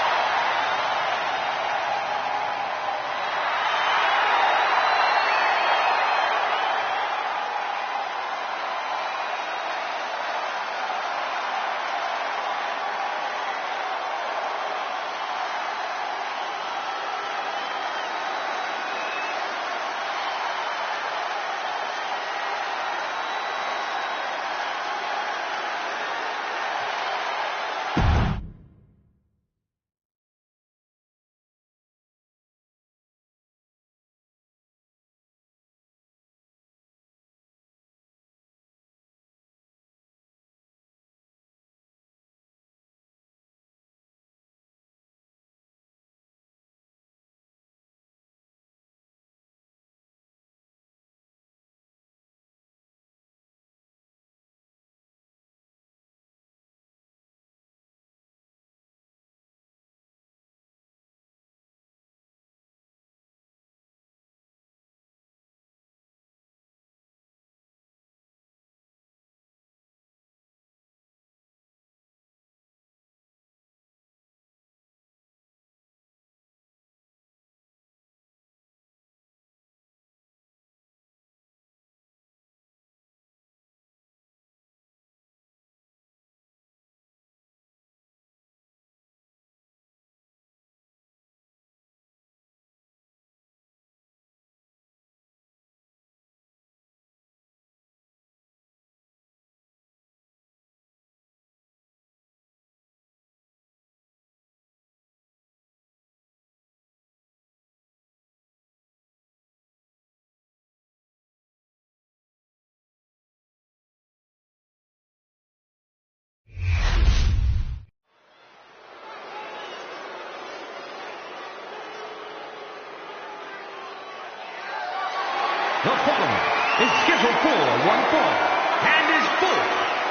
one fall and is for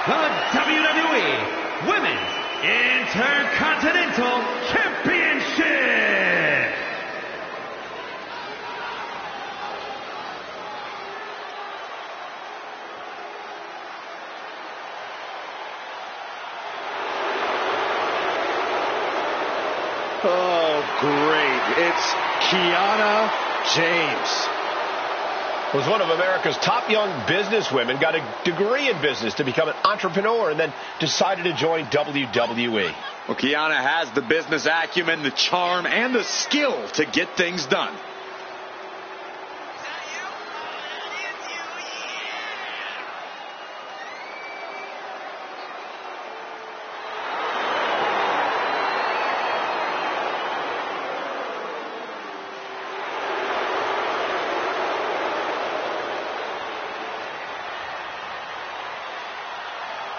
the WWE Women's Intercontinental Championship. Oh, great. It's Kiana James. Was one of America's top young businesswomen, got a degree in business to become an entrepreneur, and then decided to join WWE. Well, Kiana has the business acumen, the charm, and the skill to get things done.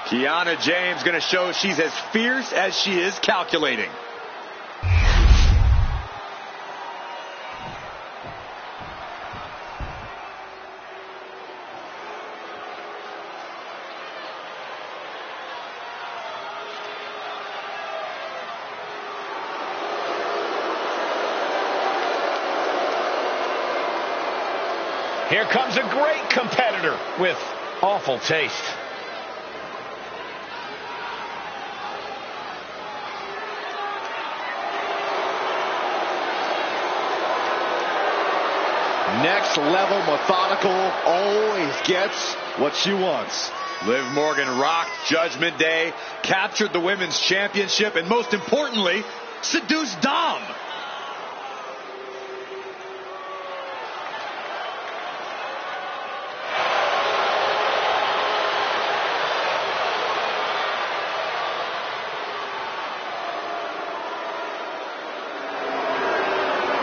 Kiana James going to show she's as fierce as she is calculating. Here comes a great competitor with awful taste. Next level methodical, always gets what she wants. Liv Morgan rocked Judgment Day, captured the Women's Championship, and most importantly, seduced Dom.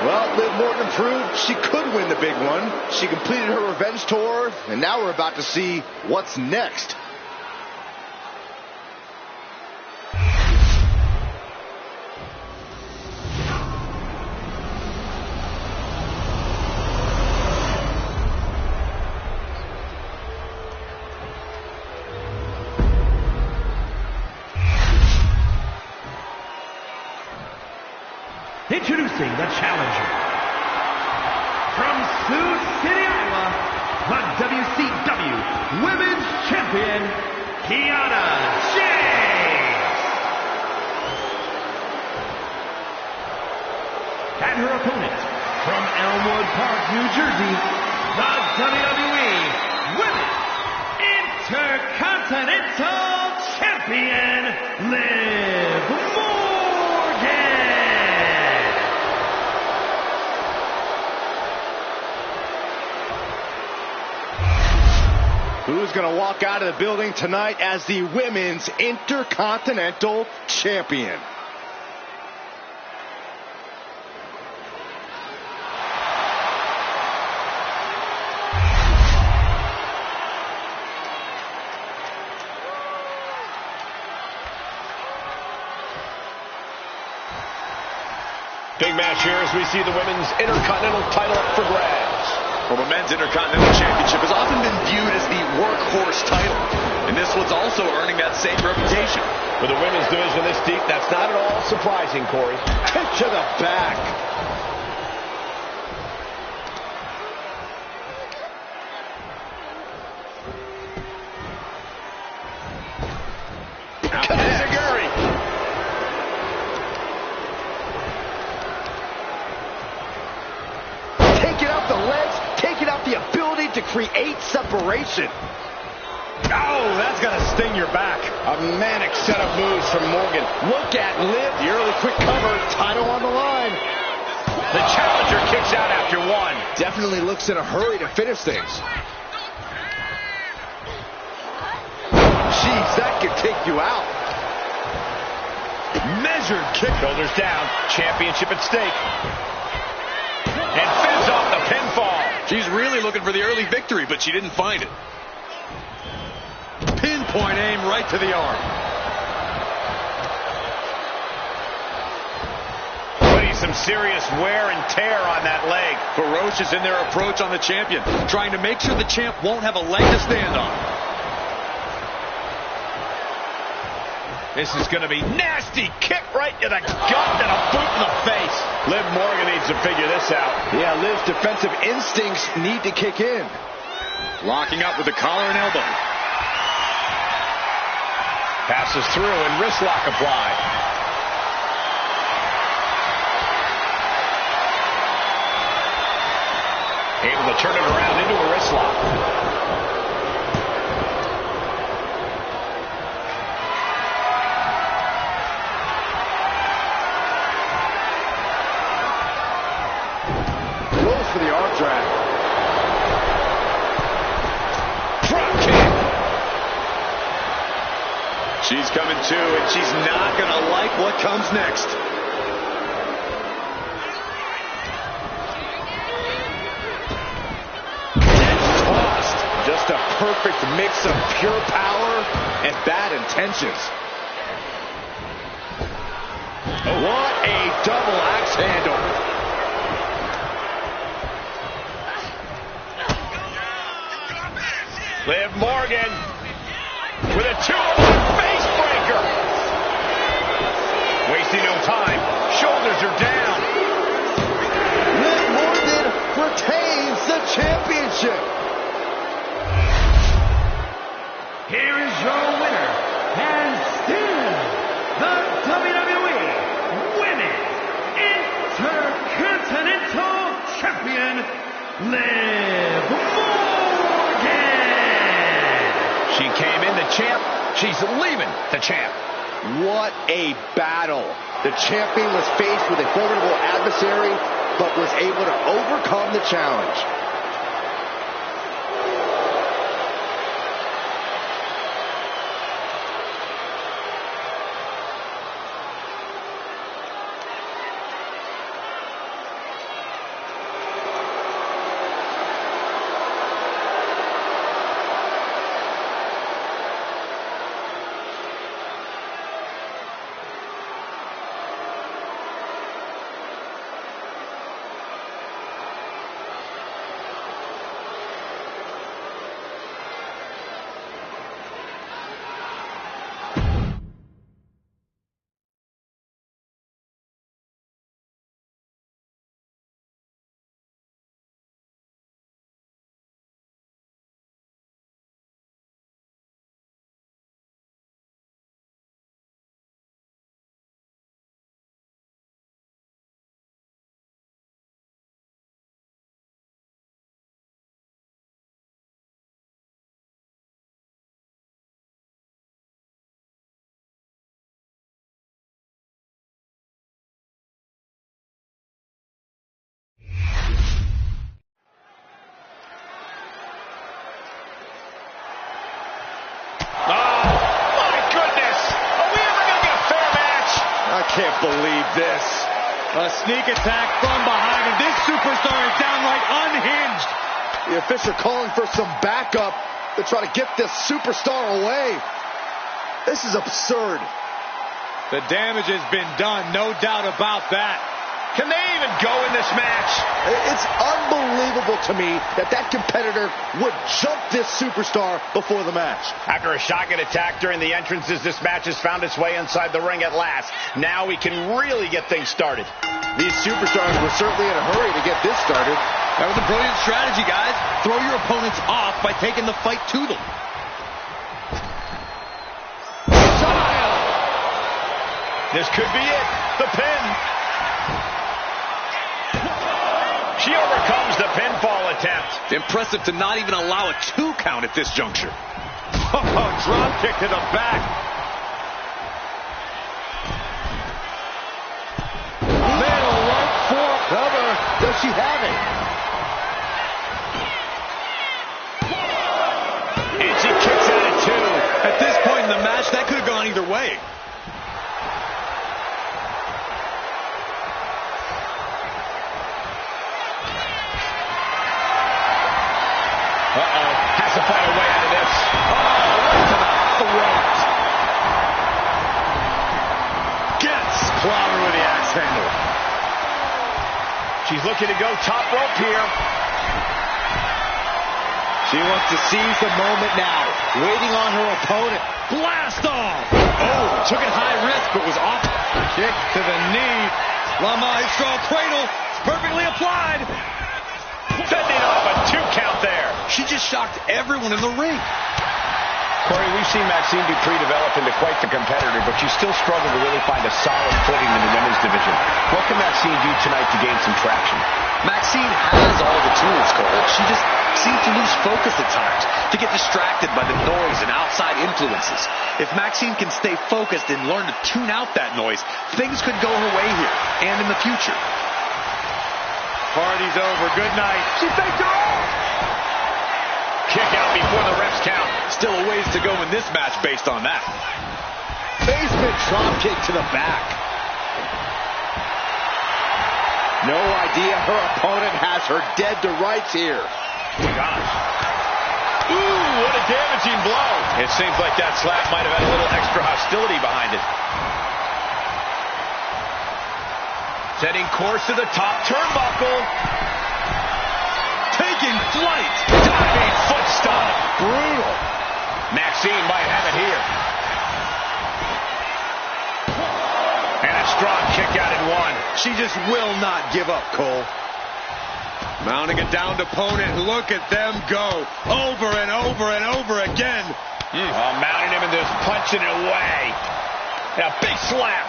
Well, Liv Morgan proved she could win the big one. She completed her revenge tour, and now we're about to see what's next. Introducing the challenger from Sioux City, Iowa, the WCW Women's Champion, Kiana James. And her opponent from Elmwood Park, New Jersey, the WWE Women's Intercontinental Champion, Liv Morgan. Who's going to walk out of the building tonight as the Women's Intercontinental Champion? Big match here as we see the Women's Intercontinental title up for grabs. Well, the Men's Intercontinental Championship has often been viewed as the workhorse title, and this one's also earning that same reputation. For the women's division this deep, that's not at all surprising, Corey. Kick to the back. Kanezaguri. Taking out the legs, taking out the ability to create separation. Oh, that's going to sting your back. A manic set of moves from Morgan. Look at Liv, the early quick cover, title on the line. The challenger kicks out after one. Definitely looks in a hurry to finish things. Jeez, that could take you out. Measured kick. Shoulders down. Championship at stake. And fends off the pinfall. She's really looking for the early victory, but she didn't find it. Pinpoint aim right to the arm. But he some serious wear and tear on that leg. Ferocious in their approach on the champion, trying to make sure the champ won't have a leg to stand on. This is going to be nasty. Kick right to the gut and a boot in the face. Liv Morgan needs to figure this out. Yeah, Liv's defensive instincts need to kick in. Locking up with the collar and elbow. Passes through and wrist lock applied. Able to turn it around into a wrist lock. For the arm drag. Drop kick. She's coming to, and she's not going to like what comes next. It's tossed. Just a perfect mix of pure power and bad intentions. What a double axe handle. Liv Morgan with a 2-1 face breaker. Wasting no time. Shoulders are down. Liv Morgan retains the championship. Here is your winner, and still the WWE Women's Intercontinental Champion, Liv Morgan. She came in the champ. She's leaving the champ. What a battle. The champion was faced with a formidable adversary, but was able to overcome the challenge. Can't believe this. A sneak attack from behind, and this superstar is downright unhinged. The official calling for some backup to try to get this superstar away. This is absurd. The damage has been done, no doubt about that. Can they even go in this match? It's unbelievable to me that that competitor would jump this superstar before the match. After a shotgun attack during the entrances, this match has found its way inside the ring at last. Now we can really get things started. These superstars were certainly in a hurry to get this started. That was a brilliant strategy, guys. Throw your opponents off by taking the fight to them. This could be it. The pin. She overcomes the pinfall attempt. Impressive to not even allow a 2 count at this juncture. Oh, drop kick to the back. Middle rope for cover. Does she have it? And she kicks out at 2. At this point in the match, that could have gone either way. Has to find a way out of this. Oh, right to the throat. Gets clobbered with the axe handle. She's looking to go top rope here. She wants to seize the moment now, waiting on her opponent. Blast off! Oh, took it high risk, but was off. Kick to the knee. La Maestro cradle. It's perfectly applied. Fending off a 2 count there. She just shocked everyone in the ring. Corey, we've seen Maxine Dupree develop into quite the competitor, but she still struggled to really find a solid footing in the women's division. What can Maxine do tonight to gain some traction? Maxine has all the tools, Cole. She just seems to lose focus at times, to get distracted by the noise and outside influences. If Maxine can stay focused and learn to tune out that noise, things could go her way here and in the future. Party's over. Good night. She faked her off. Kick out before the ref's count. Still a ways to go in this match based on that. Basement drop kick to the back. No idea her opponent has her dead to rights here. Oh my gosh. Ooh, what a damaging blow. It seems like that slap might have had a little extra hostility behind it. Setting course to the top turnbuckle. Taking flight. Diving foot stomp. Brutal. Maxine might have it here. And a strong kick out in 1. She just will not give up, Cole. Mounting a downed opponent. Look at them go. Over and over and over again. Mounting him and just punching it away. And a big slap.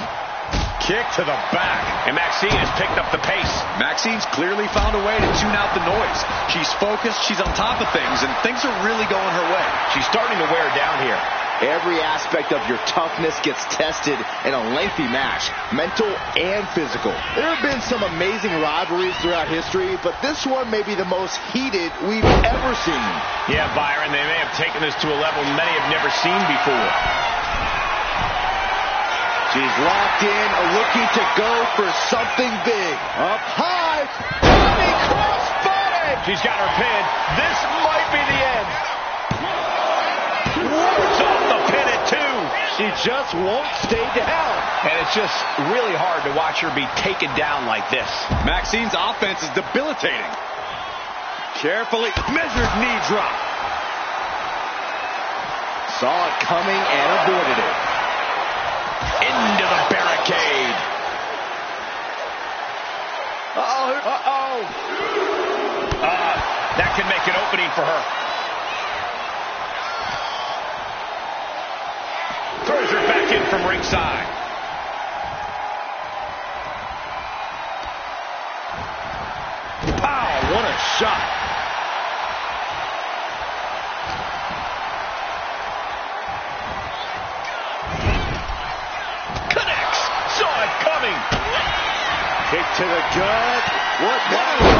Kick to the back. And Maxine has picked up the pace. Maxine's clearly found a way to tune out the noise. She's focused, she's on top of things, and things are really going her way. She's starting to wear down here. Every aspect of your toughness gets tested in a lengthy match, mental and physical. There have been some amazing rivalries throughout history, but this one may be the most heated we've ever seen. Yeah, Byron, they may have taken this to a level many have never seen before. She's locked in, looking to go for something big. Up high, running crossbody. She's got her pin. This might be the end. Wards off the pin at 2. She just won't stay down. And it's just really hard to watch her be taken down like this. Maxine's offense is debilitating. Carefully measured knee drop. Saw it coming and avoided it. Into the barricade. Uh-oh. That can make an opening for her. Throws her back in from ringside. Pow, what a shot. Kick to the gut. What now? Oh,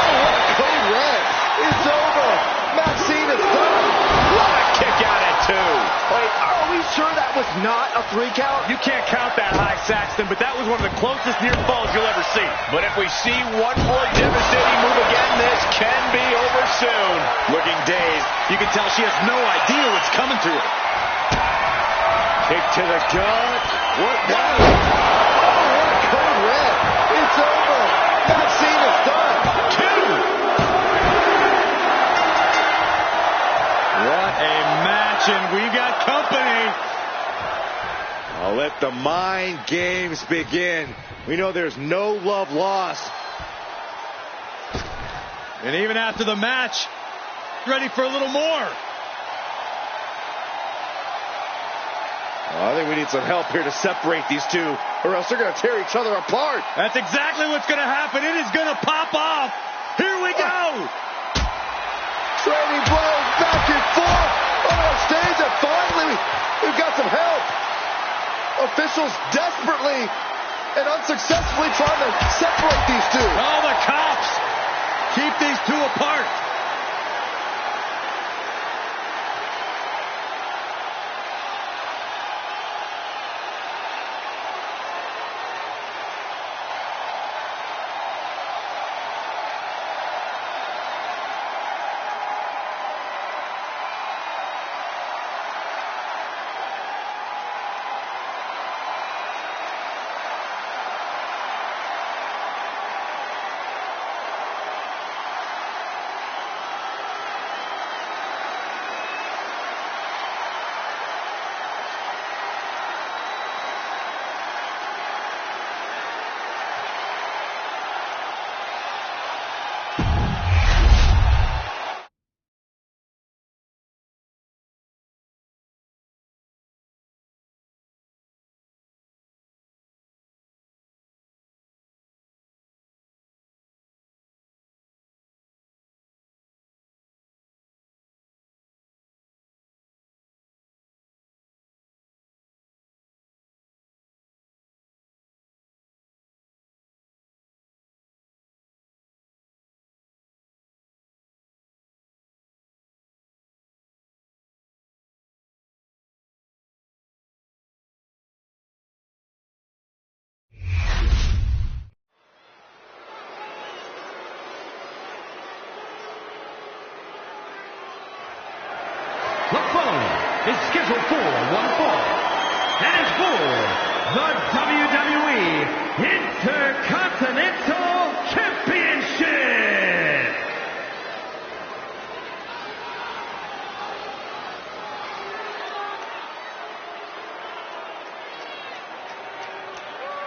what a code red. It's over. Maxine is done. What a kick out at 2. Wait, are we sure that was not a 3 count? You can't count that high, Saxton, but that was one of the closest near falls you'll ever see. But if we see one more devastating move again, this can be over soon. Looking dazed. You can tell she has no idea what's coming to her. Kick to the gut. What now? Oh, what a code red. It's over. Maxine is done. 2. What a match, and we got company. I'll let the mind games begin. We know there's no love lost. And even after the match, ready for a little more. I think we need some help here to separate these two, or else they're going to tear each other apart. That's exactly what's going to happen. It is going to pop off. Here we go. Trading blows back and forth. Oh, stage it. Finally, we've got some help. Officials desperately and unsuccessfully trying to separate these two. Oh, the cops. Keep these two apart. is scheduled for one fall. And is for the WWE Intercontinental Championship.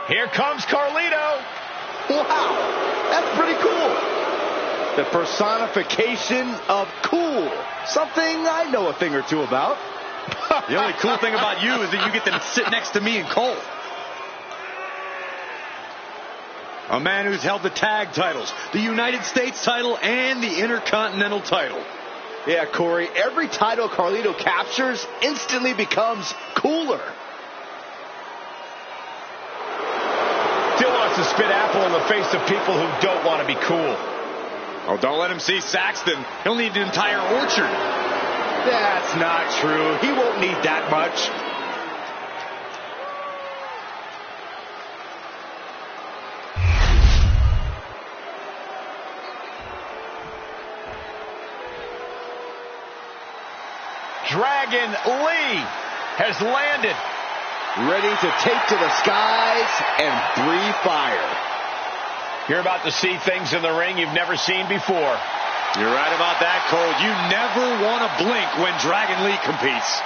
Here comes Carlito. Wow, that's pretty cool. The personification of cool. Something I know a thing or two about. The only cool thing about you is that you get to sit next to me and Cole. A man who's held the tag titles, the United States title, and the Intercontinental title. Yeah, Corey, every title Carlito captures instantly becomes cooler. Still wants to spit apple in the face of people who don't want to be cool. Oh, don't let him see Saxton. He'll need an entire orchard. That's not true. He won't need that much. Dragon Lee has landed. Ready to take to the skies and breathe fire. You're about to see things in the ring you've never seen before. You're right about that, Cole. You never want to blink when Dragon Lee competes.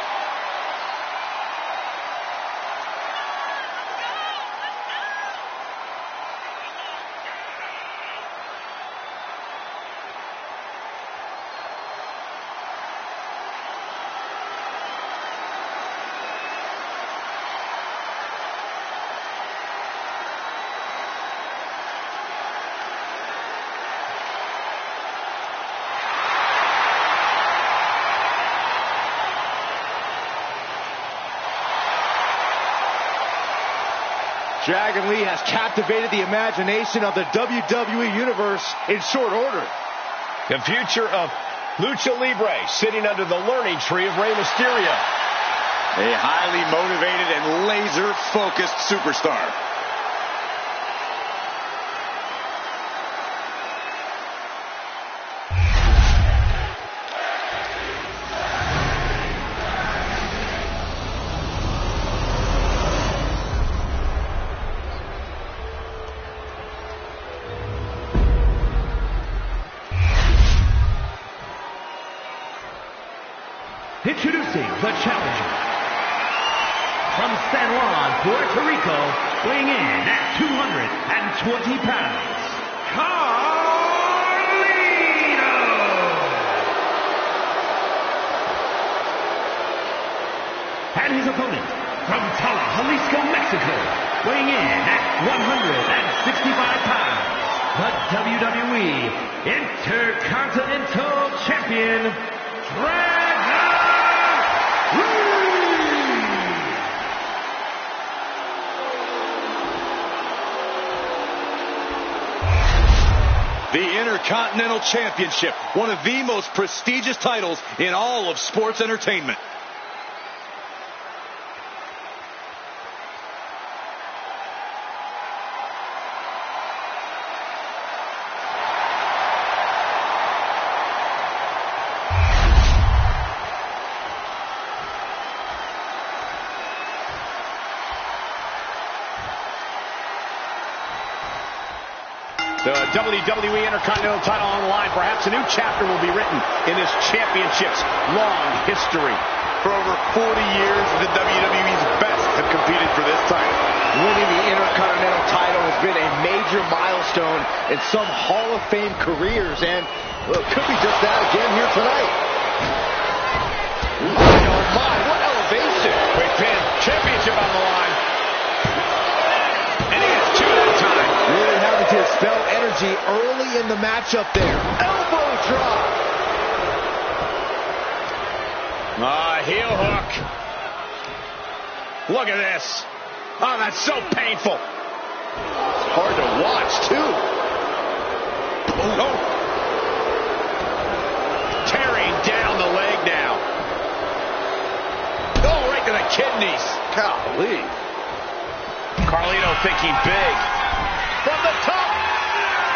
Dragon Lee has captivated the imagination of the WWE Universe in short order. The future of Lucha Libre sitting under the learning tree of Rey Mysterio. A highly motivated and laser-focused superstar. Introducing the challenger. From San Juan, Puerto Rico, weighing in at 220 pounds, Carlito! And his opponent, from Tala, Jalisco, Mexico, weighing in at 165 pounds, the WWE Intercontinental Champion, Dragon Lee! The Intercontinental Championship, one of the most prestigious titles in all of sports entertainment. The WWE Intercontinental title on the line. Perhaps a new chapter will be written in this championship's long history. For over 40 years, the WWE's best have competed for this title. Winning the Intercontinental title has been a major milestone in some Hall of Fame careers, and well, it could be just that again here tonight. Oh my, what elevation! Quick pin, championship on the line. And he gets two at a time. Really having to expel energy early in the matchup there. Elbow drop. Heel hook. Look at this. Oh, that's so painful. It's hard to watch, too. Oh. Tearing down the leg now. Oh, right to the kidneys. Golly. Carlito thinking big. From the top.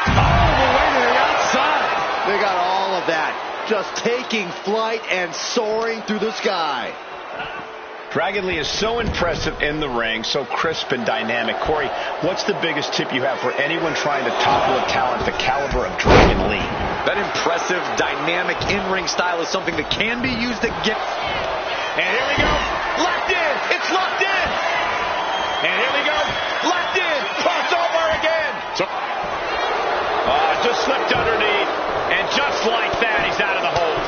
All the way to the outside. They got all of that. Just taking flight and soaring through the sky. Dragon Lee is so impressive in the ring, so crisp and dynamic. Corey, what's the biggest tip you have for anyone trying to topple a talent the caliber of Dragon Lee? That impressive, dynamic in-ring style is something that can be used against. And here we go. Locked in. It's locked in. And here we go. Locked in. Crossover again. Just slipped underneath. And just like that, he's out of the hold.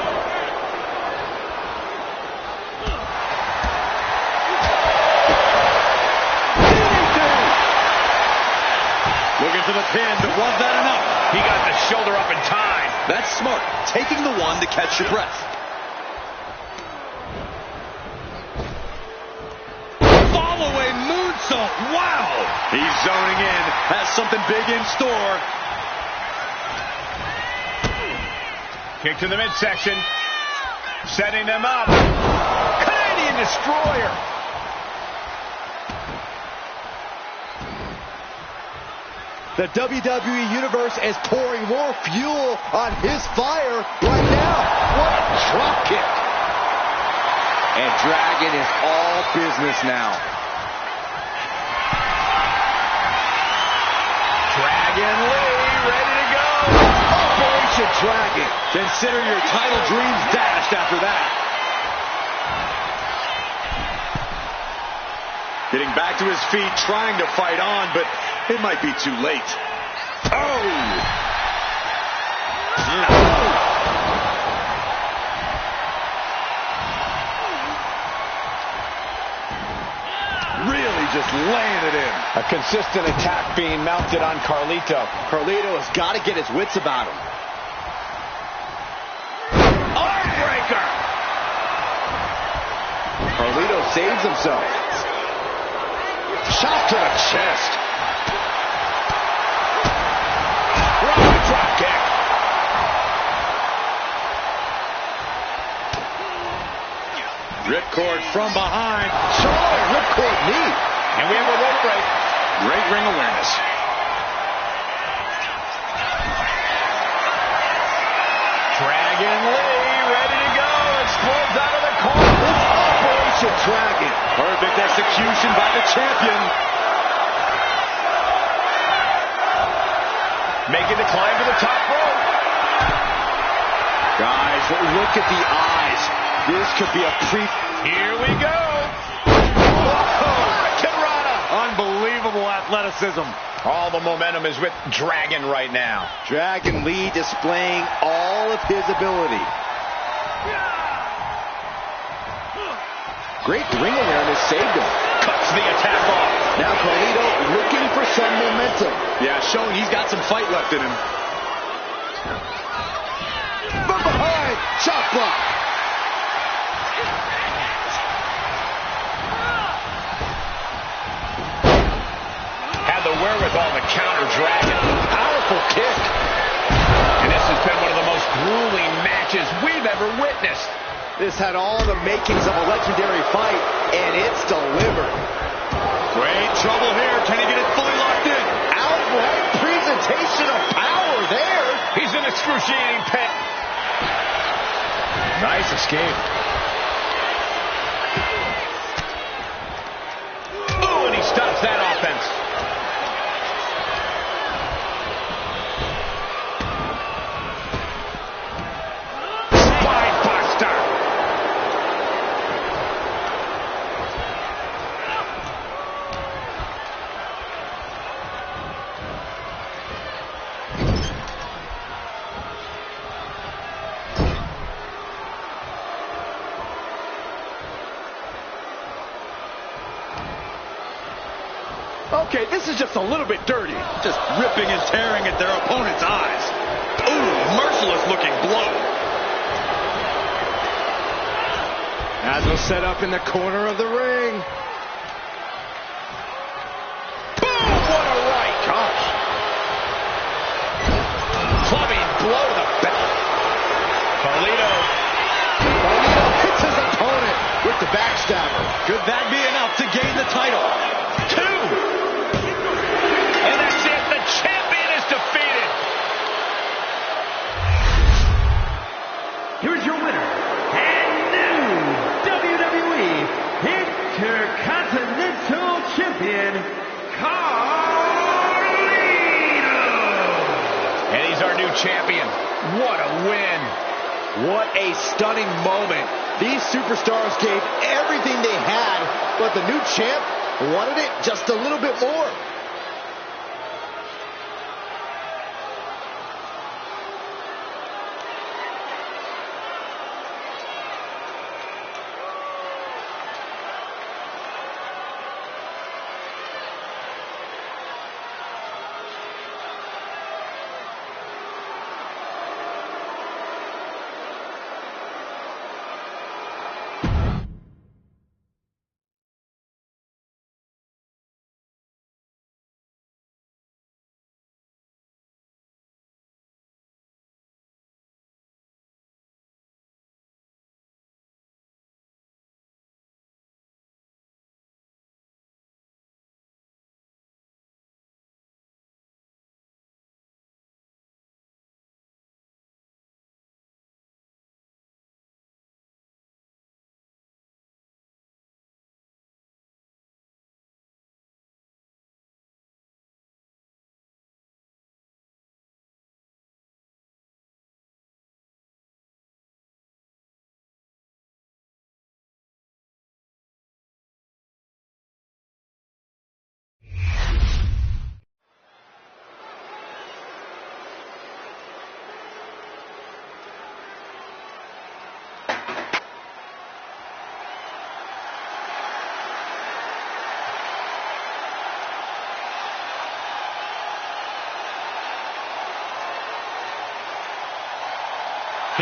Looking for the pin, but was that enough? He got the shoulder up in time. That's smart. Taking the one to catch your breath. Fall-away moonsault. Wow. He's zoning in. Has something big in store. Kick to the midsection. Setting them up. Canadian Destroyer. The WWE Universe is pouring more fuel on his fire right now. What a drop kick. And Dragon is all business now. Dragon Lee ready to go. Operation Dragon. Consider your title dreams dashed after that. Getting back to his feet, trying to fight on, but it might be too late. Oh! Really just laying it in. A consistent attack being mounted on Carlito. Carlito has got to get his wits about him. Armbreaker! Carlito saves himself. Shot to the chest. Drop kick. Ripcord from behind. Charlotte ripcord knee. And we have a rope break. Great ring awareness. Dragon Lee ready to go. Explodes out of the corner. It's Operation Dragon. Perfect execution by the champion. Making the climb to the top rope. Guys, look at the eyes. This could be a Here we go. Whoa, Kenrata. Unbelievable athleticism. All the momentum is with Dragon right now. Dragon Lee displaying all of his ability. Great ring awareness saved him. Cuts the attack off. Now Carlito looking for some momentum. Yeah, showing he's got some fight left in him. From behind, chop block. Had the wherewithal to counter Dragon. Powerful kick. And this has been one of the most grueling matches we've ever witnessed. This had all the makings of a legendary fight, and it's delivered. Great trouble here. Can he get it fully locked in? Outright presentation of power there. He's in excruciating pain. Nice escape. Oh, and he stops that offense. Spine buster. Okay, this is just a little bit dirty. Just ripping and tearing at their opponent's eyes. Ooh, merciless looking blow. As set up in the corner of the ring. Boom! What a right. Gosh. Clubbing blow to the back. Carlito Hits his opponent with the backstabber. Could that be enough to gain the title? 2. And that's it. The champion is defeated. Here's your winner and new WWE champion. What a win. What a stunning moment. These superstars gave everything they had, but the new champ wanted it just a little bit more.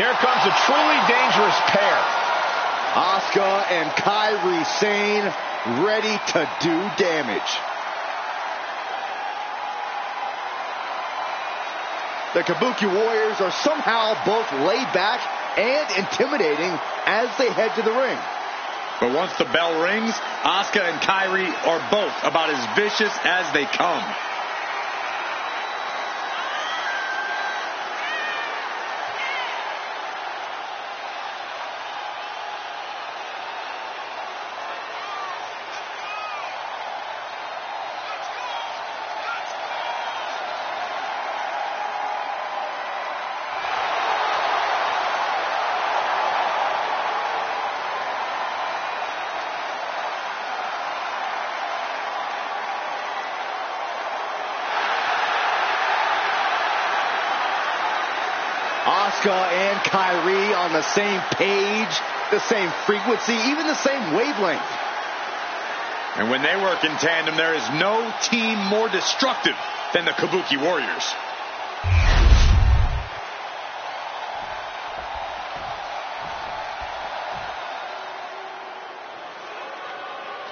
Here comes a truly dangerous pair. Asuka and Kairi Sane ready to do damage. The Kabuki Warriors are somehow both laid back and intimidating as they head to the ring. But once the bell rings, Asuka and Kairi are both about as vicious as they come. Asuka and Kairi on the same page, the same frequency, even the same wavelength. And when they work in tandem, there is no team more destructive than the Kabuki Warriors.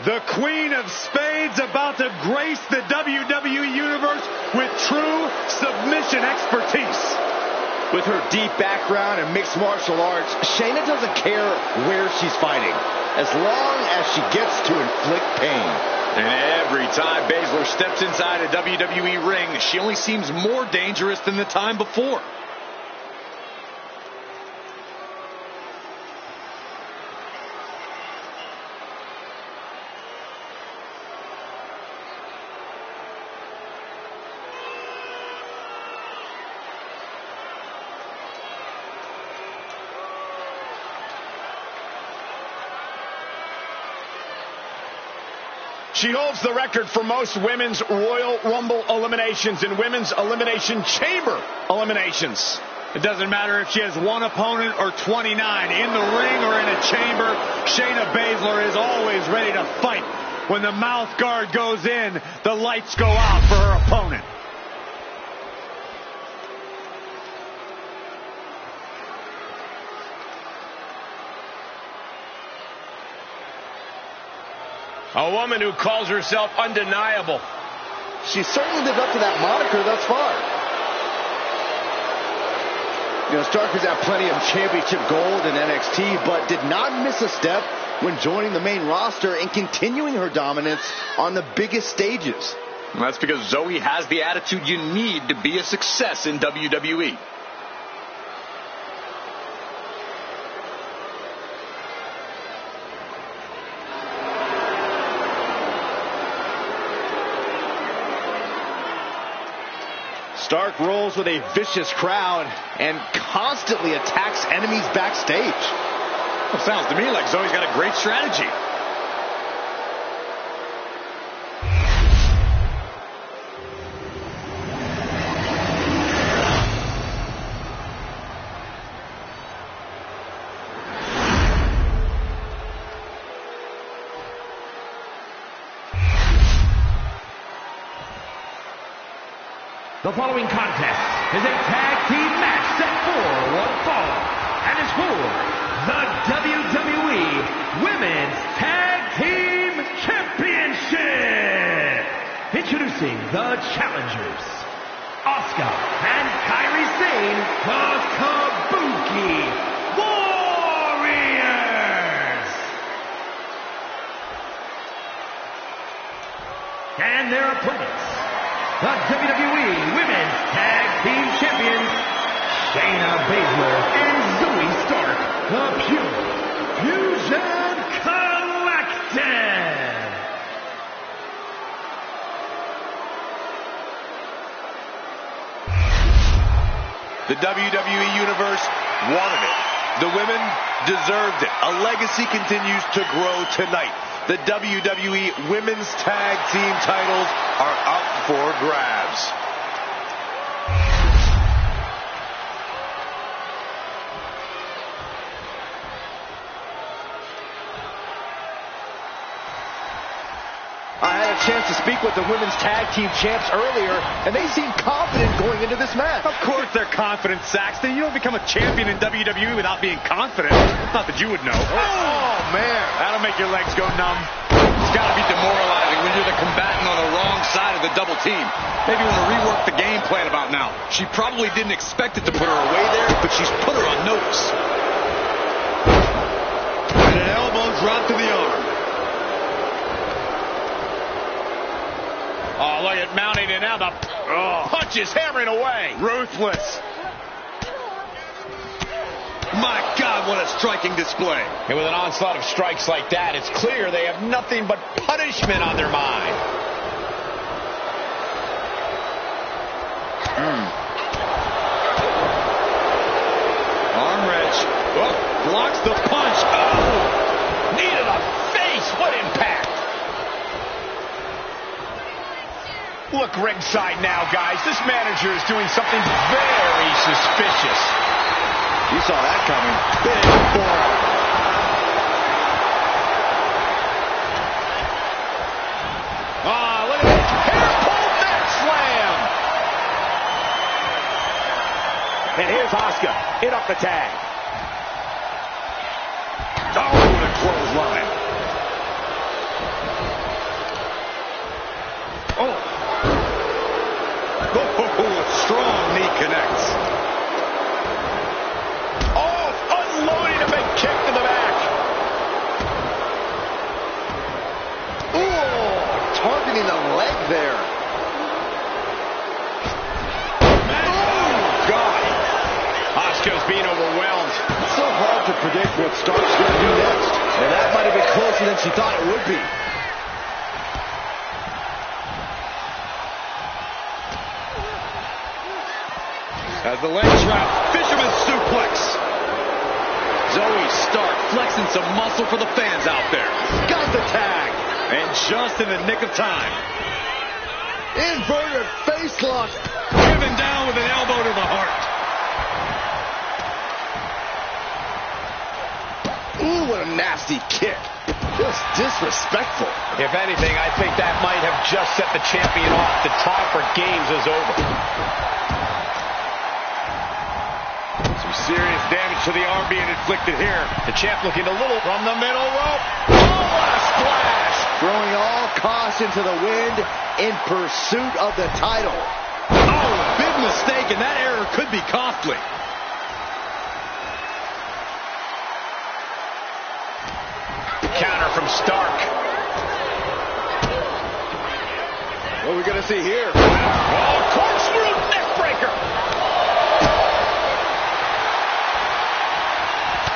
The Queen of Spades about to grace the WWE Universe with true submission expertise. With her deep background in mixed martial arts, Shayna doesn't care where she's fighting, as long as she gets to inflict pain. And every time Baszler steps inside a WWE ring, she only seems more dangerous than the time before. She holds the record for most women's Royal Rumble eliminations and women's Elimination Chamber eliminations. It doesn't matter if she has one opponent or 29. In the ring or in a chamber, Shayna Baszler is always ready to fight. When the mouth guard goes in, the lights go out for her opponent. A woman who calls herself undeniable. She certainly lived up to that moniker thus far. You know, Stark has had plenty of championship gold in NXT, but did not miss a step when joining the main roster and continuing her dominance on the biggest stages. And that's because Zoe has the attitude you need to be a success in WWE. Stark rolls with a vicious crowd and constantly attacks enemies backstage. Well, sounds to me like Zoe's got a great strategy. The following contest is a tag team match set for one fall and is for the WWE Women's Tag Team Championship. Introducing the challengers, Asuka and Kairi Sane, the Kabuki Warriors. And their opponents, the WWE Women's Tag Team Champions, Shayna Baszler and Zoe Stark, the Pure Fusion Collective. The WWE Universe wanted it. The women deserved it. A legacy continues to grow tonight. The WWE Women's Tag Team titles are up for grabs. I had a chance to speak with the Women's Tag Team Champs earlier, and they seemed confident going into this match. Of course they're confident, Saxton. You don't become a champion in WWE without being confident. Not that you would know. Oh, man. That'll make your legs go numb. It's got to be demoralizing when you're the combatant on the wrong side of the double team. Maybe you want to rework the game plan about now. She probably didn't expect it to put her away there, but she's put her on notice. And an elbow drop to the arm. Oh, look at mounting it now. The punch is hammering away. Ruthless. My God, what a striking display. And with an onslaught of strikes like that, it's clear they have nothing but punishment on their mind. Arm wrench. Oh, blocks the punch. Oh, knee to the face. What impact. Look ringside now, guys. This manager is doing something very suspicious. You saw that coming. Big forearm. Look at this. Hair pull neck slam. And here's Asuka in up the tag. Oh, what a clothesline. Oh, a strong knee connects. Oh, unloading a big kick to the back. Ooh, targeting the leg there. Oh, God. Asuka's being overwhelmed. It's so hard to predict what Stark's going to do next. And that might have been closer than she thought it would be. As the leg trap, fisherman suplex. Zoe Stark flexing some muscle for the fans out there. Got the tag. And just in the nick of time. Inverted face lock. Driven down with an elbow to the heart. Ooh, what a nasty kick. Just disrespectful. If anything, I think that might have just set the champion off. The time for games is over. Serious damage to the arm being inflicted here. The champ looking a little from the middle rope. Oh, what a splash! Throwing all caution to the wind in pursuit of the title. Oh, big mistake, and that error could be costly. Counter from Stark. What are we going to see here? Oh, corkscrew neckbreaker.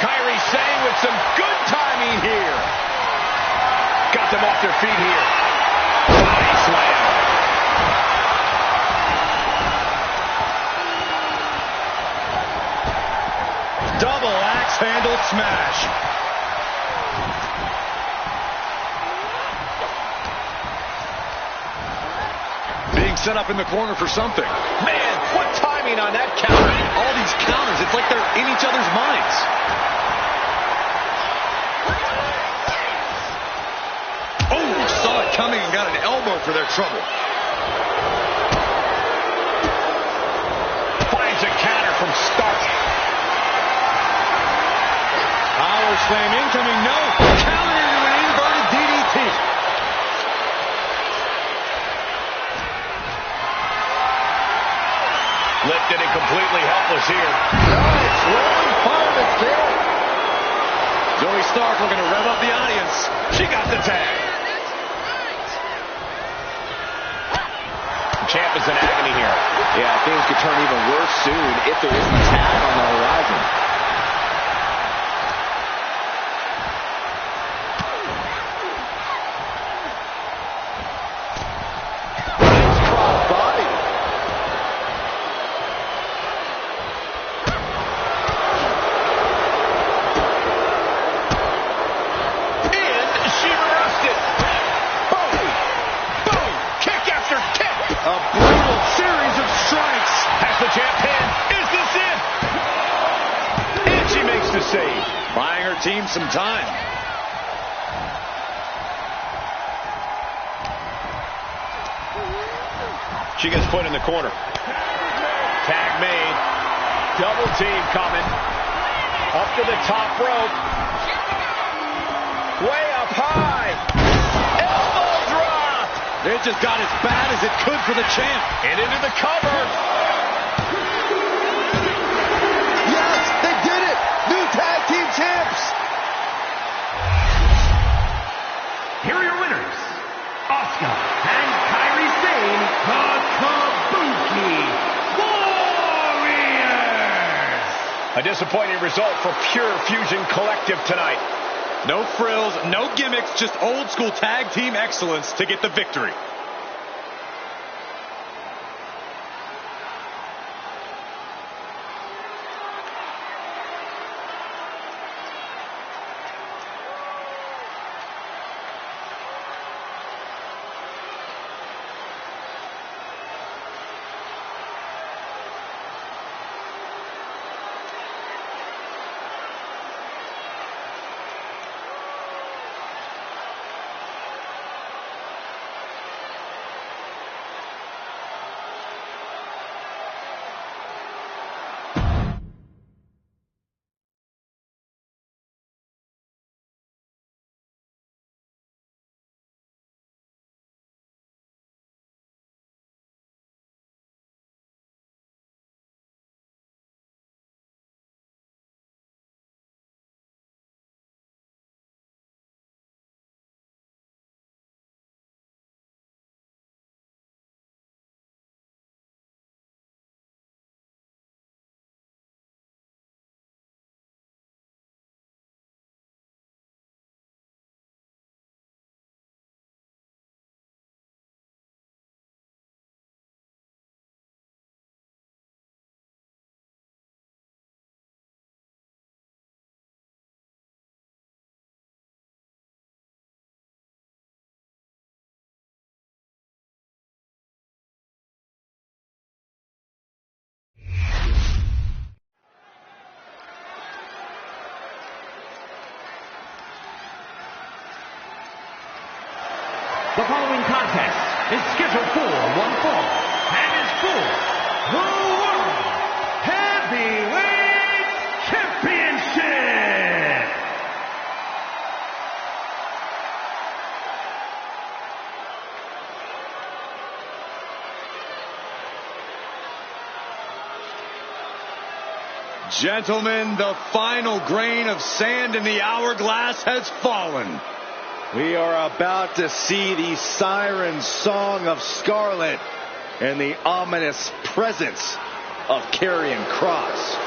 Kairi Sane with some good timing here. Got them off their feet here. Body slam. smash. Being set up in the corner for something. Man, what timing on that counter. All these counters, it's like they're in each other's minds. Oh, saw it coming and got an elbow for their trouble. Finds a counter from start. Power slam incoming, no. Counter into an inverted DDT. Lifted and completely helpless here. Nice rolling fireman kill. Zoe Stark looking to rev up the audience. She got the tag. The champ is in agony here. Yeah, things could turn even worse soon if there isn't a tag on the horizon. Nice cross body. And she reversed it. Boom. Boom. Kick after kick. A brutal series of strikes. Has the champ pinned. Is this it? And she makes the save. Buying her team some time. She gets put in the corner. Tag made. Double team coming. Up to the top rope. Way up high. Elbow drop. It just got as bad as it could for the champ. And into the cover. Yes, they did it. New tag team champs. Here are your winners, Asuka and Kairi Sane, the Kabuki Warriors. A disappointing result for Pure Fusion Collective tonight. No frills, no gimmicks, just old school tag team excellence to get the victory. The following contest is scheduled for one fall and is for the World Heavyweight Championship. Gentlemen, the final grain of sand in the hourglass has fallen. We are about to see the siren song of Scarlet and the ominous presence of Karrion Kross.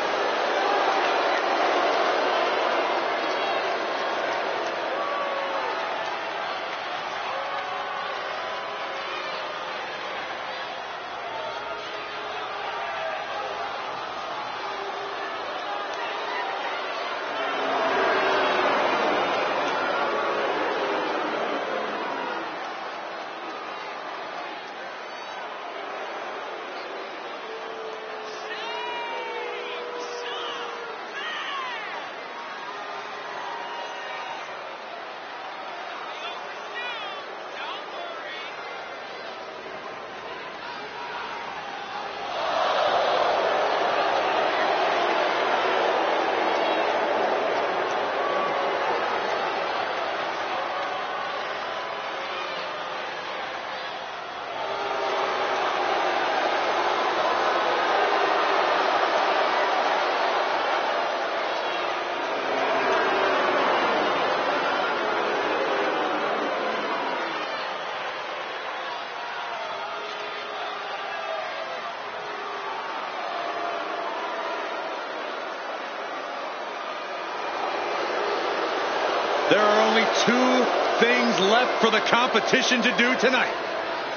two things left for the competition to do tonight.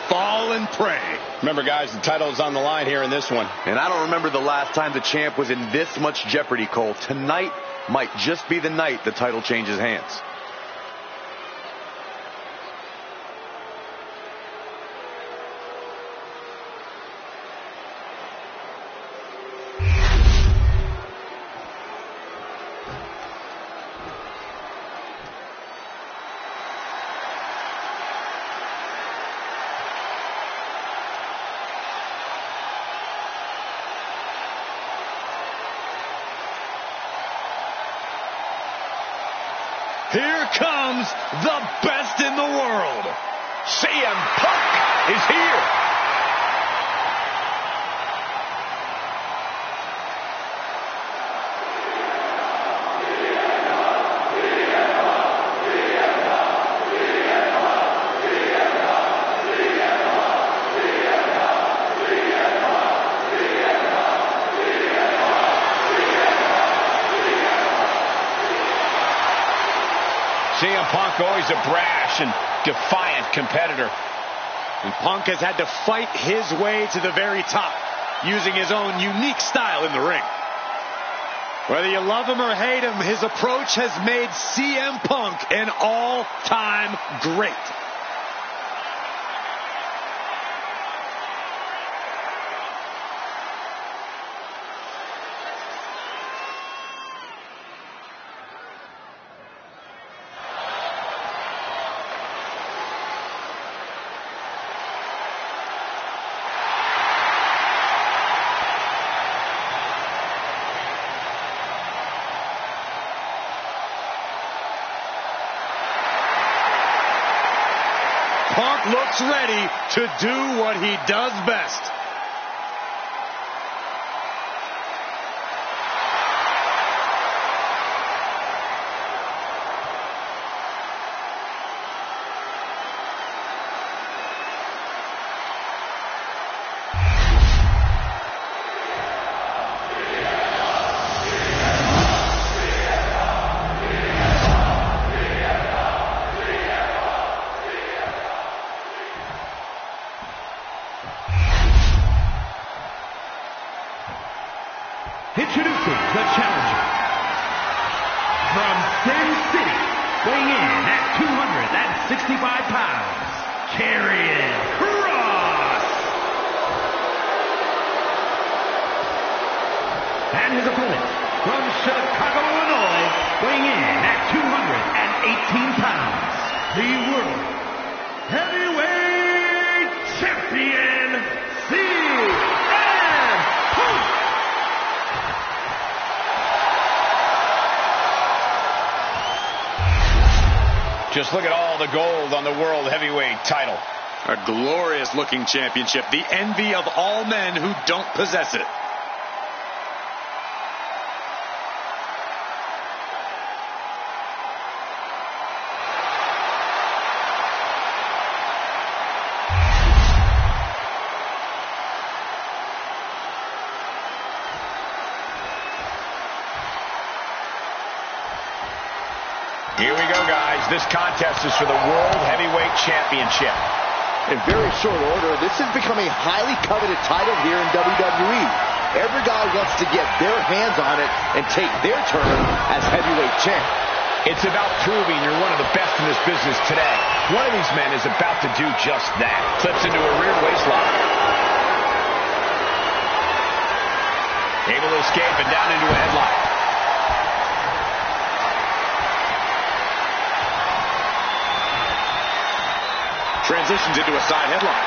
Fall and pray. Remember, guys, the title is on the line here in this one. And I don't remember the last time the champ was in this much jeopardy, Cole. Tonight might just be the night the title changes hands. Here comes the best in the world. CM Punk is here. CM Punk, always a brash and defiant competitor. And Punk has had to fight his way to the very top, using his own unique style in the ring. Whether you love him or hate him, his approach has made CM Punk an all-time great. Punk looks ready to do what he does best. Introducing the challenger from Sin City, weighing in at 265 pounds, Karrion Kross. And his opponent from Chicago, Illinois, weighing in at 218 pounds, the World Heavyweight Champion, CM Punk. Just look at all the gold on the World Heavyweight title. A glorious looking championship, the envy of all men who don't possess it. Here we go, guys. This contest is for the World Heavyweight Championship. In very short order, this has become a highly coveted title here in WWE. Every guy wants to get their hands on it and take their turn as heavyweight champ. It's about proving you're one of the best in this business today. One of these men is about to do just that. Clips into a rear waistlock. Able to escape and down into a headlock. Transitions into a side headlock.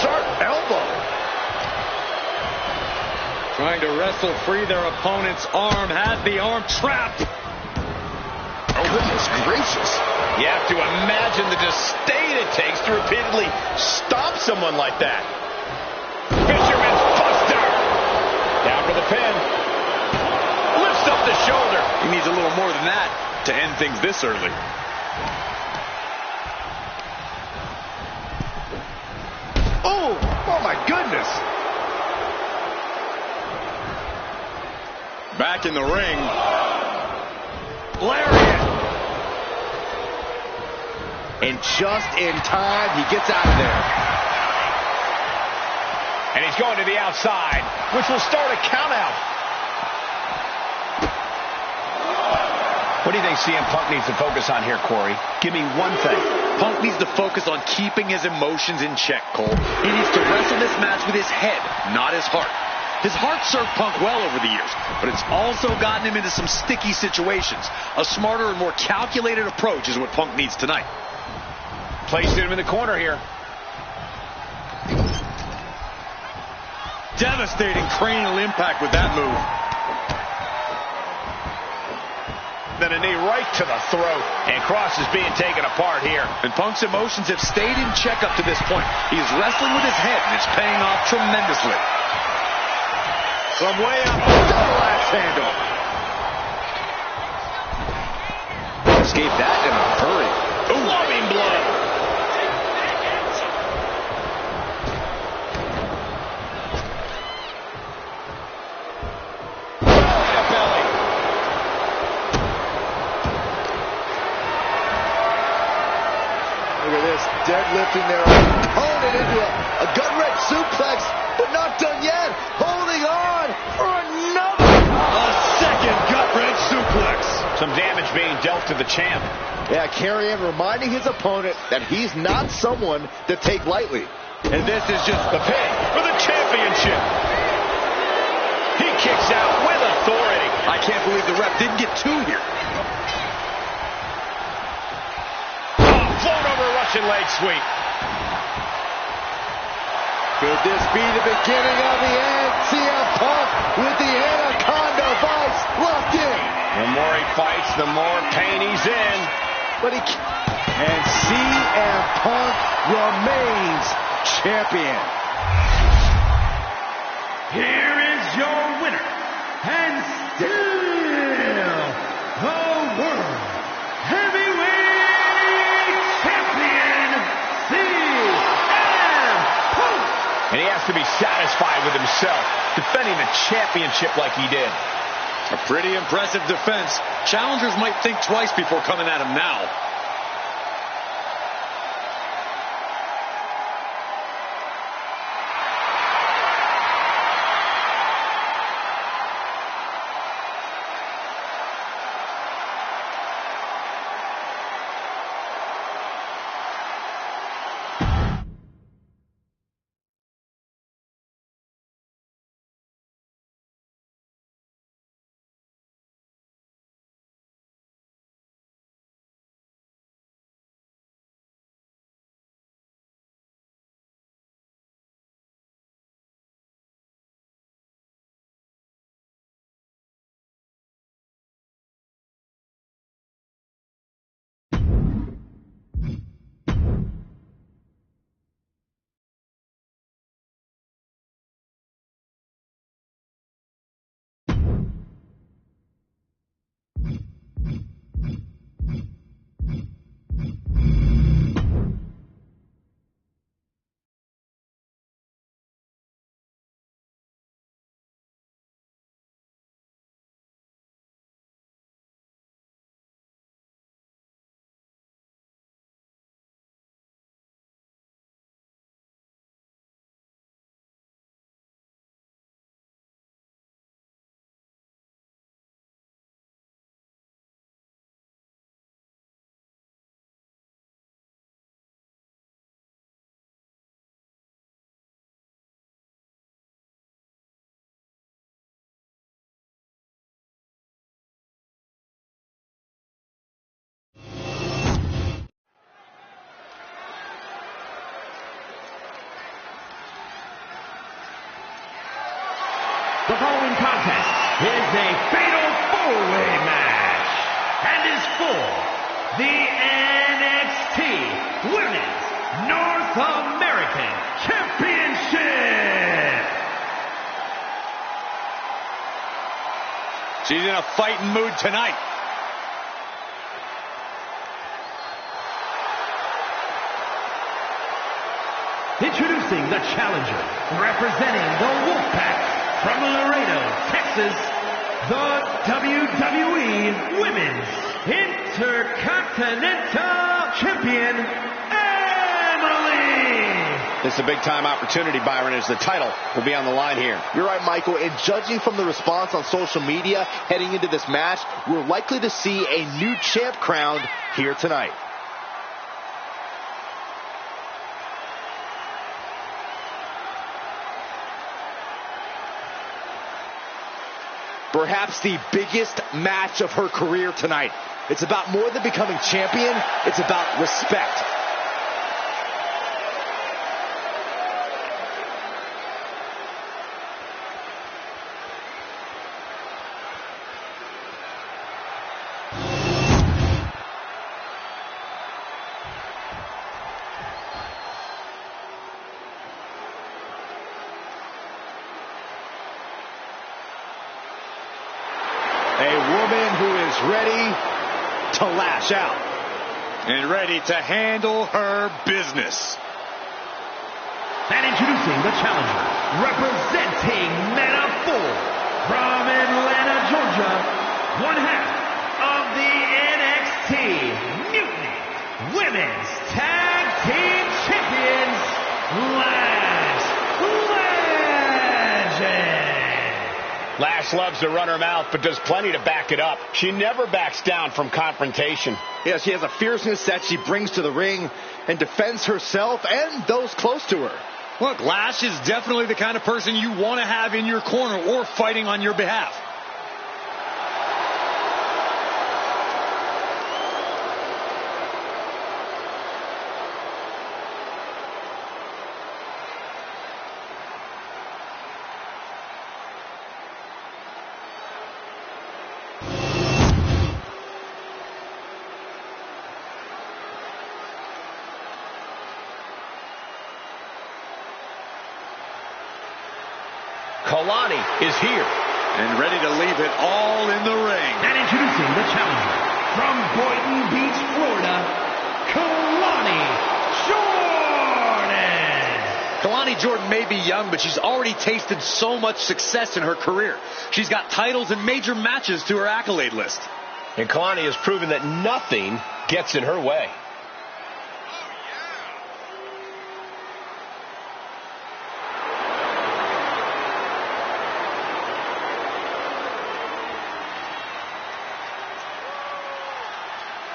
Sharp elbow. Trying to wrestle free their opponent's arm, has the arm trapped. Oh, goodness gracious. You have to imagine the disdain it takes to repeatedly stop someone like that. Fisherman's Buster. Down for the pin. Lifts up the shoulder. He needs a little more than that to end things this early. goodness. Back in the ring. Lariat. And just in time, he gets out of there. And he's going to the outside, which will start a countout. What do you think CM Punk needs to focus on here, Corey? Give me one thing. Punk needs to focus on keeping his emotions in check, Cole. He needs to wrestle this match with his head, not his heart. His heart served Punk well over the years, but it's also gotten him into some sticky situations. A smarter and more calculated approach is what Punk needs tonight. Placed him in the corner here. Devastating cranial impact with that move. Then a knee right to the throat. And Cross is being taken apart here. And Punk's emotions have stayed in check up to this point. He's wrestling with his head, and it's paying off tremendously. From way up, double axe handle. Escape that in a hurry. Loving blow. Look at this, deadlifting their opponent into a gut-wrench suplex, but not done yet. Holding on for another. A second gut-wrench suplex. Some damage being dealt to the champ. Yeah, Karrion reminding his opponent that he's not someone to take lightly. And this is just the pin for the championship. He kicks out with authority. I can't believe the ref didn't get two here. Float over Russian leg sweep. Could this be the beginning of the end? CM Punk with the Anaconda Vice locked in. The more he fights, the more pain he's in. But and CM Punk remains champion. Here is your winner, and still the World Heavyweight Champion, CM Punk. And he has to be satisfied with himself, defending the championship like he did. A pretty impressive defense. Challengers might think twice before coming at him now. The following contest is a fatal four-way match and is for the NXT Women's North American Championship. She's in a fighting mood tonight. Introducing introducing the challenger, representing the Wolfpack from Laredo, Texas, the WWE Women's Intercontinental Champion, Emily. This is a big-time opportunity, Byron, as the title will be on the line here. You're right, Michael, and judging from the response on social media heading into this match, we're likely to see a new champ crowned here tonight. Perhaps the biggest match of her career tonight. It's about more than becoming champion, it's about respect. A woman who is ready to lash out. And ready to handle her business. And introducing the challenger, representing Men of 4 from Atlanta, Georgia, one half of the NXT Mutiny Women's Tag Team Champions, Lash Legend. Lash loves to run her mouth, but does plenty to back it up. She never backs down from confrontation. Yeah, she has a fierceness that she brings to the ring and defends herself and those close to her. Look, Lash is definitely the kind of person you want to have in your corner or fighting on your behalf. Kalani is here. And ready to leave it all in the ring. And introducing the challenger, from Boynton Beach, Florida, Kalani Jordan. Kalani Jordan may be young, but she's already tasted so much success in her career. She's got titles and major matches to her accolade list. And Kalani has proven that nothing gets in her way.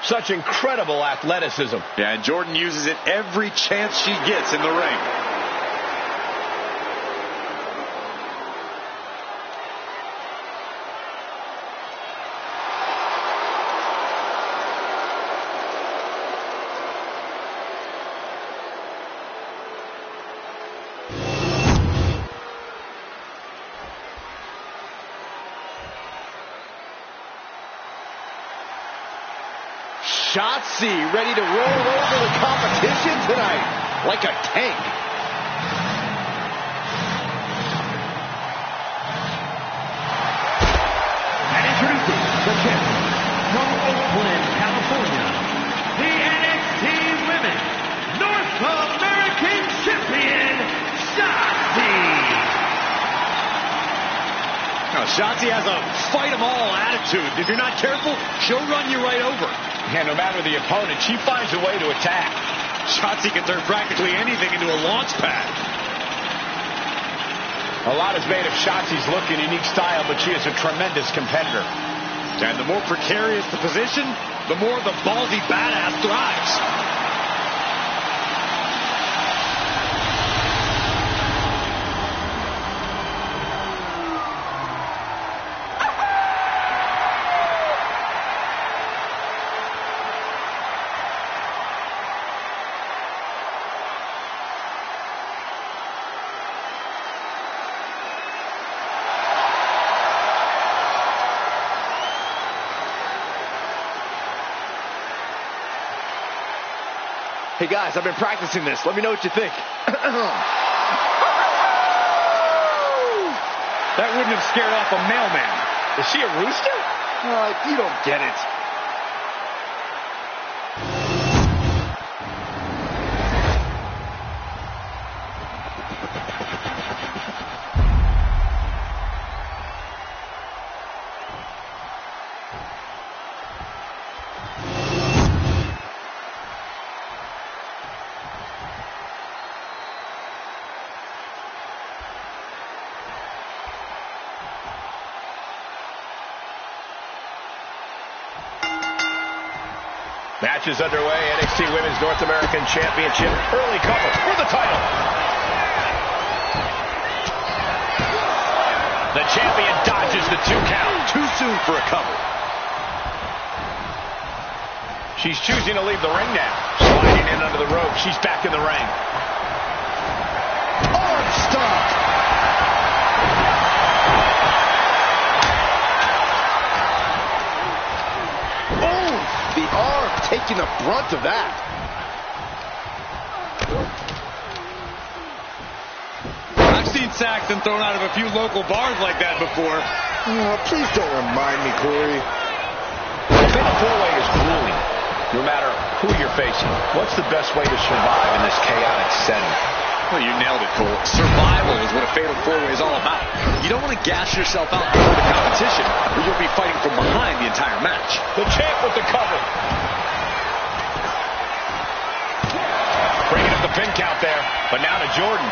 Such incredible athleticism. Yeah, and Jordan uses it every chance she gets in the ring. Shotzi ready to roll over the competition tonight like a tank. And introducing the champion, from Oakland, California, the NXT Women North American Champion, Shotzi. Now, Shotzi has a fight-em-all attitude. If you're not careful, she'll run you right over. And no matter the opponent, she finds a way to attack. Shotzi can turn practically anything into a launch pad. A lot is made of Shotzi's look and unique style, but she is a tremendous competitor. And the more precarious the position, the more the ballsy badass thrives. Hey guys, I've been practicing this. Let me know what you think. That wouldn't have scared off a mailman. Is she a rooster? You don't get it. Match is underway. NXT Women's North American Championship. Early cover for the title. The champion dodges the 2 count. Too soon for a cover. She's choosing to leave the ring now. Sliding in under the rope. She's back in the ring. Arm stomp. Oh, the arm taking the brunt of that. I've seen Saxton thrown out of a few local bars like that before. Oh, please don't remind me, Corey. The fatal 4-way is grueling. No matter who you're facing, what's the best way to survive in this chaotic setting? Well, you nailed it, Cole. Survival is what a fatal 4-way is all about. You don't want to gas yourself out before the competition, or you'll be fighting from behind the entire match. The champ with the cover. Bringing up the pin count there, but now to Jordan.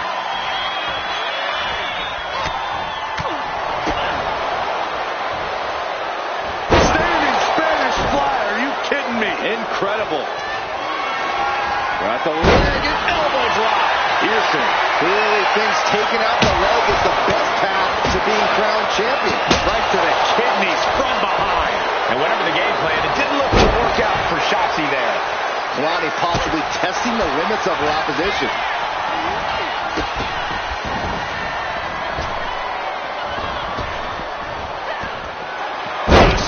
Incredible. Got the leg and elbow drop. Pearson clearly thinks taking out the leg is the best path to being crowned champion. Right to the kidneys from behind. And whatever the game plan, it didn't look to work out for Shotzi there. Kalani possibly testing the limits of her opposition.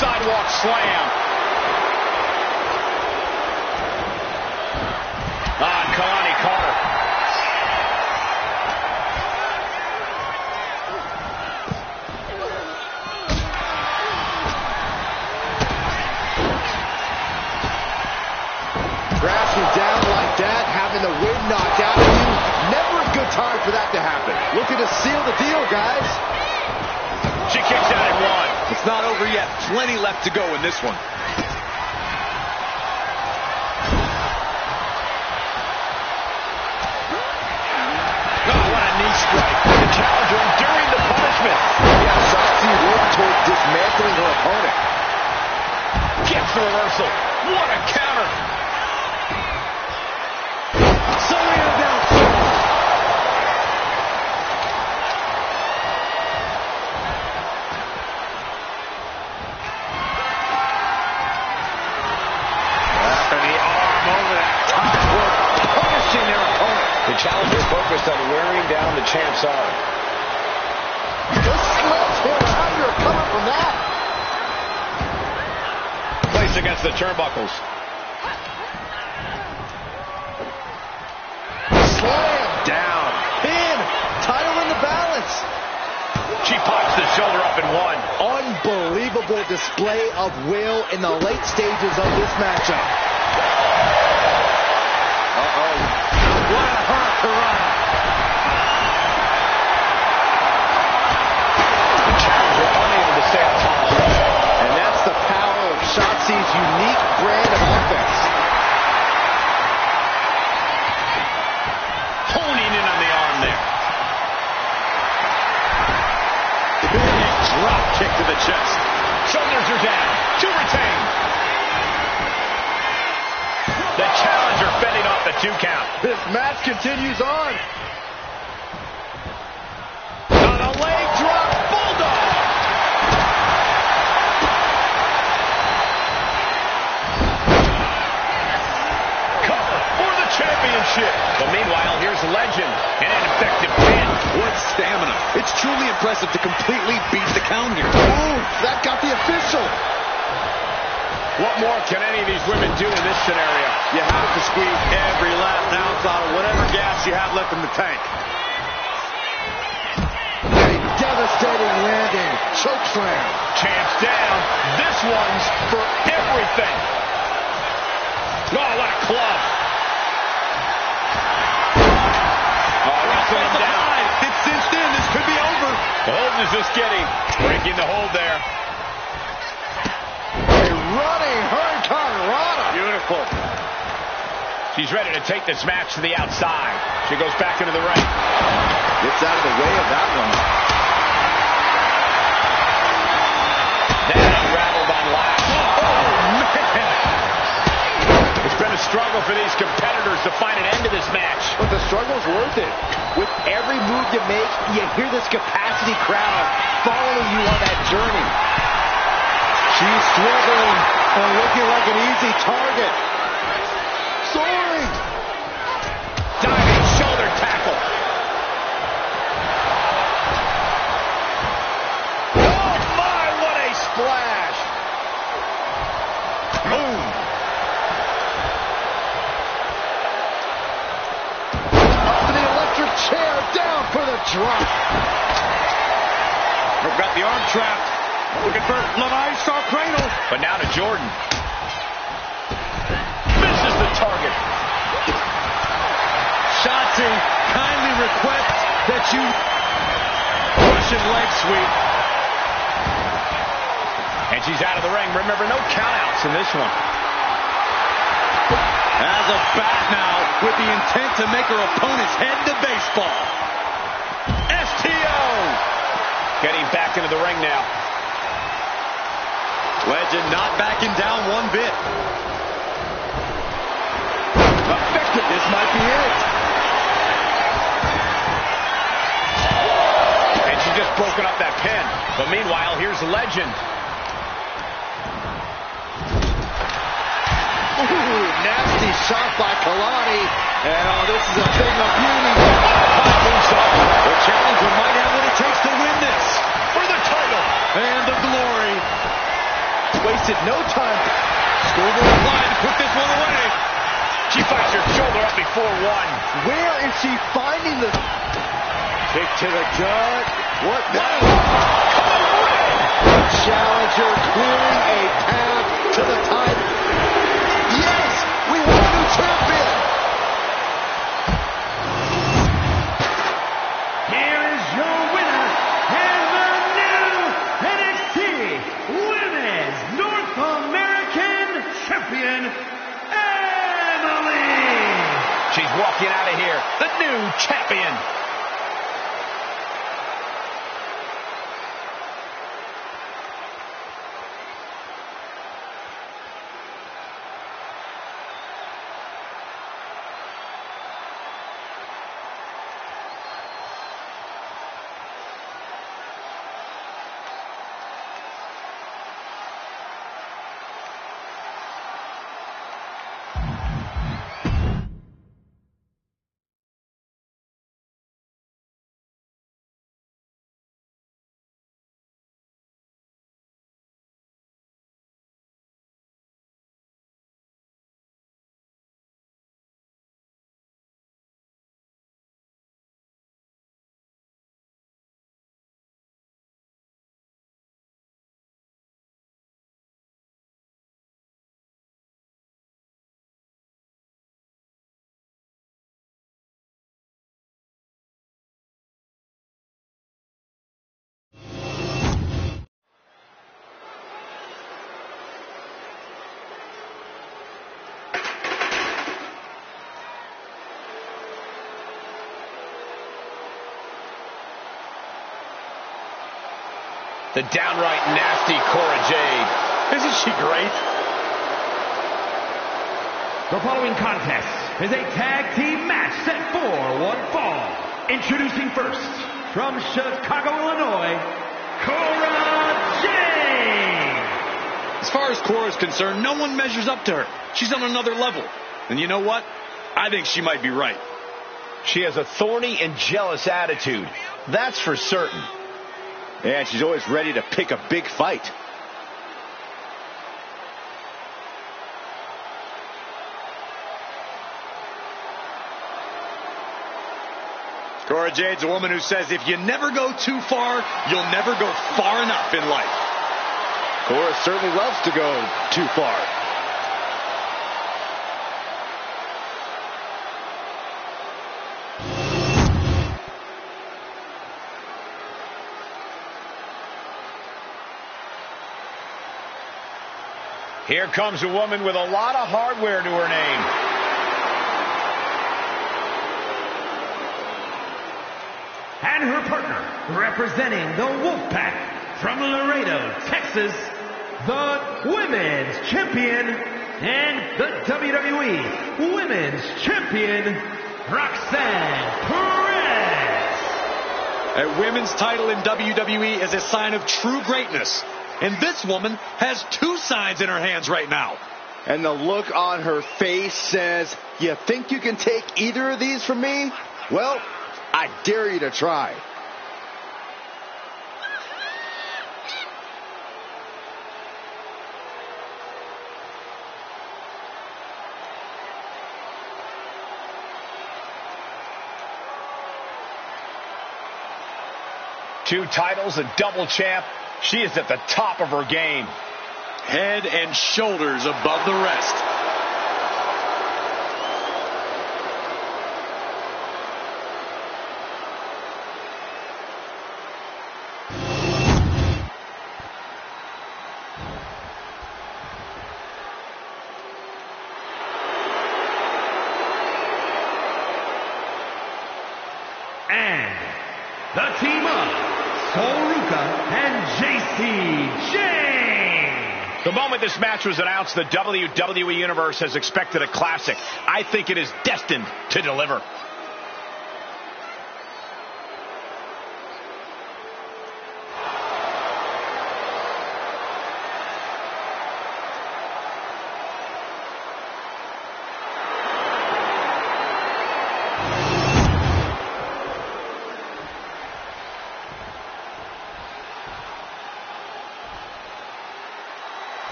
Sidewalk slam. Kalani caught her. Crashing down like that, having the wind knocked out of you, never a good time for that to happen. Looking to seal the deal, guys. She kicks out at 1. It's not over yet. Plenty left to go in this one. The challenger enduring the punishment. Yeah, Shotzi worked toward dismantling her opponent. Gets the reversal. What a counter. Selena down. Wrapping the arm over that top rope, punishing their opponent. The challenger focused on wearing down the champ's arm. Just sledgehammer. How do you recover from that? Placed against the turnbuckles. Slam down. Pin. Title in the balance. She pops the shoulder up and 1. Unbelievable display of will in the late stages of this matchup. Uh-oh. What a hurrah. The challenger unable to stay on top. And that's the power of Shotzi's unique brand of offense. Honing in on the arm there. Big drop kick to the chest. Shoulders are down. To retain. The challenger fending off the 2 count. This match continues on. On a leg drop. Bulldog. Cover for the championship. But meanwhile, here's Legend. And an effective pin. What stamina. It's truly impressive to completely beat the count here. Ooh, that got the official. What more can any of these women do in this scenario? You have to squeeze every last ounce out of whatever gas you have left in the tank. A devastating landing. Choke slam. Champ's down. This one's for everything. Oh, what a club. Oh, wrestling him down. It's cinched in. This could be over. The hold is this getting. Breaking the hold there. Running hurricanrana. Beautiful. She's ready to take this match to the outside. She goes back into the ring. Gets out of the way of that one. Then unraveled on last. Oh, man. for these competitors to find an end to this match. But the struggle's worth it. With every move you make, you hear this capacity crowd following you on that journey. She's struggling and looking like an easy target. Soaring. Diving shoulder tackle. Oh my, what a splash. Boom. Up to the electric chair, down for the drop. We've got the arm trapped. Looking for Levi Star Cradle. But now to Jordan. Misses the target. Shotzi kindly requests that you Russian leg sweep. And she's out of the ring. Remember, no countouts in this one. As a bat now with the intent to make her opponent's head to baseball. STO. Getting back into the ring now. Legend not backing down one bit. Effective. This might be it. And she's just broken up that pin. But meanwhile, here's Legend. Ooh, nasty shot by Kalani. And oh, this is a thing of beauty. The challenger might have what it takes to win this. For the title. And the glory. Wasted no time. Schoolboy line to put this one away. She finds her shoulder up before one. Where is she finding the kick to the gut? What now? The challenger clearing a path to the title. Yes, we have a new champion. Here is your winner and the new NXT Women's North American Champion, Emily. She's walking out of here, the new champion. The downright nasty Cora Jade. Isn't she great? The following contest is a tag team match set for one fall. Introducing first, from Chicago, Illinois, Cora Jade. As far as Cora's concerned, no one measures up to her. She's on another level. And you know what? I think she might be right. She has a thorny and jealous attitude. That's for certain. And she's always ready to pick a big fight. Cora Jade's a woman who says if you never go too far, you'll never go far enough in life. Cora certainly loves to go too far. Here comes a woman with a lot of hardware to her name. And her partner, representing the Wolfpack from Laredo, Texas, the Women's Champion, and the WWE Women's Champion, Roxanne Perez. A women's title in WWE is a sign of true greatness. And this woman has two signs in her hands right now. And the look on her face says, you think you can take either of these from me? Well, I dare you to try. Two titles, a double champ. She is at the top of her game. Head and shoulders above the rest. And the team of Soruka and JC Jane. The moment this match was announced, the WWE Universe has expected a classic. I think it is destined to deliver.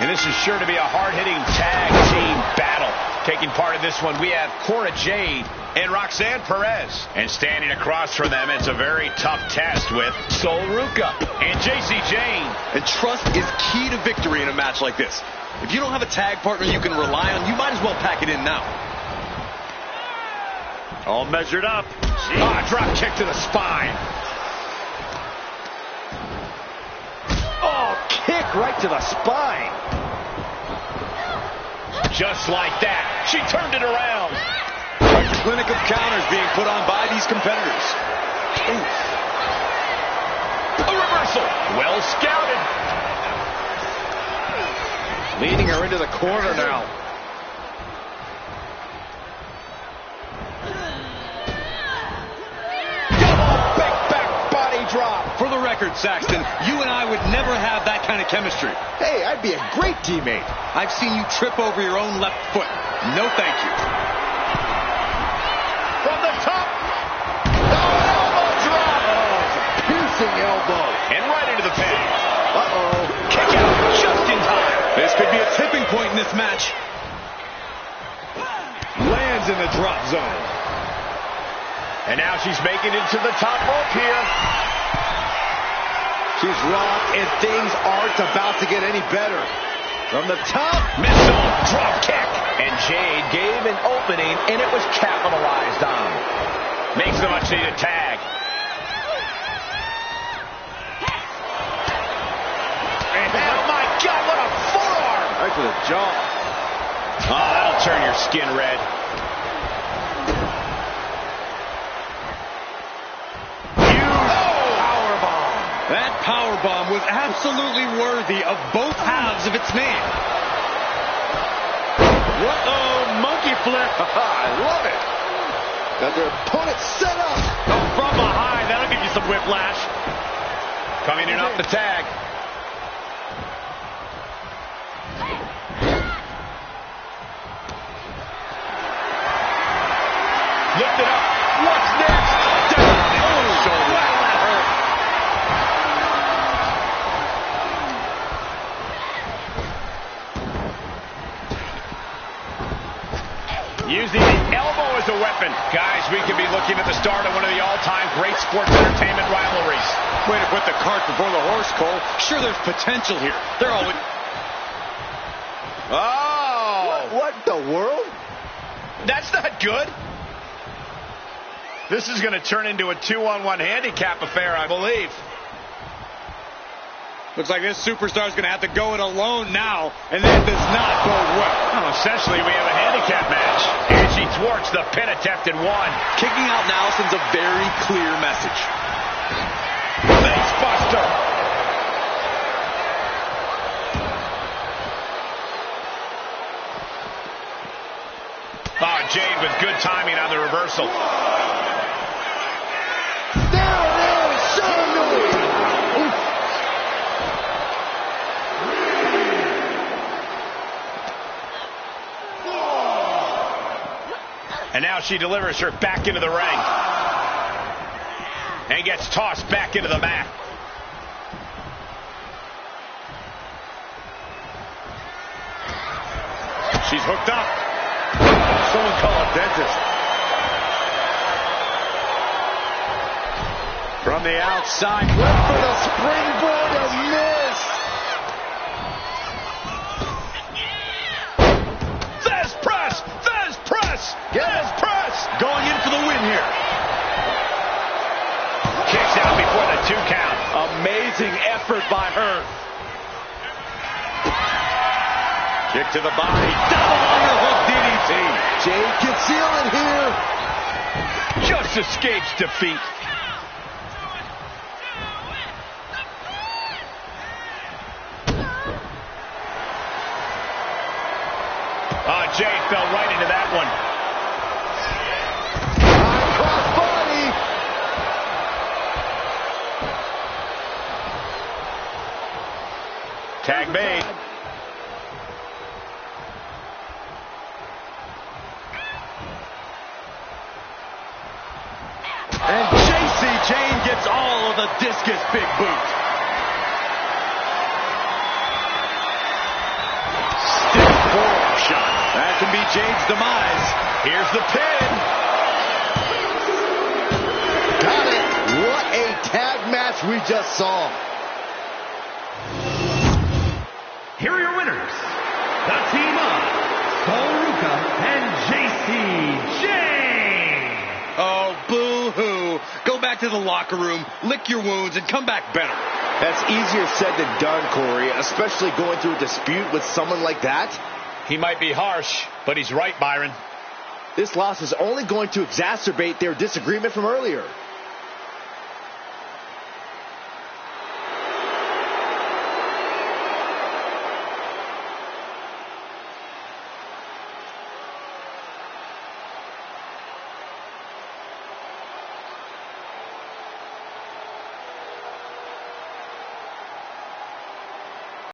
And this is sure to be a hard-hitting tag team battle. Taking part in this one, we have Cora Jade and Roxanne Perez. And standing across from them, it's a very tough test with Soruka and JC Jane. And trust is key to victory in a match like this. If you don't have a tag partner you can rely on, you might as well pack it in now. All measured up. Drop kick to the spine. Kick right to the spine. Just like that, she turned it around. A clinic of counters being put on by these competitors. Oof. A reversal. Well scouted. Leading her into the corner now. Big back body drop. For the record, Saxton, you and I would never have that kind of chemistry. Hey, I'd be a great teammate. I've seen you trip over your own left foot. No thank you. From the top. Elbow drop. Piercing elbow. And right into the pin. Uh-oh. Kick out just in time. This could be a tipping point in this match. Lands in the drop zone. And now she's making it to the top rope here. She's rocked, and things aren't about to get any better. From the top. Missile. Drop kick. And Jade gave an opening, and it was capitalized on. Makes the much-needed tag. And oh, my God, what a forearm. Right to the jaw. Oh, that'll turn your skin red. That powerbomb was absolutely worthy of both halves of its name. Uh-oh, monkey flip. I love it. Got their opponent set up. Oh, from behind, that'll give you some whiplash. Coming in off the tag. Lift it up. What's next? Oh, shoulder. Wow, that hurt. Using the elbow as a weapon. Guys, we could be looking at the start of one of the all-time great sports entertainment rivalries. Way to put the cart before the horse, Cole. Sure, there's potential here. They're always... Oh! What the world? That's not good. This is going to turn into a 2-on-1 handicap affair, I believe. Looks like this superstar is going to have to go it alone now, and that does not bode well. Well, essentially, we have a handicap match. And she thwarts the pin attempt and one. Kicking out now sends a very clear message. Face buster. Jade with good timing on the reversal. There it is, Charlotte. And now she delivers her back into the ring. And gets tossed back into the mat. She's hooked up. Someone call a dentist. From the outside. Went for the springboard and missed. There's press. There's press. There's press. Going in for the win here. Kicks out before the 2 count. Amazing effort by her. Kick to the body. Double underhook DDT. Jade can seal it here. Just escapes defeat. Oh, Jade fell right into that one. Cross body. Tag made. And JC Jane gets all of the discus big boot. Stiff forearm shot. That can be Jane's demise. Here's the pin. Got it. What a tag match we just saw. Here are your winners. The team of Soruka and JC Jane. Oh, boo-hoo. Go back to the locker room, lick your wounds, and come back better. That's easier said than done, Corey, especially going through a dispute with someone like that. He might be harsh, but he's right, Byron. This loss is only going to exacerbate their disagreement from earlier.